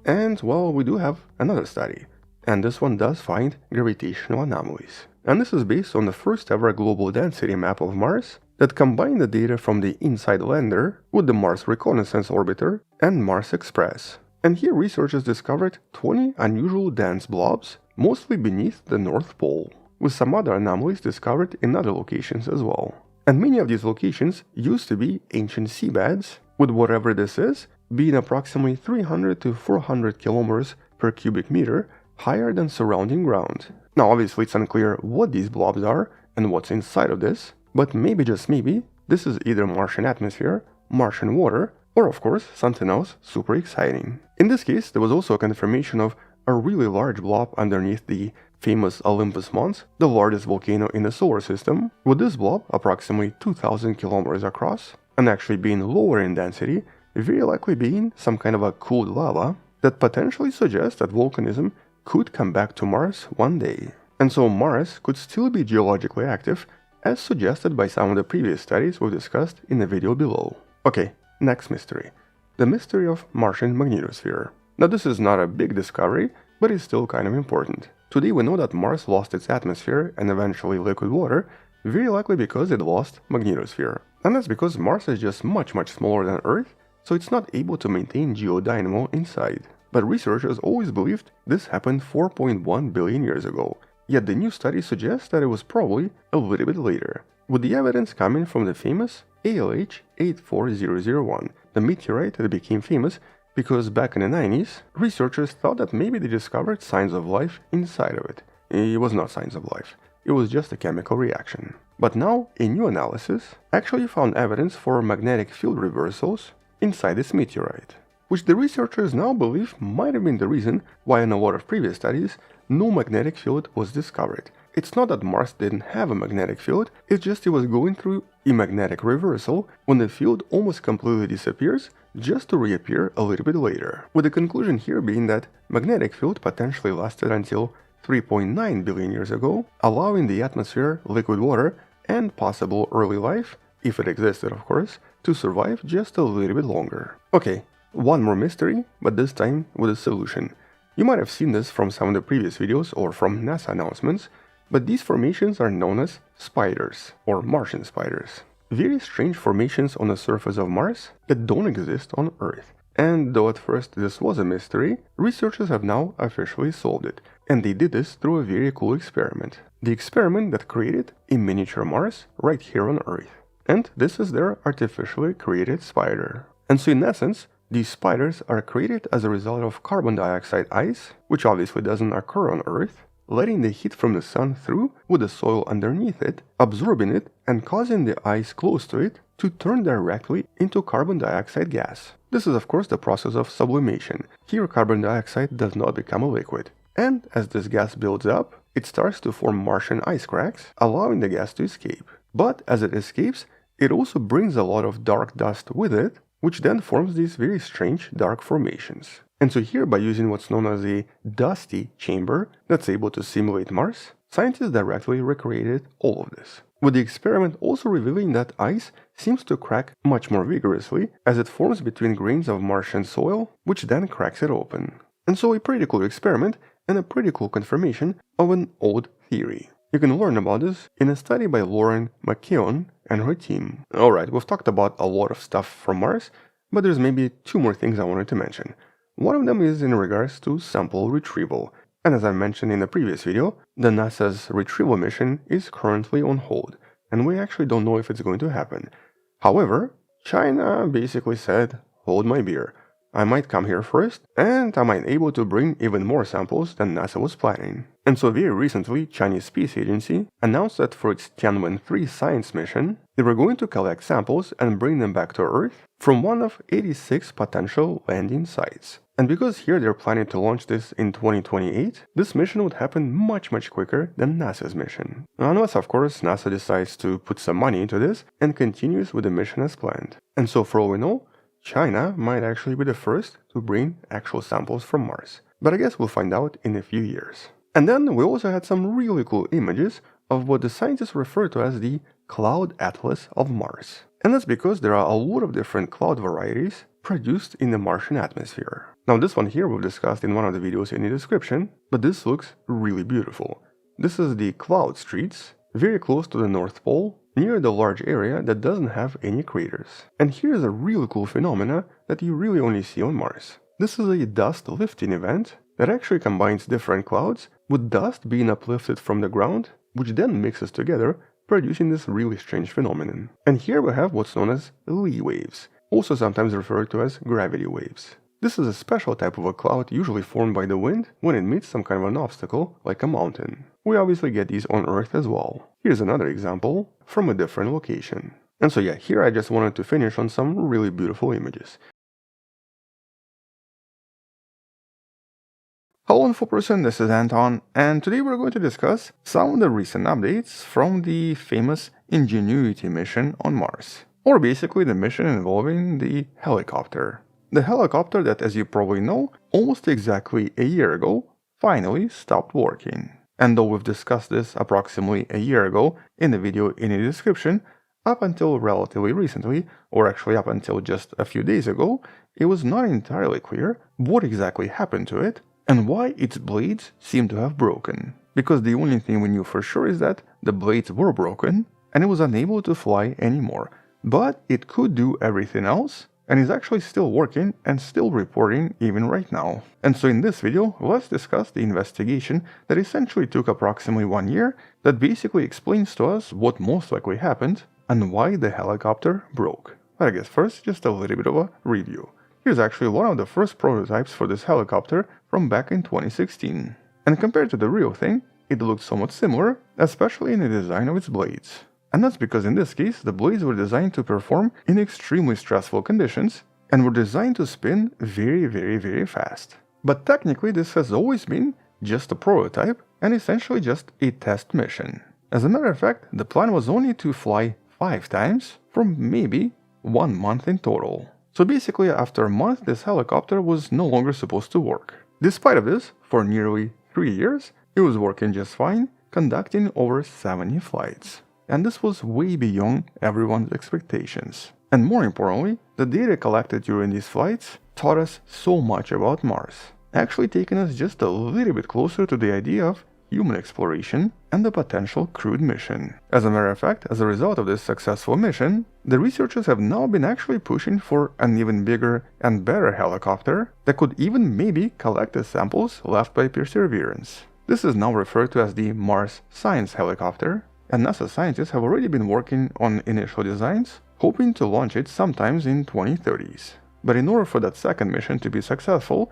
And, well, we do have another study, and this one does find gravitational anomalies. And this is based on the first ever global density map of Mars that combined the data from the InSight lander with the Mars Reconnaissance Orbiter and Mars Express. And here researchers discovered 20 unusual dense blobs, mostly beneath the North Pole, with some other anomalies discovered in other locations as well. And many of these locations used to be ancient seabeds, with whatever this is being approximately 300 to 400 kilometers per cubic meter higher than surrounding ground. Now obviously it's unclear what these blobs are and what's inside of this, but maybe, just maybe, this is either Martian atmosphere, Martian water, or of course something else super exciting. In this case, there was also a confirmation of a really large blob underneath the famous Olympus Mons, the largest volcano in the solar system, with this blob approximately 2,000 kilometers across, and actually being lower in density, very likely being some kind of a cooled lava that potentially suggests that volcanism could come back to Mars one day. And so Mars could still be geologically active, as suggested by some of the previous studies we've discussed in the video below. Okay, next mystery. The mystery of Martian magnetosphere. Now this is not a big discovery, but it's still kind of important. Today we know that Mars lost its atmosphere and eventually liquid water, very likely because it lost magnetosphere. And that's because Mars is just much smaller than Earth, so it's not able to maintain geodynamo inside. But researchers always believed this happened 4.1 billion years ago, yet the new study suggests that it was probably a little bit later, with the evidence coming from the famous ALH 84001, the meteorite that became famous because back in the 90s, researchers thought that maybe they discovered signs of life inside of it. It was not signs of life, it was just a chemical reaction. But now, a new analysis actually found evidence for magnetic field reversals inside this meteorite, which the researchers now believe might have been the reason why in a lot of previous studies, no magnetic field was discovered. It's not that Mars didn't have a magnetic field, it's just it was going through a magnetic reversal when the field almost completely disappears, just to reappear a little bit later. With the conclusion here being that magnetic field potentially lasted until 3.9 billion years ago, allowing the atmosphere, liquid water, and possible early life, if it existed of course, to survive just a little bit longer. Okay, one more mystery, but this time with a solution. You might have seen this from some of the previous videos or from NASA announcements, but these formations are known as spiders, or Martian spiders. Very strange formations on the surface of Mars that don't exist on Earth. And though at first this was a mystery, researchers have now officially solved it, and they did this through a very cool experiment. The experiment that created a miniature Mars right here on Earth. And this is their artificially created spider. And so in essence, these spiders are created as a result of carbon dioxide ice, which obviously doesn't occur on Earth, letting the heat from the sun through with the soil underneath it, absorbing it and causing the ice close to it to turn directly into carbon dioxide gas. This is of course the process of sublimation. Here carbon dioxide does not become a liquid. And as this gas builds up, it starts to form Martian ice cracks, allowing the gas to escape. But as it escapes, it also brings a lot of dark dust with it, which then forms these very strange dark formations. And so here, by using what's known as a dusty chamber that's able to simulate Mars, scientists directly recreated all of this, with the experiment also revealing that ice seems to crack much more vigorously as it forms between grains of Martian soil, which then cracks it open. And so a pretty cool experiment and a pretty cool confirmation of an old theory. You can learn about this in a study by Lauren McKeown and her team. Alright, we've talked about a lot of stuff from Mars, but there's maybe two more things I wanted to mention. One of them is in regards to sample retrieval, and as I mentioned in the previous video, the NASA's retrieval mission is currently on hold, and we actually don't know if it's going to happen. However, China basically said, hold my beer, I might come here first, and I might able to bring even more samples than NASA was planning. And so very recently, Chinese Space Agency announced that for its Tianwen-3 science mission, they were going to collect samples and bring them back to Earth from one of 86 potential landing sites. And because here they're planning to launch this in 2028, this mission would happen much quicker than NASA's mission. Unless of course NASA decides to put some money into this and continues with the mission as planned. And so for all we know, China might actually be the first to bring actual samples from Mars. But I guess we'll find out in a few years. And then we also had some really cool images of what the scientists refer to as the Cloud Atlas of Mars. And that's because there are a lot of different cloud varieties produced in the Martian atmosphere. Now this one here we've discussed in one of the videos in the description, but this looks really beautiful. This is the cloud streets, very close to the North Pole, near the large area that doesn't have any craters. And here's a really cool phenomena that you really only see on Mars. This is a dust lifting event that actually combines different clouds with dust being uplifted from the ground, which then mixes together, producing this really strange phenomenon. And here we have what's known as Lee waves, also sometimes referred to as gravity waves. This is a special type of a cloud usually formed by the wind when it meets some kind of an obstacle, like a mountain. we obviously get these on Earth as well. Here's another example from a different location. And so yeah, here I just wanted to finish on some really beautiful images. Hello InfoPerson, this is Anton, and today we're going to discuss some of the recent updates from the famous Ingenuity mission on Mars. Or basically the mission involving the helicopter. The helicopter that, as you probably know, almost exactly a year ago, finally stopped working. And though we've discussed this approximately a year ago in the video in the description, up until relatively recently, or actually up until just a few days ago, it was not entirely clear what exactly happened to it and why its blades seemed to have broken. Because the only thing we knew for sure is that the blades were broken and it was unable to fly anymore. But it could do everything else and is actually still working and still reporting even right now. And so in this video, let's discuss the investigation that essentially took approximately 1 year that basically explains to us what most likely happened and why the helicopter broke. But I guess first, just a little bit of a review. Here's actually one of the first prototypes for this helicopter from back in 2016. And compared to the real thing, it looked somewhat similar, especially in the design of its blades. And that's because in this case, the blades were designed to perform in extremely stressful conditions and were designed to spin very fast. But technically this has always been just a prototype and essentially just a test mission. As a matter of fact, the plan was only to fly 5 times for maybe 1 month in total. So basically after a month this helicopter was no longer supposed to work. Despite of this, for nearly 3 years, it was working just fine, conducting over 70 flights. And this was way beyond everyone's expectations. And more importantly, the data collected during these flights taught us so much about Mars, actually taking us just a little bit closer to the idea of human exploration and the potential crewed mission. As a matter of fact, as a result of this successful mission, the researchers have now been actually pushing for an even bigger and better helicopter that could even maybe collect the samples left by Perseverance. This is now referred to as the Mars Science Helicopter, and NASA scientists have already been working on initial designs, hoping to launch it sometimes in 2030s. But in order for that second mission to be successful,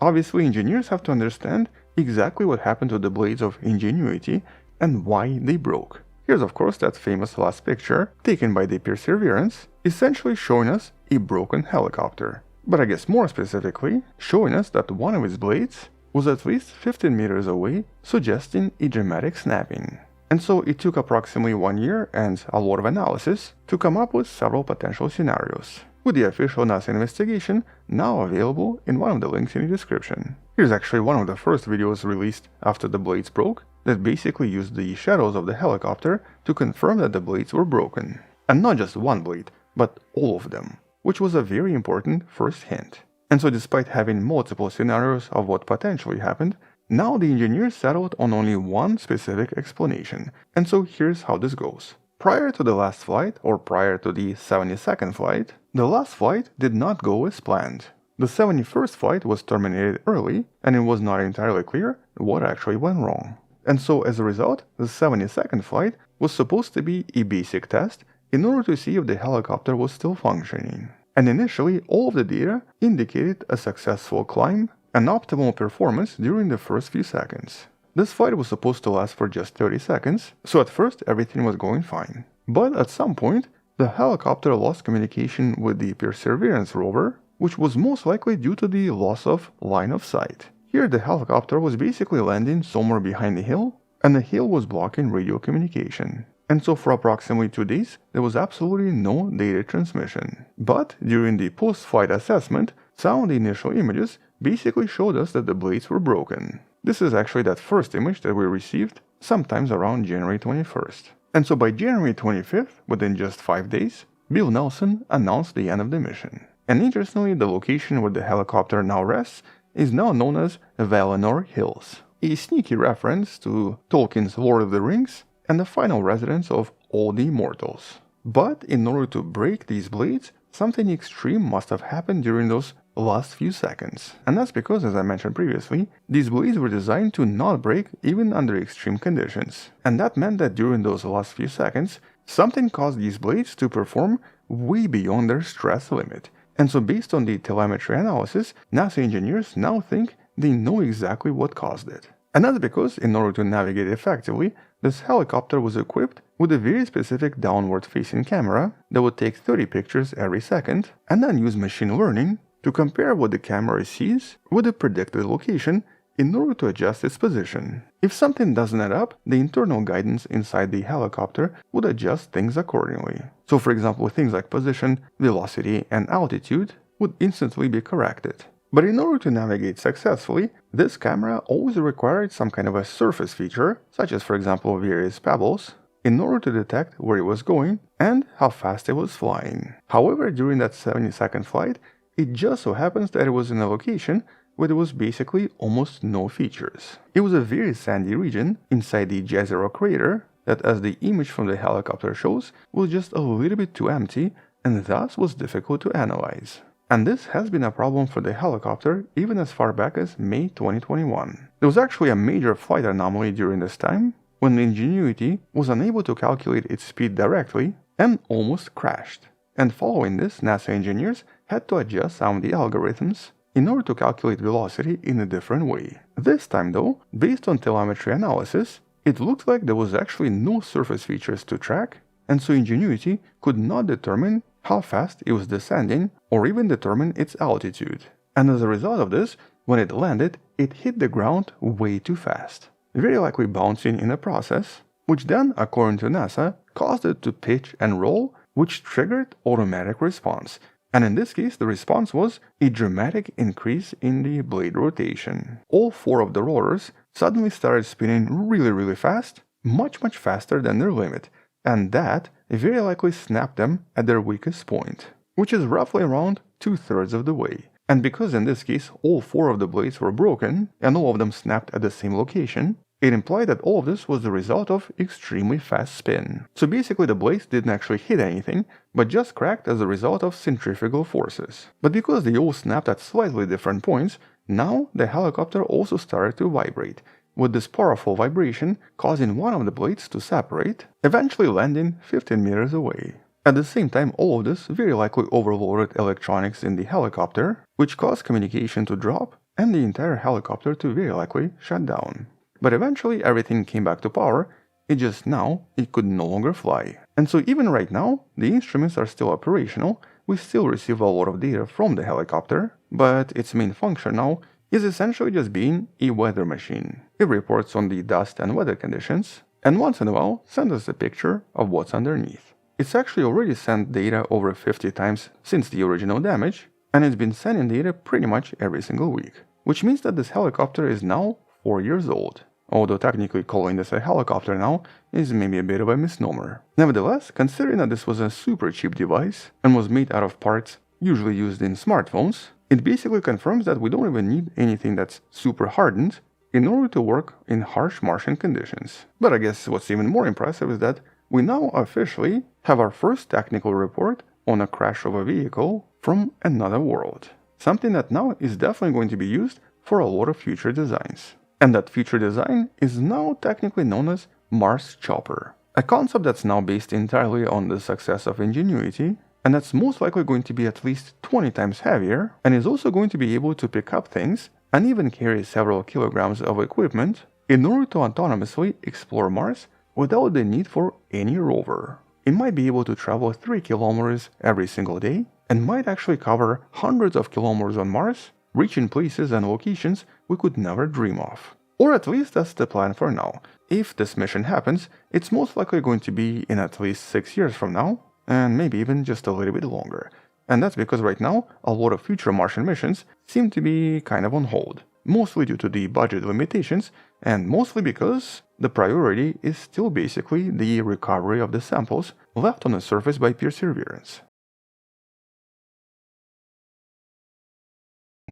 obviously engineers have to understand exactly what happened to the blades of Ingenuity and why they broke. Here's of course that famous last picture taken by the Perseverance, essentially showing us a broken helicopter. But I guess more specifically, showing us that one of its blades was at least 15 meters away, suggesting a dramatic snapping. And so it took approximately 1 year and a lot of analysis to come up with several potential scenarios, with the official NASA investigation now available in one of the links in the description. Here's actually one of the first videos released after the blades broke that basically used the shadows of the helicopter to confirm that the blades were broken. And not just one blade, but all of them, which was a very important first hint. And so despite having multiple scenarios of what potentially happened, now the engineers settled on only one specific explanation. And so here's how this goes. Prior to the last flight, or prior to the 72nd flight, the last flight did not go as planned. The 71st flight was terminated early, and it was not entirely clear what actually went wrong. And so as a result, the 72nd flight was supposed to be a basic test in order to see if the helicopter was still functioning. And initially, all of the data indicated a successful climb and optimal performance during the first few seconds. This flight was supposed to last for just 30 seconds, so at first everything was going fine. But at some point, the helicopter lost communication with the Perseverance rover, which was most likely due to the loss of line of sight. Here the helicopter was basically landing somewhere behind the hill, and the hill was blocking radio communication. And so for approximately 2 days, there was absolutely no data transmission. But during the post-flight assessment, some of the initial images basically showed us that the blades were broken. This is actually that first image that we received sometimes around January 21st. And so by January 25th, within just 5 days, Bill Nelson announced the end of the mission. And interestingly, the location where the helicopter now rests is now known as Valinor Hills, a sneaky reference to Tolkien's Lord of the Rings and the final residence of all the immortals. But in order to break these blades, something extreme must have happened during those last few seconds. And that's because, as I mentioned previously, these blades were designed to not break even under extreme conditions. And that meant that during those last few seconds, something caused these blades to perform way beyond their stress limit. And so based on the telemetry analysis, NASA engineers now think they know exactly what caused it. And that's because, in order to navigate effectively, this helicopter was equipped with a very specific downward-facing camera that would take 30 pictures every second, and then use machine learning to compare what the camera sees with the predicted location in order to adjust its position. If something doesn't add up, the internal guidance inside the helicopter would adjust things accordingly. So for example, things like position, velocity, and altitude would instantly be corrected. But in order to navigate successfully, this camera always required some kind of a surface feature, such as for example various pebbles, in order to detect where it was going and how fast it was flying. However, during that 70-second flight, it just so happens that it was in a location where there was basically almost no features. It was a very sandy region inside the Jezero crater that, as the image from the helicopter shows, was just a little bit too empty and thus was difficult to analyze. And this has been a problem for the helicopter even as far back as May 2021. There was actually a major flight anomaly during this time when the Ingenuity was unable to calculate its speed directly and almost crashed. And following this, NASA engineers had to adjust some of the algorithms in order to calculate velocity in a different way. This time though, based on telemetry analysis, it looked like there was actually no surface features to track, and so Ingenuity could not determine how fast it was descending or even determine its altitude. And as a result of this, when it landed, it hit the ground way too fast, very likely bouncing in the process, which then, according to NASA, caused it to pitch and roll, which triggered automatic response. And in this case, the response was a dramatic increase in the blade rotation. All 4 of the rotors suddenly started spinning really fast, much faster than their limit, and that very likely snapped them at their weakest point, which is roughly around 2/3 of the way. And because in this case all 4 of the blades were broken and all of them snapped at the same location, it implied that all of this was the result of extremely fast spin. So basically the blades didn't actually hit anything, but just cracked as a result of centrifugal forces. But because they all snapped at slightly different points, now the helicopter also started to vibrate, with this powerful vibration causing one of the blades to separate, eventually landing 15 meters away. At the same time, all of this very likely overloaded electronics in the helicopter, which caused communication to drop and the entire helicopter to very likely shut down. But eventually everything came back to power, it could no longer fly. And so even right now, the instruments are still operational, we still receive a lot of data from the helicopter, but its main function now is essentially just being a weather machine. It reports on the dust and weather conditions, and once in a while sends us a picture of what's underneath. It's actually already sent data over 50 times since the original damage, and it's been sending data pretty much every single week. Which means that this helicopter is now 4 years old. Although technically calling this a helicopter now is maybe a bit of a misnomer. Nevertheless, considering that this was a super cheap device and was made out of parts usually used in smartphones, it basically confirms that we don't even need anything that's super hardened in order to work in harsh Martian conditions. But I guess what's even more impressive is that we now officially have our first technical report on a crash of a vehicle from another world. Something that now is definitely going to be used for a lot of future designs. And that future design is now technically known as Mars Chopper, a concept that's now based entirely on the success of Ingenuity, and that's most likely going to be at least 20 times heavier, and is also going to be able to pick up things and even carry several kilograms of equipment in order to autonomously explore Mars without the need for any rover. It might be able to travel 3 kilometers every single day, and might actually cover hundreds of kilometers on Mars, reaching places and locations we could never dream of. Or at least that's the plan for now. If this mission happens, it's most likely going to be in at least 6 years from now, and maybe even just a little bit longer. And that's because right now, a lot of future Martian missions seem to be kind of on hold, mostly due to the budget limitations, and mostly because the priority is still basically the recovery of the samples left on the surface by Perseverance.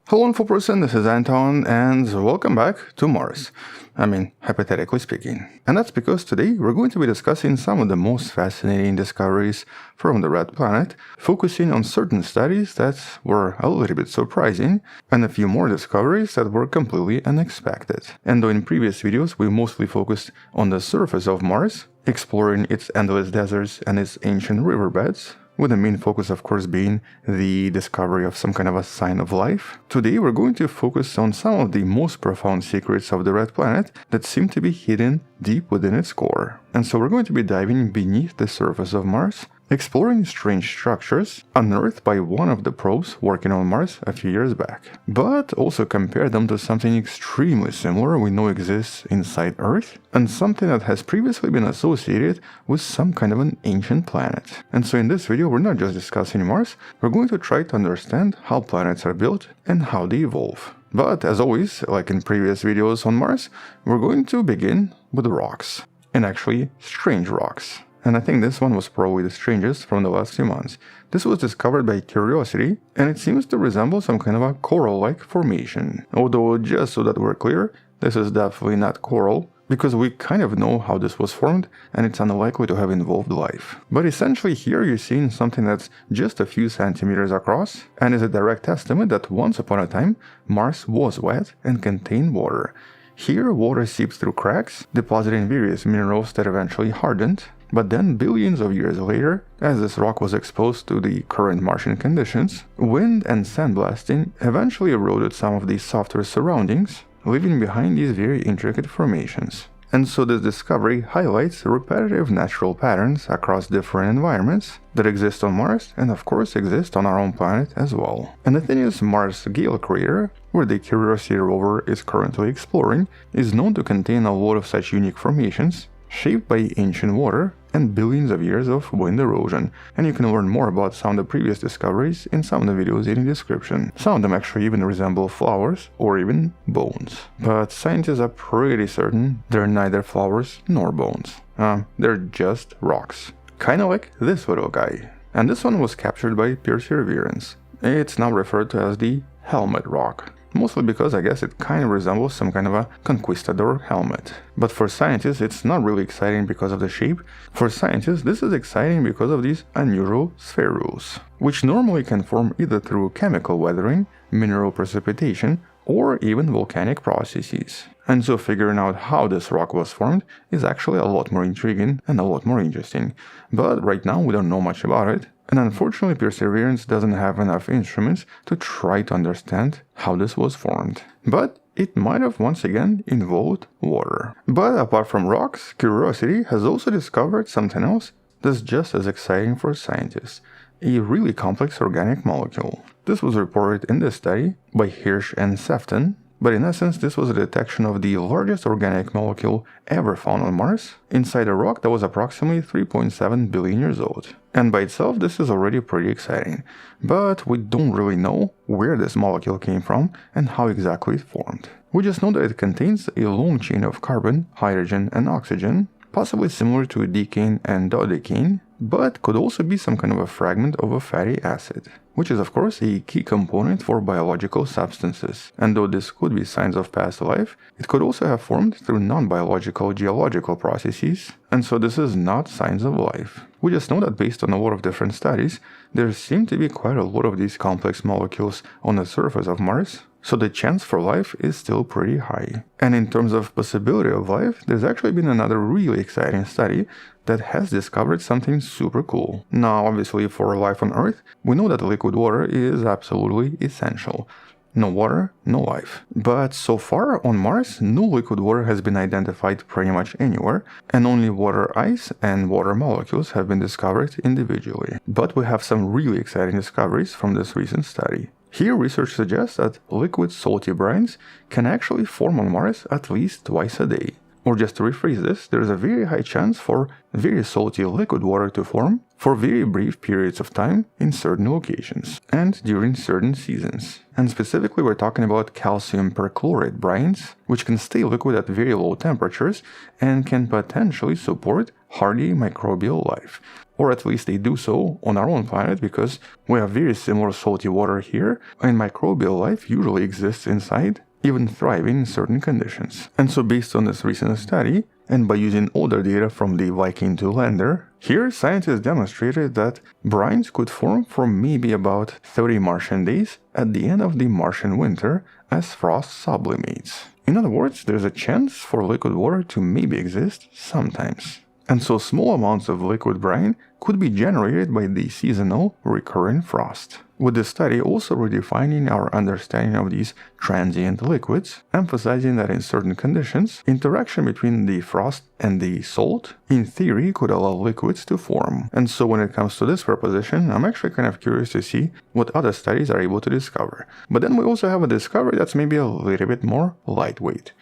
Hello InfoPerson, this is Anton, and welcome back to Mars. I mean, hypothetically speaking. And that's because today we're going to be discussing some of the most fascinating discoveries from the Red Planet, focusing on certain studies that were a little bit surprising, and a few more discoveries that were completely unexpected. And though in previous videos we mostly focused on the surface of Mars, exploring its endless deserts and its ancient riverbeds, with the main focus of course being the discovery of some kind of a sign of life. Today we're going to focus on some of the most profound secrets of the red planet that seem to be hidden deep within its core. And so we're going to be diving beneath the surface of Mars, exploring strange structures unearthed by one of the probes working on Mars a few years back, but also compare them to something extremely similar we know exists inside Earth, and something that has previously been associated with some kind of an ancient planet. And so in this video we're not just discussing Mars, we're going to try to understand how planets are built and how they evolve. But as always, like in previous videos on Mars, we're going to begin with rocks, and actually strange rocks. And I think this one was probably the strangest from the last few months. This was discovered by Curiosity, and it seems to resemble some kind of a coral-like formation. Although, just so that we're clear, this is definitely not coral, because we kind of know how this was formed, and it's unlikely to have involved life. But essentially here you're seeing something that's just a few centimeters across, and is a direct testament that once upon a time, Mars was wet and contained water. Here, water seeps through cracks, depositing various minerals that eventually hardened. But then, billions of years later, as this rock was exposed to the current Martian conditions, wind and sandblasting eventually eroded some of the softer surroundings, leaving behind these very intricate formations. And so this discovery highlights repetitive natural patterns across different environments that exist on Mars and of course exist on our own planet as well. And the thing is, Mars' Gale crater, where the Curiosity rover is currently exploring, is known to contain a lot of such unique formations, shaped by ancient water and billions of years of wind erosion, and you can learn more about some of the previous discoveries in some of the videos in the description. Some of them actually even resemble flowers or even bones. But scientists are pretty certain they're neither flowers nor bones. They're just rocks. Kinda like this little guy. And this one was captured by Perseverance. It's now referred to as the Helmet Rock. Mostly because I guess it kind of resembles some kind of a conquistador helmet. But for scientists it's not really exciting because of the shape. For scientists this is exciting because of these unusual spherules, which normally can form either through chemical weathering, mineral precipitation, or even volcanic processes. And so figuring out how this rock was formed is actually a lot more intriguing and a lot more interesting. But right now we don't know much about it. And unfortunately Perseverance doesn't have enough instruments to try to understand how this was formed. But it might have once again involved water. But apart from rocks, Curiosity has also discovered something else that's just as exciting for scientists. A really complex organic molecule. This was reported in this study by Hirsch and Sefton. But in essence, this was a detection of the largest organic molecule ever found on Mars, inside a rock that was approximately 3.7 billion years old. And by itself, this is already pretty exciting. But we don't really know where this molecule came from and how exactly it formed. We just know that it contains a long chain of carbon, hydrogen, and oxygen, possibly similar to decane and dodecane, but could also be some kind of a fragment of a fatty acid, which is of course a key component for biological substances. And though this could be signs of past life, it could also have formed through non-biological geological processes, and so this is not signs of life. We just know that based on a lot of different studies, there seem to be quite a lot of these complex molecules on the surface of Mars, so the chance for life is still pretty high. And in terms of possibility of life, there's actually been another really exciting study that has discovered something super cool. Now obviously for life on Earth, we know that liquid water is absolutely essential. No water, no life. But so far on Mars, no liquid water has been identified pretty much anywhere, and only water ice and water molecules have been discovered individually. But we have some really exciting discoveries from this recent study. Here research suggests that liquid salty brines can actually form on Mars at least twice a day. Or just to rephrase this, there is a very high chance for very salty liquid water to form for very brief periods of time in certain locations and during certain seasons. And specifically we're talking about calcium perchlorate brines, which can stay liquid at very low temperatures and can potentially support hardy microbial life. Or at least they do so on our own planet, because we have very similar salty water here, and microbial life usually exists inside, even thriving in certain conditions. And so based on this recent study, and by using older data from the Viking 2 lander, here scientists demonstrated that brines could form for maybe about 30 Martian days at the end of the Martian winter as frost sublimates. In other words, there's a chance for liquid water to maybe exist sometimes. And so small amounts of liquid brine could be generated by the seasonal recurring frost. With this study also redefining our understanding of these transient liquids, emphasizing that in certain conditions, interaction between the frost and the salt, in theory, could allow liquids to form. And so when it comes to this proposition, I'm actually kind of curious to see what other studies are able to discover. But then we also have a discovery that's maybe a little bit more lightweight.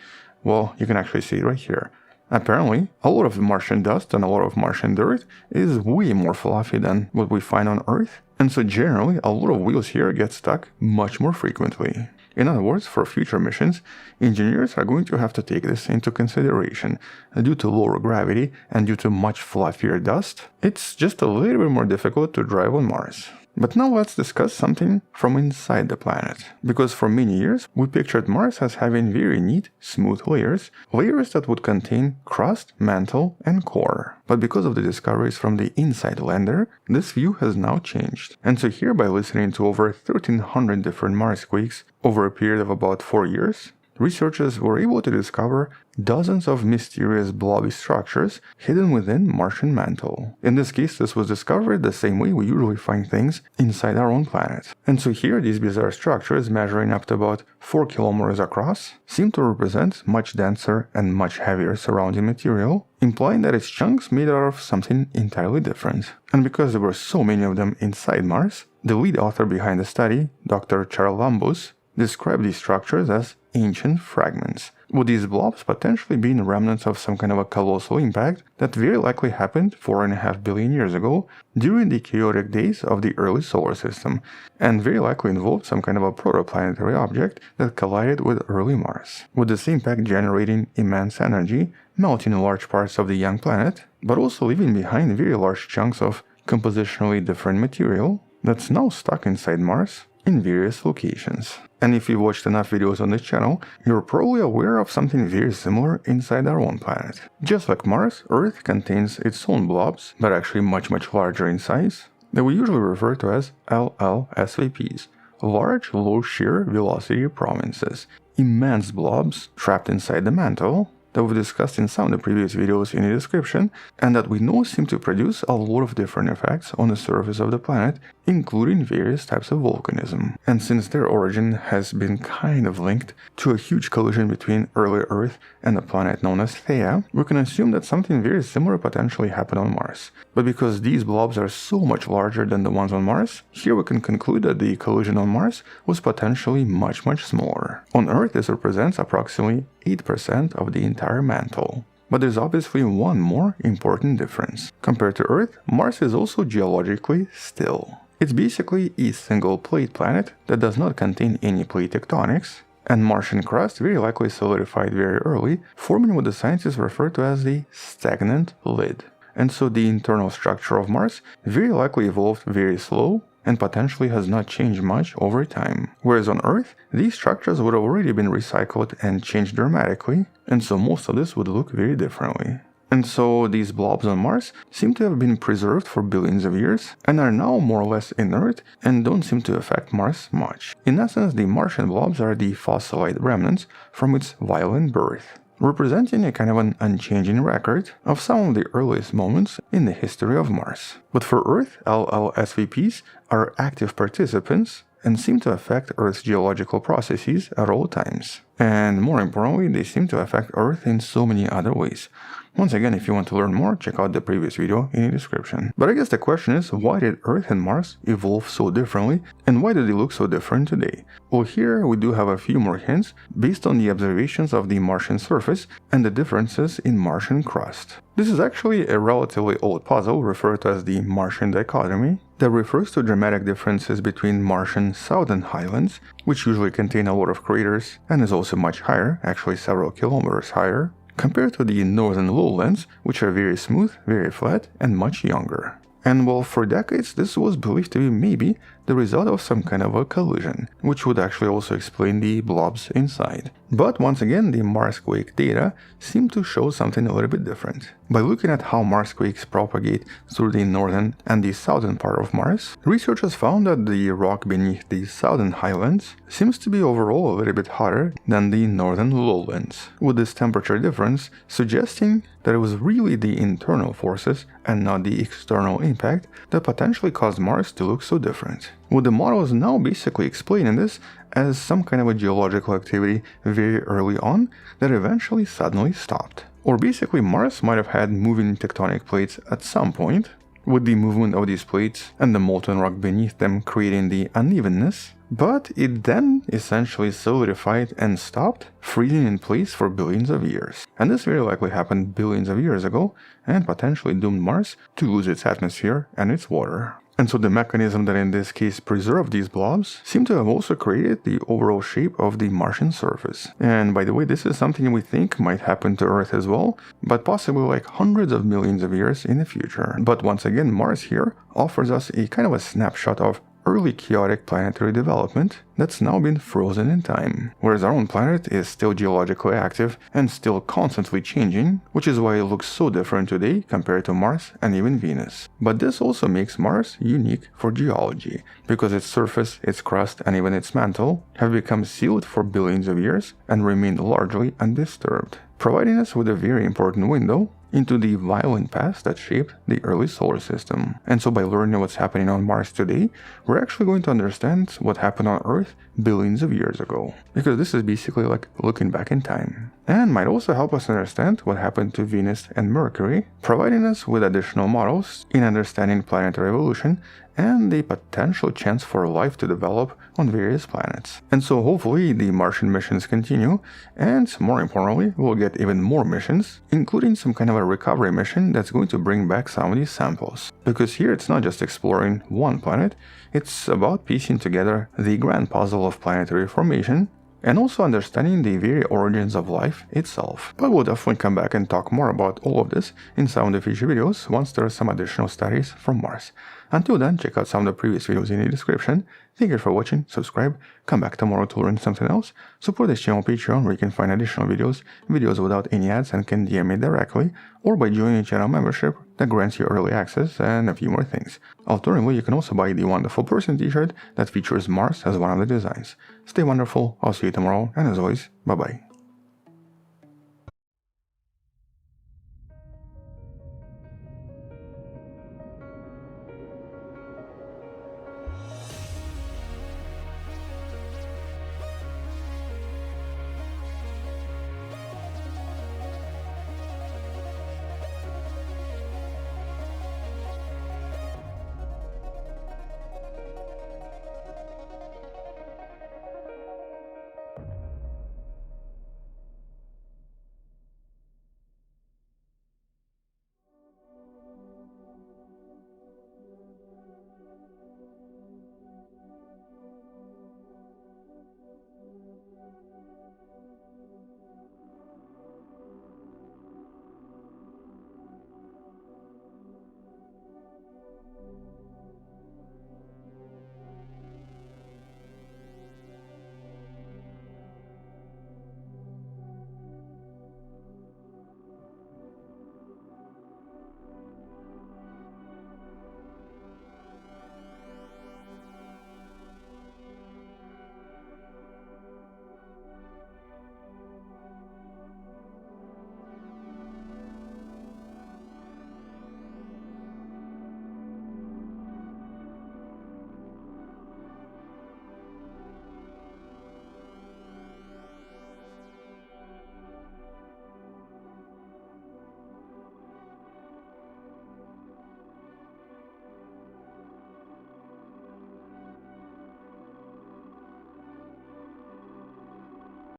Well, you can actually see it right here. Apparently, a lot of Martian dust and a lot of Martian dirt is way more fluffy than what we find on Earth, and so generally a lot of wheels here get stuck much more frequently. In other words, for future missions, engineers are going to have to take this into consideration. Due to lower gravity and due to much fluffier dust, it's just a little bit more difficult to drive on Mars. But now let's discuss something from inside the planet, because for many years we pictured Mars as having very neat, smooth layers that would contain crust, mantle, and core. But because of the discoveries from the inside lander, this view has now changed. And so here, by listening to over 1300 different Marsquakes over a period of about 4 years, researchers were able to discover dozens of mysterious blobby structures hidden within Martian mantle. In this case, this was discovered the same way we usually find things inside our own planet. And so here, these bizarre structures, measuring up to about 4 kilometers across, seem to represent much denser and much heavier surrounding material, implying that its chunks made out of something entirely different. And because there were so many of them inside Mars, the lead author behind the study, Dr. Charalambous, described these structures as ancient fragments, with these blobs potentially being remnants of some kind of a colossal impact that very likely happened 4.5 billion years ago during the chaotic days of the early solar system, and very likely involved some kind of a protoplanetary object that collided with early Mars, with this impact generating immense energy, melting large parts of the young planet, but also leaving behind very large chunks of compositionally different material that's now stuck inside Mars in various locations. And if you watched enough videos on this channel, you're probably aware of something very similar inside our own planet. Just like Mars, Earth contains its own blobs, but actually much larger in size, that we usually refer to as LLSVPs, large low shear velocity provinces, immense blobs trapped inside the mantle, that we've discussed in some of the previous videos in the description, and that we know seem to produce a lot of different effects on the surface of the planet, including various types of volcanism. And since their origin has been kind of linked to a huge collision between early Earth and a planet known as Theia, we can assume that something very similar potentially happened on Mars. But because these blobs are so much larger than the ones on Mars, here we can conclude that the collision on Mars was potentially much smaller. On Earth, this represents approximately 8% of the entire mantle. But there's obviously one more important difference. Compared to Earth, Mars is also geologically still. It's basically a single plate planet that does not contain any plate tectonics, and Martian crust very likely solidified very early, forming what the scientists refer to as the stagnant lid. And so the internal structure of Mars very likely evolved very slow and potentially has not changed much over time. Whereas on Earth, these structures would have already been recycled and changed dramatically, and so most of this would look very differently. And so these blobs on Mars seem to have been preserved for billions of years and are now more or less inert and don't seem to affect Mars much. In essence, the Martian blobs are the fossilized remnants from its violent birth, representing a kind of an unchanging record of some of the earliest moments in the history of Mars. But for Earth, LLSVPs are active participants and seem to affect Earth's geological processes at all times. And more importantly, they seem to affect Earth in so many other ways. Once again, if you want to learn more, check out the previous video in the description. But I guess the question is, why did Earth and Mars evolve so differently, and why do they look so different today? Well, here we do have a few more hints based on the observations of the Martian surface and the differences in Martian crust. This is actually a relatively old puzzle referred to as the Martian dichotomy, that refers to dramatic differences between Martian southern highlands, which usually contain a lot of craters and is also much higher, actually several kilometers higher, compared to the northern lowlands, which are very smooth, very flat, and much younger. And well, for decades this was believed to be maybe the result of some kind of a collision, which would actually also explain the blobs inside. But once again, the Marsquake data seem to show something a little bit different. By looking at how Marsquakes propagate through the northern and the southern part of Mars, researchers found that the rock beneath the southern highlands seems to be overall a little bit hotter than the northern lowlands, with this temperature difference suggesting that it was really the internal forces and not the external impact that potentially caused Mars to look so different. With the models now basically explaining this as some kind of a geological activity very early on that eventually suddenly stopped. Or basically Mars might have had moving tectonic plates at some point, with the movement of these plates and the molten rock beneath them creating the unevenness, but it then essentially solidified and stopped, freezing in place for billions of years. And this very likely happened billions of years ago and potentially doomed Mars to lose its atmosphere and its water. And so the mechanism that in this case preserved these blobs seemed to have also created the overall shape of the Martian surface. And by the way, this is something we think might happen to Earth as well, but possibly like hundreds of millions of years in the future. But once again, Mars here offers us a kind of a snapshot of early chaotic planetary development that's now been frozen in time, whereas our own planet is still geologically active and still constantly changing, which is why it looks so different today compared to Mars and even Venus. But this also makes Mars unique for geology, because its surface, its crust, and even its mantle have become sealed for billions of years and remained largely undisturbed, providing us with a very important window into the violent past that shaped the early solar system. And so by learning what's happening on Mars today, we're actually going to understand what happened on Earth billions of years ago. Because this is basically like looking back in time. And might also help us understand what happened to Venus and Mercury, providing us with additional models in understanding planetary evolution and the potential chance for life to develop on various planets. And so hopefully the Martian missions continue, and more importantly, we'll get even more missions, including some kind of a recovery mission that's going to bring back some of these samples. Because here it's not just exploring one planet, it's about piecing together the grand puzzle of planetary formation, and also understanding the very origins of life itself. But we'll definitely come back and talk more about all of this in some of the future videos once there are some additional studies from Mars. Until then, check out some of the previous videos in the description. Thank you for watching, subscribe, come back tomorrow to learn something else, support this channel on Patreon where you can find additional videos without any ads and can DM me directly, or by joining a channel membership that grants you early access and a few more things. Alternatively, you can also buy the Wonderful Person t-shirt that features Mars as one of the designs. Stay wonderful, I'll see you tomorrow, and as always, bye bye.